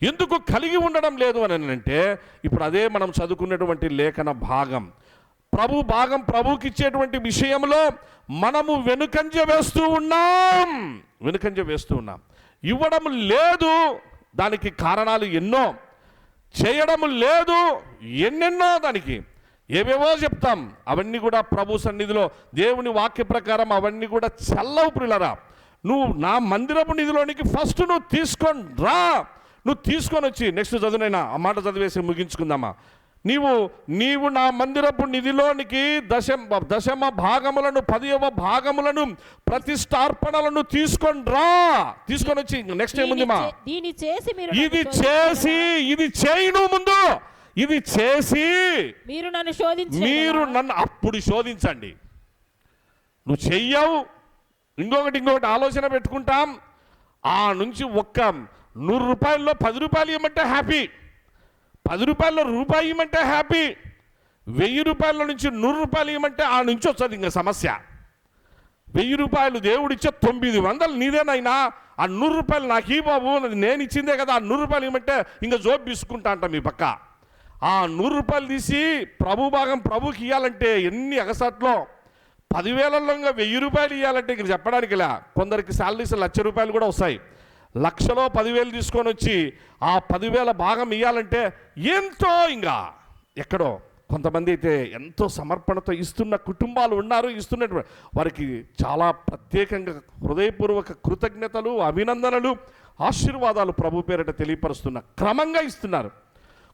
ఎందుకు కలిగి ఉండడం లేదు అని అంటే, ఇప్పుడు అదే మనం చదువుకున్నటువంటి లేఖన భాగం, ప్రభుకి ఇచ్చేటువంటి విషయంలో మనము వెనుకంజ వేస్తూ ఉన్నాం. ఇవ్వడం లేదు, దానికి కారణాలు ఎన్నో. చేయడం లేదు, ఎన్నెన్నో దానికి ఏవేవో చెప్తాం. అవన్నీ కూడా ప్రభు సన్నిధిలో దేవుని వాక్య ప్రకారం అవన్నీ కూడా చల్లవు ప్రియులరా. నువ్వు నా మందిరపు నిధిలోనికి ఫస్ట్ నువ్వు తీసుకొని రా. నువ్వు తీసుకొని వచ్చి, నెక్స్ట్ చదువునైనా ఆ మాట చదివేసి ముగించుకుందామా. నీవు నా మందిరపు నిధిలోనికి దశమ భాగములను, 10వ భాగములను, ప్రతిష్టార్పణలను తీసుకొని రా. తీసుకొని వచ్చి నెక్స్ట్ ఏముంది మా, ఇది చేయను ముందు, ఇది చేసి మీరు నన్ను అప్పుడు శోధించండి. నువ్వు చెయ్యవు, ఇంకొకటి ఆలోచన పెట్టుకుంటాం. ఆ నుంచి ఒక్క 100 రూపాయల్లో 10 రూపాయలు ఇవ్వమంటే హ్యాపీ, 10 రూపాయల్లో రూపాయి ఇవ్వమంటే హ్యాపీ, 1000 రూపాయల నుంచి 100 రూపాయలు ఇవ్వమంటే ఆ నుంచి వస్తుంది ఇంకా సమస్య. 1000 రూపాయలు దేవుడిచ్చే 900 నీదేనైనా, ఆ 100 రూపాయలు నాకు ఈ బాబు, నేను ఇచ్చిందే కదా, ఆ 100 రూపాయలు ఇవ్వమంటే ఇంకా జోబు తీసుకుంటా అంట మీ పక్క. ఆ 100 రూపాయలు తీసి ప్రభుకి ఇవ్వాలంటే ఎన్ని అగసట్లో. 10,000లో ఇంకా 1000 రూపాయలు ఇవ్వాలంటే ఇక్కడ చెప్పడానికి ఇలా. కొందరికి శాలరీస్ 1,00,000 రూపాయలు కూడా వస్తాయి. 1,00,000లో 10,000 తీసుకొని వచ్చి ఆ 10,000 భాగం ఇవ్వాలంటే ఎంతో. ఇంకా ఎక్కడో కొంతమంది అయితే ఎంతో సమర్పణతో ఇస్తున్న కుటుంబాలు ఉన్నారు. ఇస్తున్నటువంటి వారికి చాలా ప్రత్యేకంగా హృదయపూర్వక కృతజ్ఞతలు, అభినందనలు, ఆశీర్వాదాలు ప్రభు పేరిట తెలియపరుస్తున్న క్రమంగా ఇస్తున్నారు.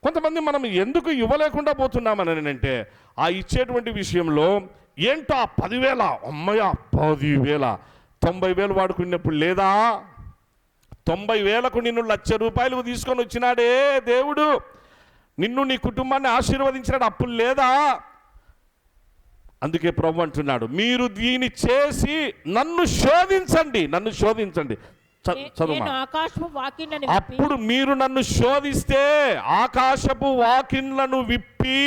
కొంతమంది మనం ఎందుకు ఇవ్వలేకుండా పోతున్నామని అంటే, ఆ ఇచ్చేటువంటి విషయంలో ఏంటో ఆ 10,000 అమ్మయ్య 10,000 90,000 వాడుకున్నప్పుడు లేదా, 90,000కు నిన్ను 1,00,000 రూపాయలు తీసుకొని వచ్చినాడే దేవుడు, నిన్ను నీ కుటుంబాన్ని ఆశీర్వదించినాడు, అప్పుడు లేదా. అందుకే ప్రభు అంటున్నాడు, మీరు దీన్ని చేసి నన్ను శోధించండి. అప్పుడు మీరు నన్ను శోధిస్తే ఆకాశపు వాకిన్లను విప్పి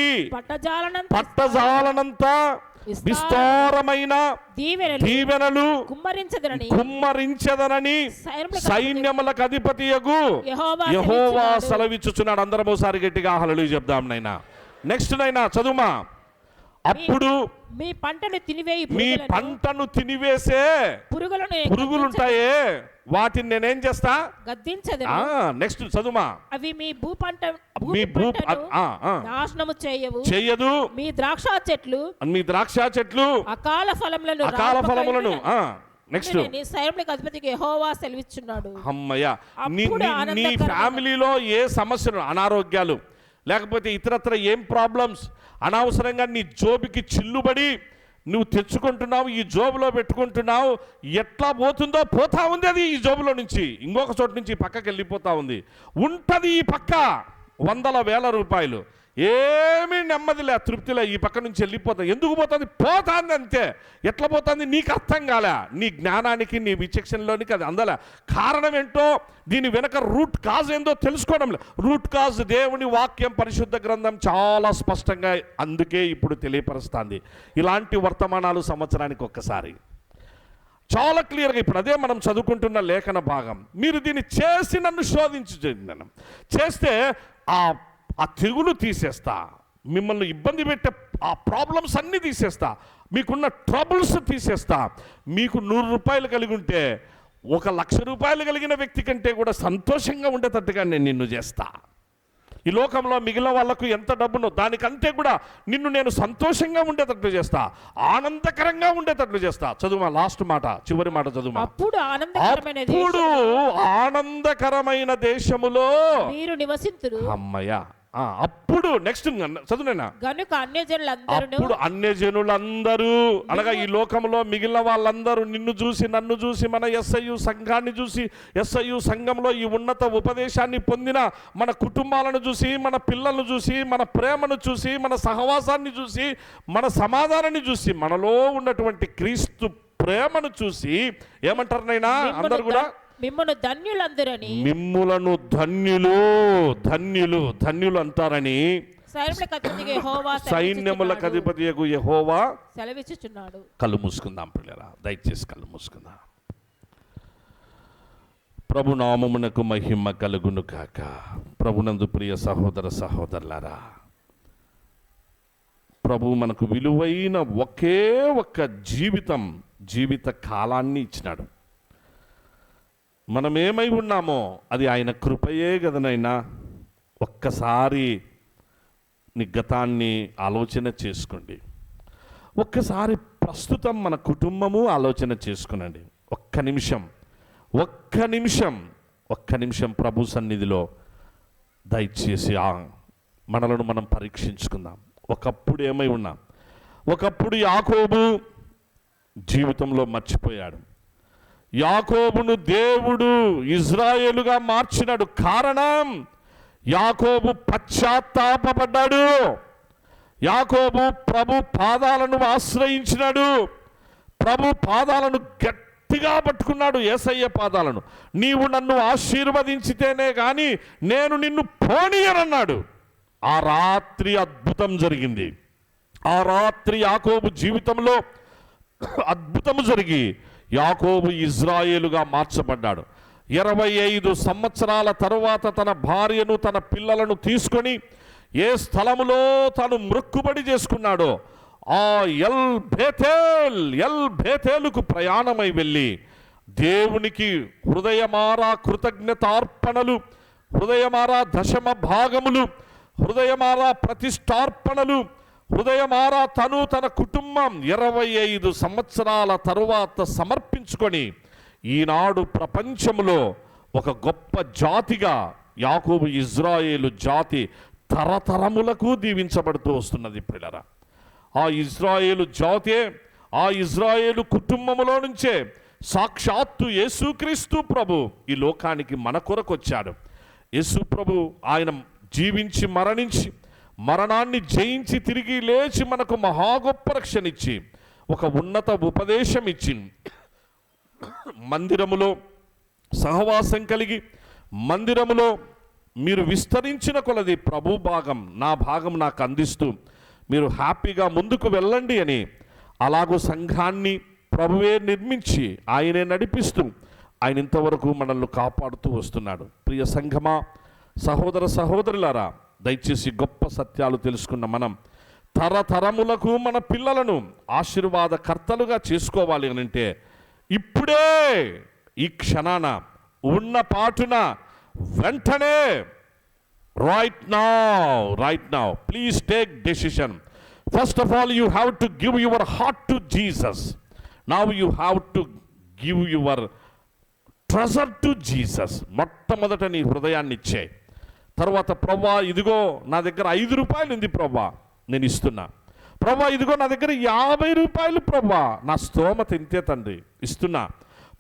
పట్టజాలనంత విస్తారమైన దీవెనలు కుమ్మరించదనని సైన్యములకు అధిపతియగు యెహోవా సెలవిచ్చుచున్నాడు. అందరం ఒకసారి గట్టిగా హల్లెలూయా చెప్దాం నైనా. నెక్స్ట్ నైనా చదువుమా. అప్పుడు మీ పంటను తినివేసే పురుగులుంటాయే, వాటిని నేనేం చేస్తా? నెక్స్ట్ చదువుమా. అవి మీ నాశనము చేయదు. మీ ద్రాక్ష చెట్లు అకాల ఫలములను నెక్స్ట్ అధిపతికి యెహోవా సెలవిచ్చున్నాడు. అమ్మయ్య, నీ ఫ్యామిలీలో ఏ సమస్యలు, అనారోగ్యాలు, లేకపోతే ఇతరత్ర ఏం ప్రాబ్లమ్స్, అనవసరంగా నీ జోబుకి చిల్లుబడి నువ్వు తెచ్చుకుంటున్నావు, ఈ జోబులో పెట్టుకుంటున్నావు, ఎట్లా పోతుందో పోతా ఉంది. అది ఈ జోబులో నుంచి ఇంకొక చోటు నుంచి పక్కకి వెళ్ళిపోతా ఉంది. ఉంటుంది ఈ పక్క 100,000 రూపాయలు, ఏమీ నెమ్మదిలే, తృప్తిలే, ఈ పక్క నుంచి వెళ్ళిపోతుంది. ఎందుకు పోతుంది? పోతుంది అంతే. ఎట్లా పోతుంది నీకు అర్థం కాలే, నీ జ్ఞానానికి, నీ విచక్షణలోనికి అది అందలే. కారణం ఏంటో, దీని వెనక రూట్ కాజ్ ఏందో తెలుసుకోవడం లేదు. రూట్ కాజ్ దేవుని వాక్యం, పరిశుద్ధ గ్రంథం చాలా స్పష్టంగా అందుకే ఇప్పుడు తెలియపరుస్తుంది. ఇలాంటి వర్తమానాలు సంవత్సరానికి ఒక్కసారి చాలా క్లియర్గా. ఇప్పుడు అదే మనం చదువుకుంటున్న లేఖన భాగం. మీరు దీన్ని చేసి నన్ను శోధించండి. చేస్తే ఆ తెగులు తీసేస్తా, మిమ్మల్ని ఇబ్బంది పెట్టే ఆ ప్రాబ్లమ్స్ అన్నీ తీసేస్తా, మీకున్న ట్రబుల్స్ తీసేస్తా. మీకు 100 రూపాయలు కలిగి ఉంటే 1,00,000 రూపాయలు కలిగిన వ్యక్తి కంటే కూడా సంతోషంగా ఉండేటట్టుగా నేను నిన్ను చేస్తా. ఈ లోకంలో మిగిలిన వాళ్ళకు ఎంత డబ్బునో దానికంటే కూడా నిన్ను నేను సంతోషంగా ఉండేటట్లు చేస్తా, ఆనందకరంగా ఉండేటట్లు చేస్తా. చదువు లాస్ట్ మాట, చివరి మాట చదువు. అప్పుడు ఆనందకరమైన దేశములో మీరు నివసింతురు. అమ్మయ్య. అప్పుడు నెక్స్ట్ చదువునైనా, గనుక అప్పుడు అన్యజనులందరూ అనగా ఈ లోకంలో మిగిలిన వాళ్ళందరూ నిన్ను చూసి నన్ను చూసి మన ఎస్ఐయు సంఘాన్ని చూసి, ఎస్ఐయు సంఘంలో ఈ ఉన్నత ఉపదేశాన్ని పొందిన మన కుటుంబాలను చూసి, మన పిల్లలను చూసి, మన ప్రేమను చూసి, మన సహవాసాన్ని చూసి, మన సమాధానాన్ని చూసి, మనలో ఉన్నటువంటి క్రీస్తు ప్రేమను చూసి ఏమంటారు నైనా అందరు కూడా? మిమ్మును ధన్యులందరని, మిమ్ములను ధన్యులు ధన్యులు ధన్యులు అంటారని సైన్యములకు అధిపతియగు యెహోవా సెలవిచ్చుచున్నాడు. కళ్ళు మూసుకుందాం పిల్లరా, దయచేసి కళ్ళు మూసుకుందాం. ప్రభు నామమునకు మహిమ కలుగును కాక. ప్రభునందు ప్రియ సహోదర సహోదరులారా, ప్రభు మనకు విలువైన ఒకే ఒక్క జీవిత కాలాన్ని ఇచ్చినాడు. మనం ఏమై ఉన్నామో అది ఆయన కృపయే కదనైనా. ఒక్కసారి నీ గతాన్ని ఆలోచన చేసుకోండి. ఒక్కసారి ప్రస్తుతం మన కుటుంబము ఆలోచన చేసుకునండి. ఒక్క నిమిషం ప్రభు సన్నిధిలో దయచేసి మనలను మనం పరీక్షించుకుందాం. ఒకప్పుడు ఏమై ఉన్నాం? ఒకప్పుడు యాకోబు జీవితంలో మర్చిపోయాడు. యాకోబును దేవుడు ఇజ్రాయేలుగా మార్చినాడు. కారణం, యాకోబు పశ్చాత్తాపపడ్డాడు. యాకోబు ప్రభు పాదాలను ఆశ్రయించినాడు. ప్రభు పాదాలను గట్టిగా పట్టుకున్నాడు, యేసయ్య పాదాలను. నీవు నన్ను ఆశీర్వదించితేనే కానీ నేను నిన్ను పోనీయనన్నాడు. ఆ రాత్రి అద్భుతం జరిగింది. ఆ రాత్రి యాకోబు జీవితంలో అద్భుతము జరిగి యాకోబు ఇజ్రాయేలుగా మార్చబడ్డాడు. 25 సంవత్సరాల తరువాత తన భార్యను తన పిల్లలను తీసుకొని ఏ స్థలములో తాను మ్రొక్కుబడి చేసుకున్నాడో ఆ ఎల్ బేతేలుకు ప్రయాణమై వెళ్ళి దేవునికి హృదయమారా కృతజ్ఞతార్పణలు, హృదయమారా దశమ భాగములు, హృదయమారా ప్రతిష్టార్పణలు, హృదయమారా తను తన కుటుంబం 25 సంవత్సరాల తరువాత సమర్పించుకొని ఈనాడు ప్రపంచంలో ఒక గొప్ప జాతిగా యాకోబు ఇజ్రాయేలు జాతి తరతరములకు దీవించబడుతూ వస్తున్నది పిల్లరా. ఆ ఇజ్రాయేలు జాతే, ఆ ఇజ్రాయేలు కుటుంబములో నుంచే సాక్షాత్తు యేసుక్రీస్తు ప్రభు ఈ లోకానికి మన కొరకు వచ్చాడు. యేసు ప్రభు ఆయన జీవించి మరణించి మరణాన్ని జయించి తిరిగి లేచి మనకు మహా గొప్ప రక్షణ ఇచ్చి ఒక ఉన్నత ఉపదేశం ఇచ్చి మందిరములో సహవాసం కలిగి మందిరములో మీరు విస్తరించిన కొలది ప్రభు భాగం నా భాగం నాకు అందిస్తూ మీరు హ్యాపీగా ముందుకు వెళ్ళండి అని అలాగూ సంఘాన్ని ప్రభువే నిర్మించి ఆయనే నడిపిస్తూ ఆయన ఇంతవరకు మనల్ని కాపాడుతూ వస్తున్నాడు. ప్రియ సంఘమా, సహోదర సహోదరులారా, దయచేసి గొప్ప సత్యాలు తెలుసుకున్న మనం తరతరములకు మన పిల్లలను ఆశీర్వాదకర్తలుగా చేసుకోవాలి అని అంటే ఇప్పుడే ఈ క్షణాన ఉన్న పాటున వెంటనే right now please take decision. First of all you have to give your heart to Jesus. Now you have to give your treasure to Jesus. మొట్టమొదట నీ హృదయాన్ని ఇచ్చే తర్వాత, ప్రభా ఇదిగో నా దగ్గర 5 రూపాయలు ఉంది ప్రభా నేను ఇస్తున్నా. ప్రభా ఇదిగో నా దగ్గర 50 రూపాయలు ప్రభా నా స్తోమత ఇంతే తండ్రి ఇస్తున్నా.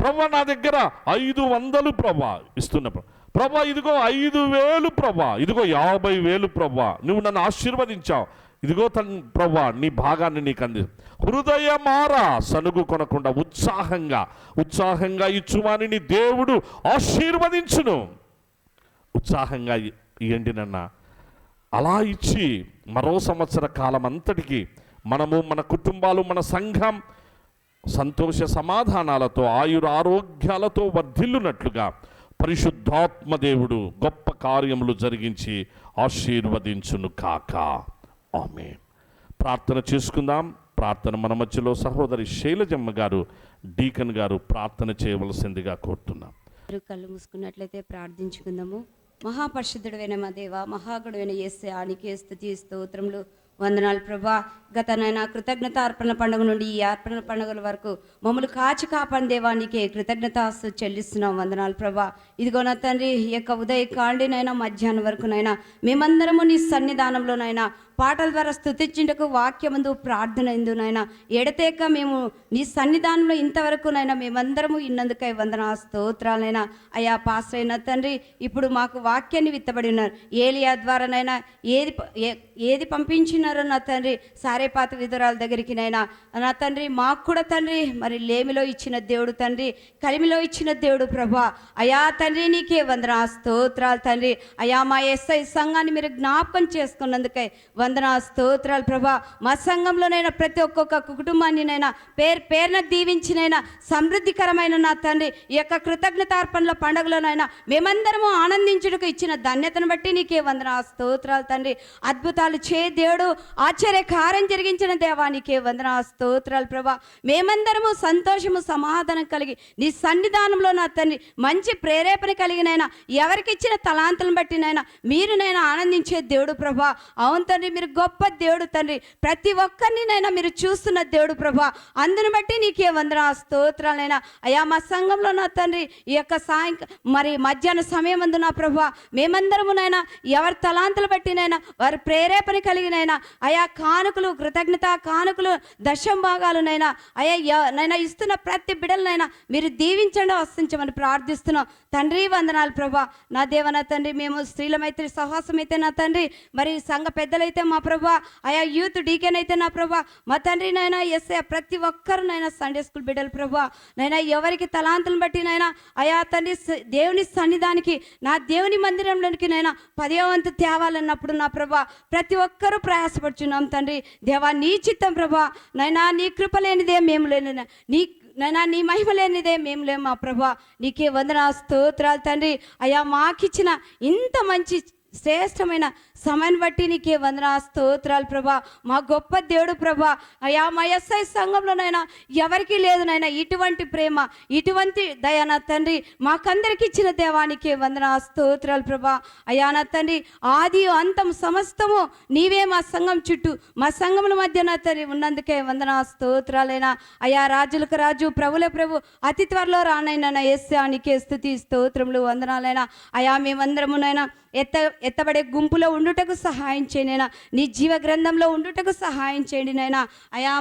ప్రభా నా దగ్గర 500 ప్రభా ఇస్తున్నా. ప్రభా ఇదిగో 5,000 ప్రభా, ఇదిగో 50,000 ప్రభా నువ్వు నన్ను ఆశీర్వదించావు, ఇదిగో ప్రభా నీ భాగాన్ని నీకు అంది. హృదయమారా సనుగు కొనకుండా ఉత్సాహంగా ఇచ్చువాని దేవుడు ఆశీర్వదించును. ఉత్సాహంగా ఇయ్యండి నన్న. అలా ఇచ్చి మరో సంవత్సర కాలం అంతటికి మనము మన కుటుంబాలు మన సంఘం సంతోష సమాధానాలతో ఆయురారోగ్యాలతో వర్ధిల్లునట్లుగా పరిశుద్ధాత్మ దేవుడు గొప్ప కార్యములు జరిగించి ఆశీర్వదించును కాక. ఆమేన్. ప్రార్థన చేసుకుందాం. ప్రార్థన మన మధ్యలో సహోదరి శైలజమ్మ గారు, డీకన్ గారు ప్రార్థన చేయవలసిందిగా కోరుతున్నాం. కళ్ళు మూసుకున్నట్లయితే ప్రార్థించుకుందాము. మహాపరిశుద్ధుడైన మా దేవ, మహాగుడైన యేసయ్యా, నీకే స్తుతి స్తోత్రములు వందనాలు ప్రభా. గతనైనా కృతజ్ఞత అర్పణ పండుగ నుండి ఈ అర్పణ పండుగల వరకు మమ్మల్ని కాచి కాపాని దేవా, నీకే కృతజ్ఞతాస్తు చెల్లిస్తున్నాం. వందనాలు ప్రభా. ఇదిగో నా తండ్రి, ఈ యొక్క ఉదయ కాండినైనా మధ్యాహ్నం వరకునైనా మేమందరము నీ సన్నిధానంలోనైనా పాటల ద్వారా స్తుతించుటకు, వాక్యమందు ప్రార్థన ఎందునైనా ఎడతేక మేము నీ సన్నిధానంలో ఇంతవరకునైనా మేమందరము ఇన్నందుకై వందనా స్తోత్రాలైనా. అయా పాస్టర్ అయిన తండ్రి, ఇప్పుడు మాకు వాక్యాన్ని విత్తబడి ఉన్నారు. ఏలియా ద్వారానైనా ఏది పంపించినారో నా తండ్రి, సారేపాత విధురాల దగ్గరికి నైనా నా తండ్రి, మాకు కూడా తండ్రి మరి లేమిలో ఇచ్చిన దేవుడు తండ్రి, కలిమిలో ఇచ్చిన దేవుడు ప్రభా. అయా తండ్రి, నీకే వందనా స్తోత్రాలు తండ్రి. అయా మా ఎస్ఐ సంఘాన్ని మీరు జ్ఞాపకం చేసుకున్నందుకై వందనా స్తోత్రాలు ప్రభా. మా సంఘంలోనైనా ప్రతి ఒక్కొక్క కుటుంబాన్నినైనా పేరున దీవించినైనా సమృద్ధికరమైన నా తండ్రి ఈ యొక్క కృతజ్ఞతార్పణల పండుగలోనైనా మేమందరము ఆనందించుటకు ఇచ్చిన ధన్యతను బట్టి నీకే వందనా స్తోత్రాలు తండ్రి. అద్భుతాలు చే దేవుడు, ఆశ్చర్య కార్యం జరిగించిన దేవానికే వందనా స్తోత్రాలు ప్రభా. మేమందరము సంతోషము సమాధానం కలిగి నీ సన్నిధానంలో నా తండ్రి మంచి ప్రేరేపణ కలిగినైనా ఎవరికి ఇచ్చిన తలాంతులను బట్టినైనా మీరునైనా ఆనందించే దేవుడు ప్రభా. అవును తండ్రి, మీరు గొప్ప దేవుడు తండ్రి. ప్రతి ఒక్కరినైనా మీరు చూస్తున్న దేవుడు ప్రభా. అందుని బట్టి నీకే వందనా స్తోత్రాలైనా. అయా మా సంఘంలో నా తండ్రి ఈ యొక్క మరి మధ్యాహ్న సమయం అందు నా ప్రభా మేమందరమునైనా ఎవరి తలాంతులు బట్టినైనా వారి ప్రేరేపణ కలిగినైనా అయా కానుకలు, కృతజ్ఞత కానుకలు, దశం భాగాలునైనా అయా నైనా ఇస్తున్న ప్రతి బిడ్డలనైనా మీరు దీవించండి, వసించమని ప్రార్థిస్తున్నాం తండ్రి. వందనాలు ప్రభా. నా దేవ నా తండ్రి, మేము స్త్రీల మైత్రి సహవాసం అయితే నా తండ్రి, మరి సంఘ పెద్దలైతే మా ప్రభా, అయా యూత్ డీకెన్ అయితే నా ప్రభా, మా తండ్రి నైనా ఎస్ఐ ప్రతి ఒక్కరునైనా సండే స్కూల్ బిడ్డలు ప్రభా నైనా ఎవరికి తలాంతులను బట్టి నైనా అయా తండ్రి దేవుని సన్నిధానికి నా దేవుని మందిరంలోనికి నైనా 10వ వంతు తేవాలన్నప్పుడు నా ప్రభా ప్రతి ఒక్కరూ ప్రయాసపడుచున్నాం తండ్రి. దేవా నీ చిత్తం ప్రభా నైనా, నీ కృప లేనిదే మేము లేని నైనా నీ మహిమ లేనిదే మేము లేము మా ప్రభా. నీకే వందనా స్తోత్రాలు తండ్రి. అయా మాకిచ్చిన ఇంత మంచి శ్రేష్టమైన సమయాన్ని బట్టి నీకే వందనా స్తోత్రాలు ప్రభా. మా గొప్ప దేవుడు ప్రభా. అయా మా ఎస్ఐ సంఘంలోనైనా ఎవరికి లేదునైనా ఇటువంటి ప్రేమ, ఇటువంటి దయ నా తండ్రి మాకందరికి ఇచ్చిన దేవానికే వందనా స్తోత్రాలు ప్రభా. అయా నా తండ్రి, ఆది అంతం సమస్తము నీవే మా సంఘం చుట్టూ, మా సంఘముల మధ్య నా తండ్రి ఉన్నందుకే వందనా స్తోత్రాలైనా. అయా రాజులకు రాజు, ప్రభుల ప్రభు, అతి త్వరలో రానైనా యేసునికే స్తుతి స్తోత్రములు వందనాలైనా. అయా మేమందరమునైనా ఎత్తబడే గుంపులో ఉండుటకు సహాయం చేయండి నైనా, నీ జీవ గ్రంథంలో ఉండుటకు సహాయం చేయండి నైనా. అయా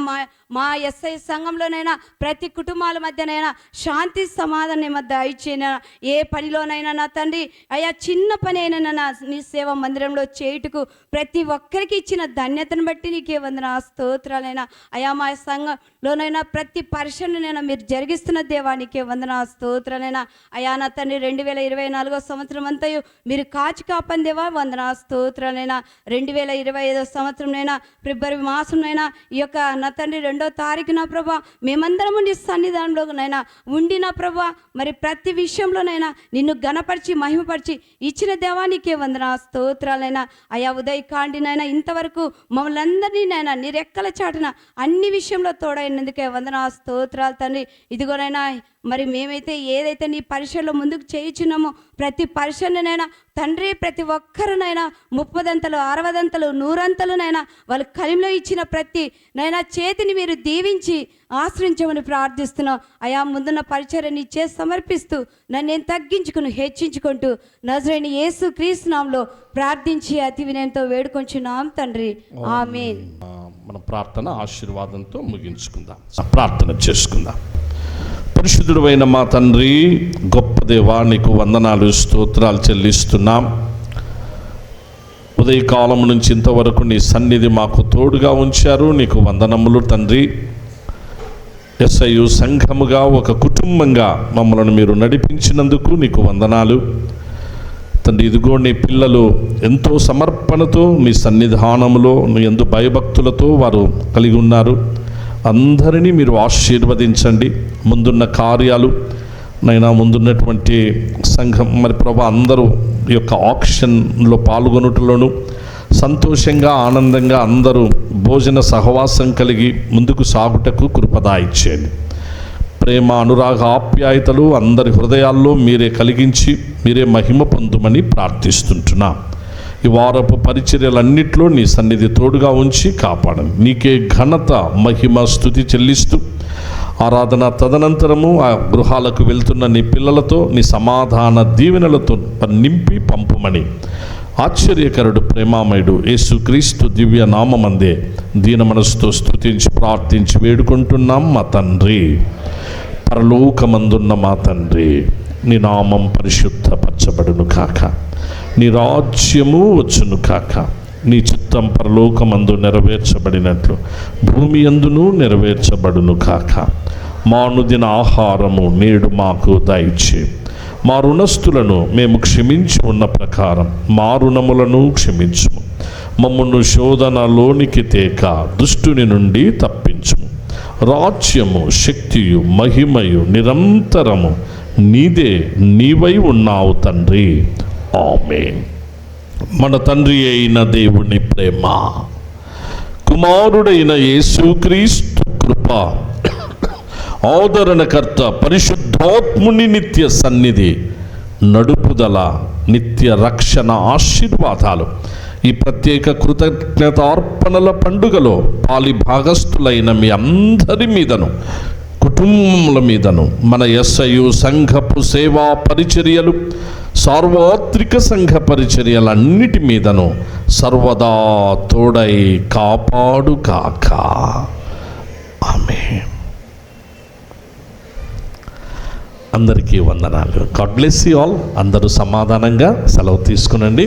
మా ఎస్ఐ సంఘంలోనైనా ప్రతి కుటుంబాల మధ్యనైనా శాంతి సమాధానం మధ్య దయచేయనా. ఏ పనిలోనైనా నా తండ్రి అయా చిన్న పని అయినా నా నీ సేవ మందిరంలో చేయుటకు ప్రతి ఒక్కరికి ఇచ్చిన ధన్యతను బట్టి నీకే వందనా స్తోత్రాలైనా. అయా మా సంఘంలోనైనా ప్రతి పరిశీలనైనా మీరు జరిగిస్తున్న దేవానికే వందనా స్తోత్రాలైనా. అయా నా తండ్రి 2024 సంవత్సరం అంతయు మీరు కాపని దేవా వందనా స్తోత్రాలైనా. 2025 సంవత్సరంనైనా ఫిబ్రవరి మాసంనైనా ఈ యొక్క నా తండ్రి 2వ తారీఖున ప్రభా మేమందరము నీ సన్నిధానంలోనైనా ఉండి నా ప్రభా మరి ప్రతి విషయంలోనైనా నిన్ను గణపరిచి మహిమపరిచి ఇచ్చిన దేవానికే వందనా స్తోత్రాలైనా. అయా ఉదయ కాండినైనా ఇంతవరకు మమ్మల్ని అందరినీ నైనా నీ రెక్కల చాటున అన్ని విషయంలో తోడైనందుకే వందనా స్తోత్రాలు తండ్రి. ఇదిగోనైనా మరి మేమైతే ఏదైతే నీ పరిచయలో ముందుకు చేయించున్నామో ప్రతి పరిచయనైనా తండ్రి ప్రతి ఒక్కరినైనా 30 60 100 వాళ్ళ కలిమిలో ఇచ్చిన ప్రతి నైనా చేతిని మీరు దీవించి ఆశ్రయించమని ప్రార్థిస్తున్నాం. అయా ముందున్న పరిచయాన్ని చేసి సమర్పిస్తూ నన్ను నేను తగ్గించుకుని హెచ్చించుకుంటూ నజరేయుని యేసు క్రీస్తు నామములో ప్రార్థించి అతి వినయంతో వేడుకొంచున్నాం తండ్రి, ఆమేన్. మన ప్రార్థన ఆశీర్వాదంతో ముగించుకుందాం, ప్రార్థన చేసుకుందాం. పరిశుద్ధుడైన మా తండ్రి, గొప్ప దేవా, నీకు వందనాలు స్తోత్రాలు చెల్లిస్తున్నాం. ఉదయకాలం నుంచి ఇంతవరకు నీ సన్నిధి మాకు తోడుగా ఉంచారు. నీకు వందనములు తండ్రి. ఎస్ఐయు సంఘముగా ఒక కుటుంబంగా మమ్మల్ని మీరు నడిపించినందుకు నీకు వందనాలు తండ్రి. ఇదిగో నీ పిల్లలు ఎంతో సమర్పణతో నీ సన్నిధానములో నీ యందు భయభక్తులతో వారు కలిగి ఉన్నారు. అందరినీ మీరు ఆశీర్వదించండి. ముందున్న కార్యాలు నైనా ముందున్నటువంటి సంఘం మరి ప్రభా అందరూ ఈ యొక్క ఆక్షన్లో పాల్గొనుటలోను సంతోషంగా ఆనందంగా అందరూ భోజన సహవాసం కలిగి ముందుకు సాగుటకు కృపదాయిచ్చేయండి. ప్రేమ, అనురాగ, ఆప్యాయతలు అందరి హృదయాల్లో మీరే కలిగించి మీరే మహిమ పొందుమని ప్రార్థిస్తుంటున్నా. ఈ వారపు పరిచర్యలన్నిట్లో నీ సన్నిధి తోడుగా ఉంచి కాపాడండి. నీకే ఘనత, మహిమ, స్తుతి చెల్లిస్తూ ఆరాధన తదనంతరము ఆ గృహాలకు వెళ్తున్న నీ పిల్లలతో నీ సమాధాన దీవెనలతో నింపి పంపుమని ఆశ్చర్యకరుడు, ప్రేమామయుడు యేసుక్రీస్తు దివ్య నామమందే దీన మనసుతో స్తుతించి ప్రార్థించి వేడుకుంటున్నాం మా తండ్రి. పరలోకమందున్న మా తండ్రి, నీ నామం పరిశుద్ధపరచబడును కాక, నీ రాజ్యము వచ్చును కాక, నీ చిత్తం పరలోకమందు నెరవేర్చబడినట్లు భూమి యందును నెరవేర్చబడును కాక. మా అనుదిన ఆహారము నేడు మాకు దయచే. మా రుణస్థులను మేము క్షమించి ఉన్న ప్రకారం మా రుణములను క్షమించుము. మమ్మను శోధనలోనికి తేక దుష్టుని నుండి తప్పించుము. రాజ్యము, శక్తియు, మహిమయు నిరంతరము నీదే, నీవై ఉన్నావు తండ్రి. ఆమేన్. మన తండ్రి అయిన దేవుని ప్రేమ, కుమారుడైన యేసుక్రీస్తు కృప, ఆదరణకర్త పరిశుద్ధాత్ముని నిత్య సన్నిధి, నడుపుదల, నిత్య రక్షణ ఆశీర్వాదాలు ఈ ప్రత్యేక కృతజ్ఞతార్పణల పండుగలో పాలి భాగస్థులైన మీ అందరి మీదను, కుటుంబముల మీదను, మన ఎస్ఐయు సంఘపు సేవా పరిచర్యలు, సార్వత్రిక సంఘ పరిచర్యలన్నిటి మీదను సర్వదా తోడై కాపాడు కాక. ఆమేన్. అందరికీ వందనాలు. God bless you all. అందరూ సమాధానంగా సెలవు తీసుకునండి.